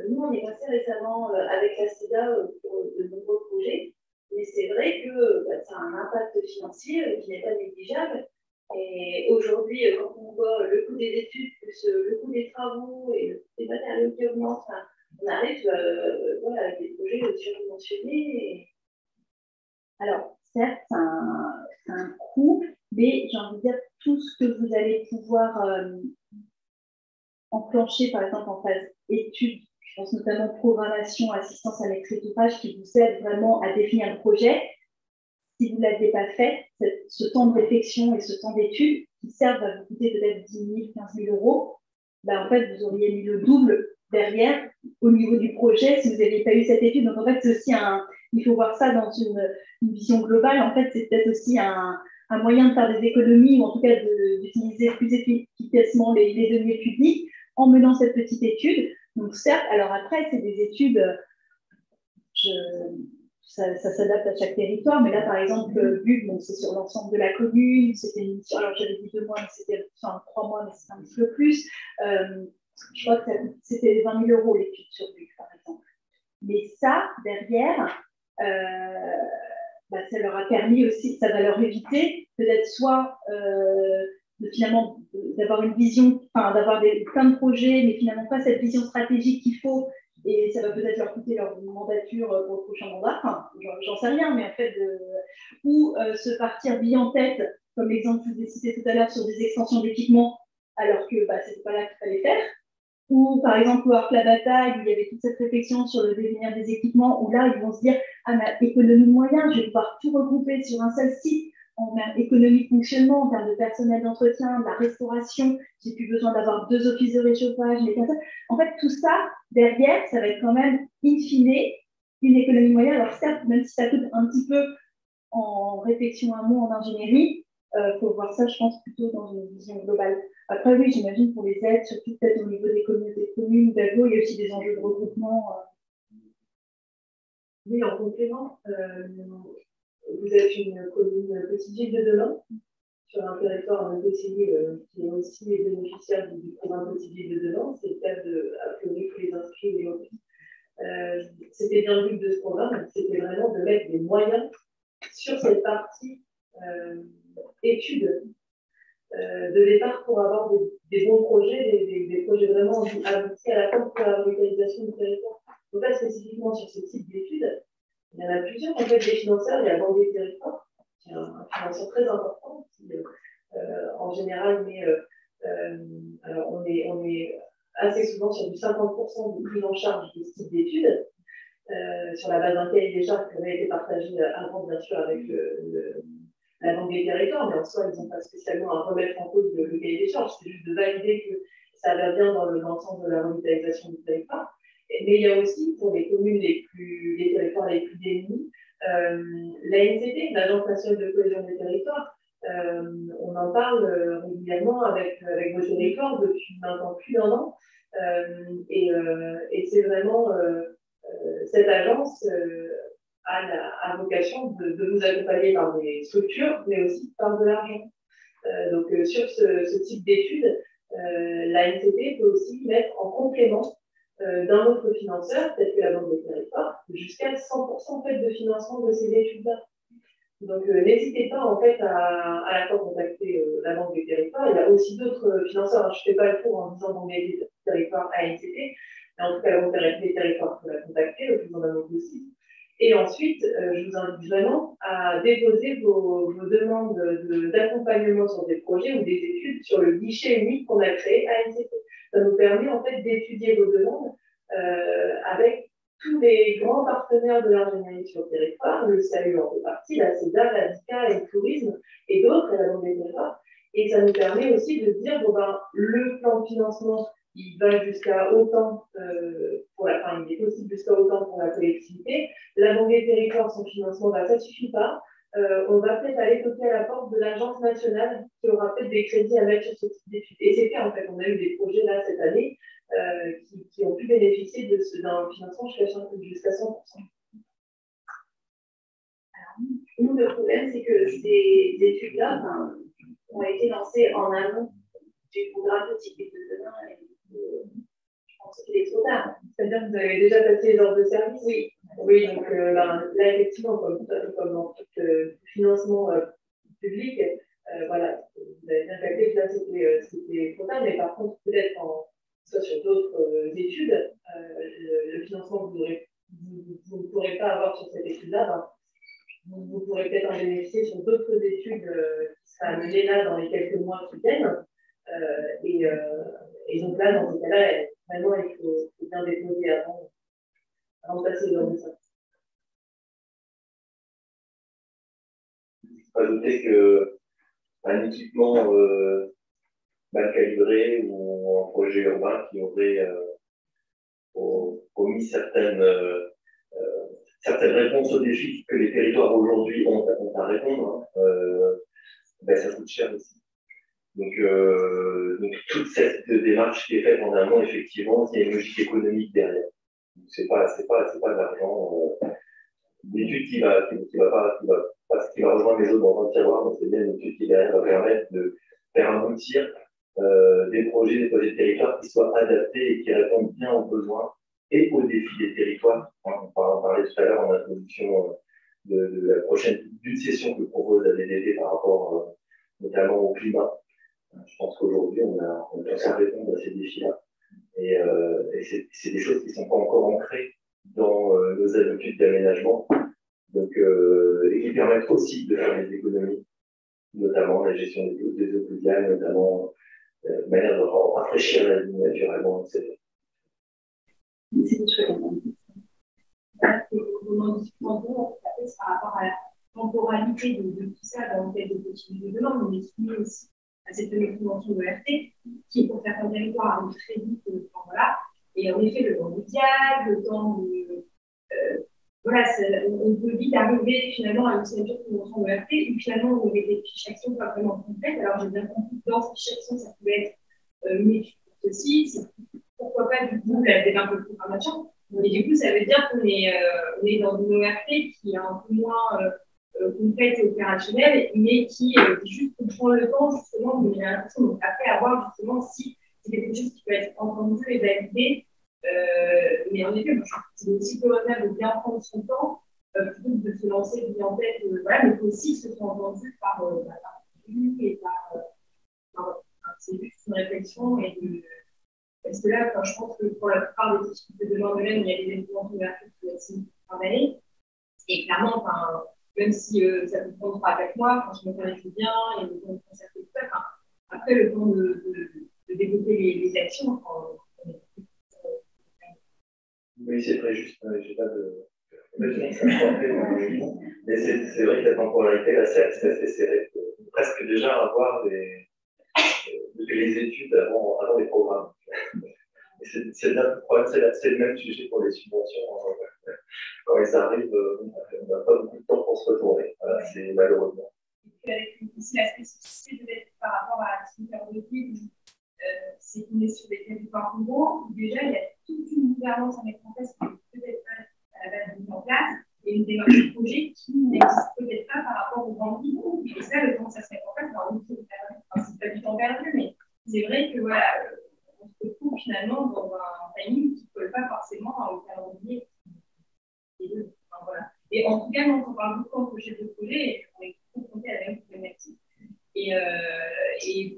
Nous, on est passé récemment avec la CEDA pour de nombreux projets, mais c'est vrai que ça a un impact financier qui n'est pas négligeable. Et aujourd'hui, quand on voit le coût des études, plus le coût des travaux et le coût des matériaux qui augmentent, on arrive voilà, avec des projets surdimensionnés. Alors, certes, c'est un coût, mais j'ai envie de dire tout ce que vous allez pouvoir enclencher, par exemple, en phase études, je pense notamment programmation, assistance à maîtrise d'ouvrage, qui vous aide vraiment à définir le projet. Si vous ne l'aviez pas fait, ce temps de réflexion et ce temps d'études qui servent à vous coûter peut-être 10 000, 15 000 euros, ben, en fait, vous auriez mis le double derrière au niveau du projet si vous n'aviez pas eu cette étude. Donc, en fait, c'est aussi il faut voir ça dans une vision globale. En fait, c'est peut-être aussi un moyen de faire des économies ou en tout cas d'utiliser plus efficacement les deniers publics en menant cette petite étude. Donc, certes, alors après, c'est des études, ça s'adapte à chaque territoire, mais là, par exemple, BUG, bon, c'est sur l'ensemble de la commune, c'était une mission, alors j'avais dit 2 mois, mais c'était 3 mois, mais c'est un petit peu plus. Je crois que c'était 20 000 euros l'étude sur BUG, par exemple. Mais ça, derrière, ça leur a permis aussi, ça va leur éviter peut-être soit finalement d'avoir une vision, enfin d'avoir plein de projets, mais finalement pas cette vision stratégique qu'il faut, et ça va peut-être leur coûter leur mandature pour le prochain mandat, enfin, j'en sais rien, mais en fait, ou se partir bille en tête, comme l'exemple que je vous ai cité tout à l'heure sur des extensions d'équipement, alors que c'était pas là qu'il fallait faire. Ou par exemple, Work la bataille, il y avait toute cette réflexion sur le devenir des équipements, où là, ils vont se dire, ma économie de moyens, je vais pouvoir tout regrouper sur un seul site, en termes économie de fonctionnement, en termes de personnel d'entretien, de la restauration, j'ai plus besoin d'avoir 2 offices de réchauffage, mais comme ça. En fait, tout ça, derrière, ça va être quand même, in fine, une économie de moyens. Alors certes, même si ça coûte un petit peu en réflexion amont, en ingénierie, faut voir ça, je pense, plutôt dans une vision globale. Après, oui, j'imagine pour les aides, surtout peut-être au niveau des communautés de communes, d'aglo, il y a aussi des enjeux de regroupement. Oui, en complément, vous êtes une commune petite ville de Denain. sur un territoire, un EPCI qui est aussi bénéficiaire du programme Petite Ville de demain. C'est le cas de, a priori, tous les inscrits aujourd'hui. C'était bien le but de ce programme, c'était vraiment de mettre des moyens sur cette partie études de départ pour avoir des bons projets, des projets vraiment aboutis à la fois pour la revitalisation du territoire. Donc là, spécifiquement sur ce type d'études, il y en a plusieurs. En fait, des financeurs, il y a Banque des Territoires, qui est un financeur très important, qui en général, alors on est assez souvent sur du 50% de prise en charge de ce type d'études, sur la base d'un cahier des charges qui avait été partagé avant, bien sûr, avec la Banque des Territoires, mais en soi, ils n'ont pas spécialement à remettre en cause le cahier des charges, c'est juste de valider que ça va bien dans le sens de la revitalisation du territoire. Mais il y a aussi, pour les communes les territoires les plus démunis, l'ANCT, l'Agence nationale de cohésion des territoires. On en parle régulièrement avec vos territoires depuis maintenant plus d'un an. Et c'est vraiment cette agence a vocation de vous accompagner par des structures, mais aussi par de l'argent. Donc, sur ce type d'études, l'ANCT peut aussi mettre en complément d'un autre financeur, peut-être que la Banque des Territoires, jusqu'à 100% en fait, de financement de ces études-là. Donc, n'hésitez pas en fait à la fois contacter la Banque des Territoires. Il y a aussi d'autres financeurs. Alors, je ne fais pas le tour en disant Banque des Territoires ANCT, mais en tout cas, la Banque des Territoires peut la contacter le plus en amont possible. Et ensuite, je vous invite vraiment à déposer vos demandes d'accompagnement sur des projets ou des études sur le guichet unique qu'on a créé à ANCT. Ça nous permet en fait d'étudier vos demandes avec tous les grands partenaires de l'ingénierie sur le territoire, le SAU en fait partie, la CEDA, la DICA, et le tourisme et d'autres, et la Banque des Territoires. Et ça nous permet aussi de dire, bon ben, le plan de financement, il va jusqu'à autant, il est possible jusqu'à autant pour la collectivité. La Banque des Territoires, son financement, ça ne suffit pas. On va peut-être aller toquer à la porte de l'Agence nationale qui aura peut-être des crédits à mettre sur ce type d'études. Et c'est fait, en fait, on a eu des projets là cette année qui ont pu bénéficier d'un financement jusqu'à 100%. Alors, nous, le problème, c'est que ces études-là ont été lancées en amont du programme Petite Ville de demain. Je pense qu'il est trop tard. C'est-à-dire que vous avez déjà passé les ordres de service? Oui. Oui, donc là, effectivement, comme dans tout financement public, voilà, vous avez bien capté que là, c'était trop tard, mais par contre, peut-être soit sur d'autres études, le financement que vous ne pourrez pas avoir sur cette étude-là, vous pourrez peut-être en bénéficier sur d'autres études qui seraient amenées là dans les quelques mois qui viennent. Et donc là, dans ce cas-là, vraiment, il faut bien déposer avant de passer dans le service. Ajouter qu'un équipement mal calibré ou un projet urbain qui aurait omis certaines réponses aux défis que les territoires aujourd'hui ont à répondre, ça coûte cher aussi. Donc toute cette démarche qui est faite en amont, effectivement, il y a une logique économique derrière. C'est pas de l'argent d'étude qui va rejoindre les autres dans un tiroir, mais c'est bien une étude qui derrière va permettre de faire aboutir des projets de territoire qui soient adaptés et qui répondent bien aux besoins et aux défis des territoires. On parlait tout à l'heure en introduction de la prochaine d'une session que propose la DDT par rapport notamment au climat. Je pense qu'aujourd'hui, on a à répondre à ces défis-là. Et c'est des choses qui ne sont pas encore ancrées dans nos habitudes d'aménagement, donc, et qui permettent aussi de faire des économies, notamment la gestion des eaux pluviales, notamment de manière de rafraîchir la vie naturellement, etc. C'est des choses on en discute en gros, par rapport à la temporalité de tout ça dans le cadre de Petite Ville de demain, on est soumis aussi à cette dimension de RT, qui, pour certains territoires, arrive très vite. Voilà. Et en effet, le temps mondial, le temps de. On peut vite arriver finalement à une signature de convention de RT, où finalement, on aurait des fiches actions pas vraiment complètes. Alors, j'ai bien compris que dans ces fiches actions, ça pouvait être une étude pour ceci, pourquoi pas du coup la démarche de programmation. Et du coup, ça veut dire qu'on est dans une ORT qui est un peu moins concrètes et opérationnelles, mais qui juste prend le temps justement de l'immersion. Donc après, à voir justement si c'est quelque chose qui peut être entendu et validé. Mais en effet, moi, je trouve que c'est aussi colonial de bien prendre son temps plutôt que de se lancer bien en tête, voilà, mais aussi se faire entendu par lui et c'est juste une réflexion et de. Parce que là, je pense que pour la plupart des équipes de demain de même, il y a des étudiants ouverts qui sont travailler. Et clairement, même si ça peut prendre 3-4 mois, quand je me connais bien et le temps de concerter tout ça, après le temps de développer les actions. Oui, c'est très juste. J'ai pas de. Mais c'est vrai que la temporalité, là, c'est assez serré. Presque déjà avoir les études avant les programmes. C'est bien le problème, c'est le même sujet pour les subventions. Quand elles arrivent, on n'a pas beaucoup de temps pour se retourner. Voilà, c'est malheureusement. Et puis avec aussi la spécificité peut-être par rapport à ce qu'on de vie, c'est qu'on est sur des territoires ruraux où déjà il y a toute une gouvernance à mettre en place qui est peut-être pas à la base mise en place et une démarche de projet qui n'existe peut-être pas par rapport aux grandes villes. Et ça, le temps que ça se met en place, c'est pas du temps perdu, mais c'est vrai que voilà, on se retrouve finalement dans un timing qui ne colle pas forcément au calendrier. Enfin, voilà. Et en tout cas, nous, on parle beaucoup en chef de projet et on est confronté à la même problématique. Et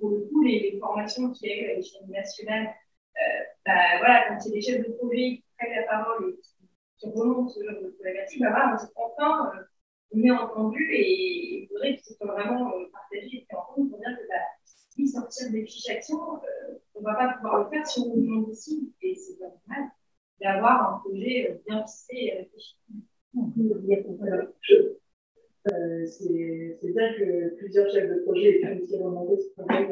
pour le coup, les formations qu'il y a eu à l'échelle nationale, voilà, quand il y a des chefs de projet qui prennent la parole et qui remontent ce genre de problématique, voilà, enfin, on est entendu et il faudrait que ce soit vraiment partagé et pris en compte pour dire que si sortir des fiches actions, on ne va pas pouvoir le faire si on nous demande aussi, et c'est pas normal, d'avoir un projet bien fixé et réfléchi. C'est bien que plusieurs chefs de projet aient pu aussi remonter ce problème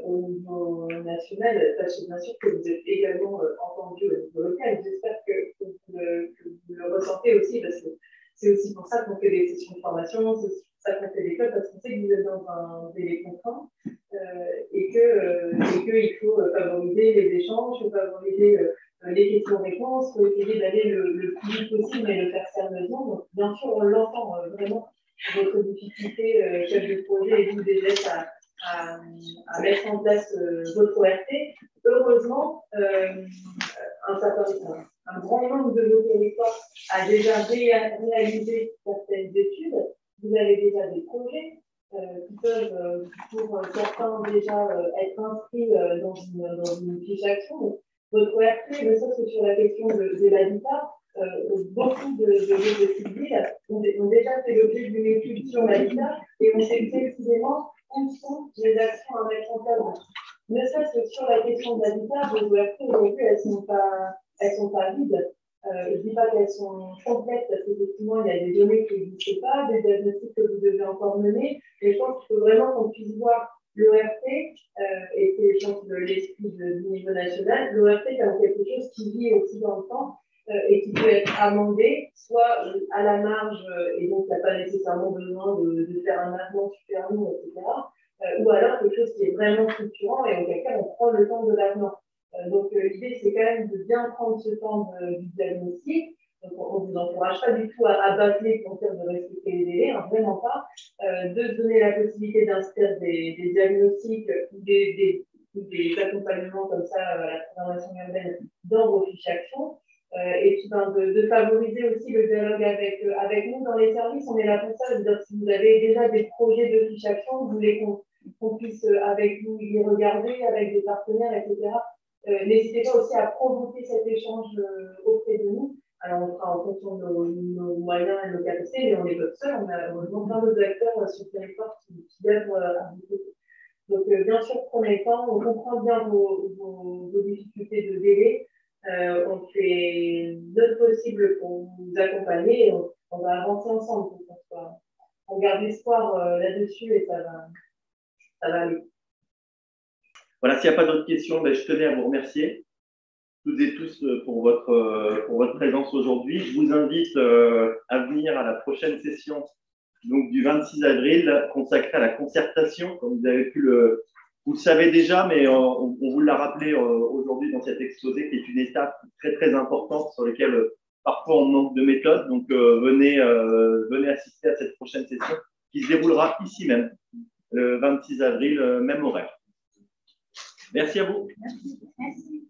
au niveau national. Sachez bien sûr que vous êtes également entendu au niveau local. J'espère que vous le ressentez aussi, parce que c'est aussi pour ça qu'on fait des sessions de formation, c'est aussi pour ça qu'on fait des clubs, parce qu'on sait que vous êtes dans un délai contraint et qu'il faut favoriser les échanges, il faut favoriser les questions-réponses, il faut essayer d'aller le plus vite possible et le faire sérieusement. Donc, bien sûr, on l'entend vraiment. Votre difficulté, chef de projet, et vous déjà à mettre en place votre ORT. Heureusement, un grand nombre de vos territoires a déjà réalisé certaines études. Vous avez déjà des projets qui peuvent, pour certains, déjà être inscrits dans une fiche d'action. Votre ORT, ne serait-ce que sur la question de l'habitat, beaucoup de civils ont déjà fait l'objet d'une étude sur l'habitat et on sait précisément où sont les actions à mettre en place. Ne serait-ce que sur la question de l'habitat, vos ORT aujourd'hui, elles sont pas vides. Je ne dis pas qu'elles sont complètes parce qu'effectivement, il y a des données qui n'existent pas, des diagnostics que vous devez encore mener. Mais je pense qu'il faut vraiment qu'on puisse voir l'ORT, et c'est, je pense, l'esprit du niveau national, l'ORT comme quelque chose qui vit aussi dans le temps. Et qui peut être amendé, soit à la marge, et donc il n'y a pas nécessairement besoin de faire un avenant super long, etc. Ou alors quelque chose qui est vraiment structurant et auquel cas on prend le temps de l'avenant. Donc l'idée, c'est quand même de bien prendre ce temps du diagnostic. Donc on ne vous encourage pas du tout à bâcler pour faire de respecter les délais, hein, vraiment pas. De donner la possibilité d'inscrire des diagnostics ou des accompagnements comme ça à la programmation urbaine dans vos fiches actions. Et puis de favoriser aussi le dialogue avec nous dans les services. On est là pour ça. C'est-à-dire, si vous avez déjà des projets de fiche action, vous voulez qu'on puisse avec vous les regarder, avec des partenaires, etc. N'hésitez pas aussi à provoquer cet échange auprès de nous. Alors, on fera en fonction de nos moyens et nos capacités, mais on n'est pas seul. On a plein d'autres acteurs sur le territoire qui œuvrent à vous côté. Donc, bien sûr, prenez le temps. On comprend bien vos difficultés de délai. On fait notre possible pour vous accompagner et on va avancer ensemble pour on garde espoir là-dessus et ça va aller. Voilà, s'il n'y a pas d'autres questions, je tenais à vous remercier toutes et tous pour votre présence aujourd'hui. Je vous invite à venir à la prochaine session donc, du 26 avril consacrée à la concertation. Comme vous avez pu vous le savez déjà, mais on vous l'a rappelé aujourd'hui dans cet exposé, qui est une étape très, très importante sur laquelle parfois on manque de méthode, donc venez assister à cette prochaine session qui se déroulera ici même, le 26 avril, même horaire. Merci à vous. Merci.